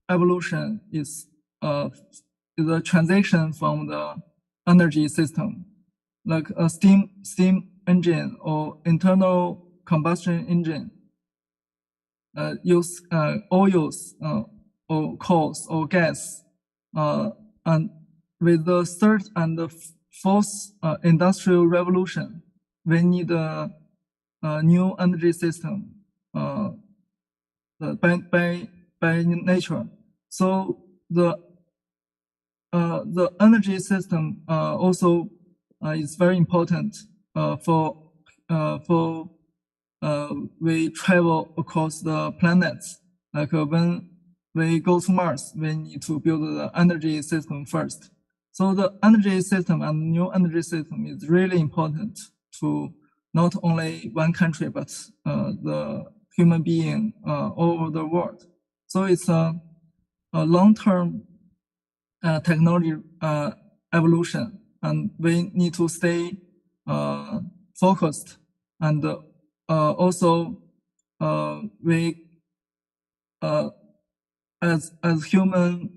evolution is a transition from the energy system, like a steam engine or internal combustion engine. Use oils or coals or gas, and with the third and the fourth industrial revolution, we need a new energy system by nature. So the energy system also is very important for we travel across the planets. Like when we go to Mars, we need to build the energy system first. So the energy system and new energy system is really important to not only one country, but the human being all over the world. So it's a long-term technology evolution, and we need to stay focused. And also, we as human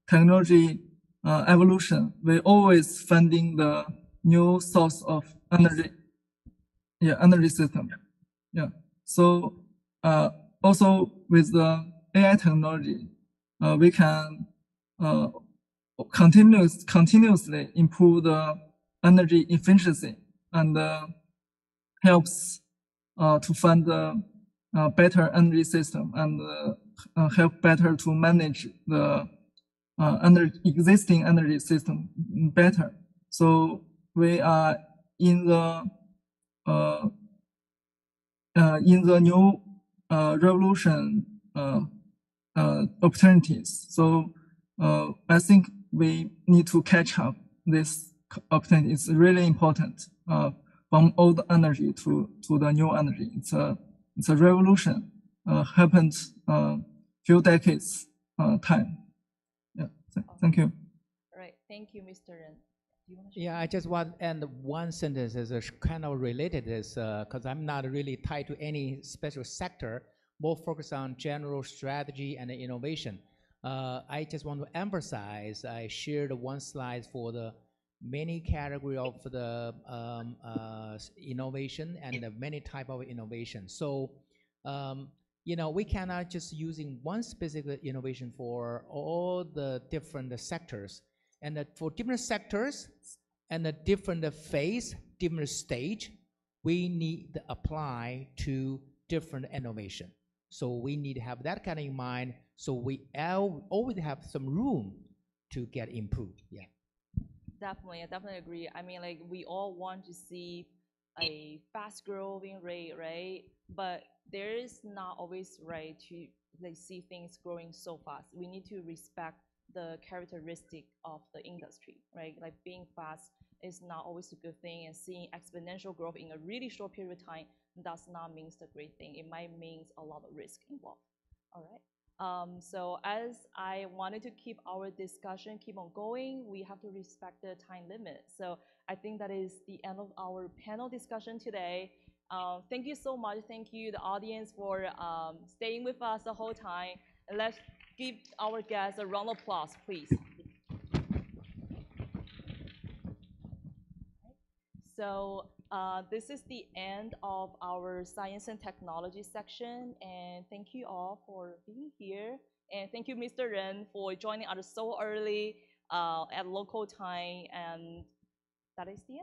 technology evolution, we always finding the new source of energy. Yeah, energy system. Yeah. So also with the AI technology, we can continuously improve the energy efficiency and helps to find the better energy system and help better to manage the existing energy system better. So we are in the new revolution opportunities. So I think we need to catch up this opportunity. It's really important from old energy to the new energy. It's a revolution happened few decades time. Yeah, thank you. All right, thank you, Mr. Ren. Yeah, I just want to end one sentence as a kind of related this because I'm not really tied to any special sector, more focused on general strategy and innovation. I just want to emphasize, I shared one slide for the many category of the innovation and the many type of innovation. So, you know, we cannot just using one specific innovation for all the different sectors. And for different sectors and a different phase, different stage, we need to apply to different innovation. So we need to have that kind of in mind. So we always have some room to get improved. Yeah. Definitely, I definitely agree. I mean, like we all want to see a fast growing rate, right? But there is not always right to like see things growing so fast. We need to respect the characteristic of the industry, right? Like being fast is not always a good thing, and seeing exponential growth in a really short period of time does not mean it's a great thing. It might mean a lot of risk involved. All right. So as I wanted to keep our discussion keep on going, we have to respect the time limit. So I think that is the end of our panel discussion today. Thank you so much. Thank you, the audience, for staying with us the whole time. And let's give our guests a round of applause, please. So this is the end of our science and technology section, and thank you all for being here. And thank you, Mr. Ren, for joining us so early at local time, and that is the end.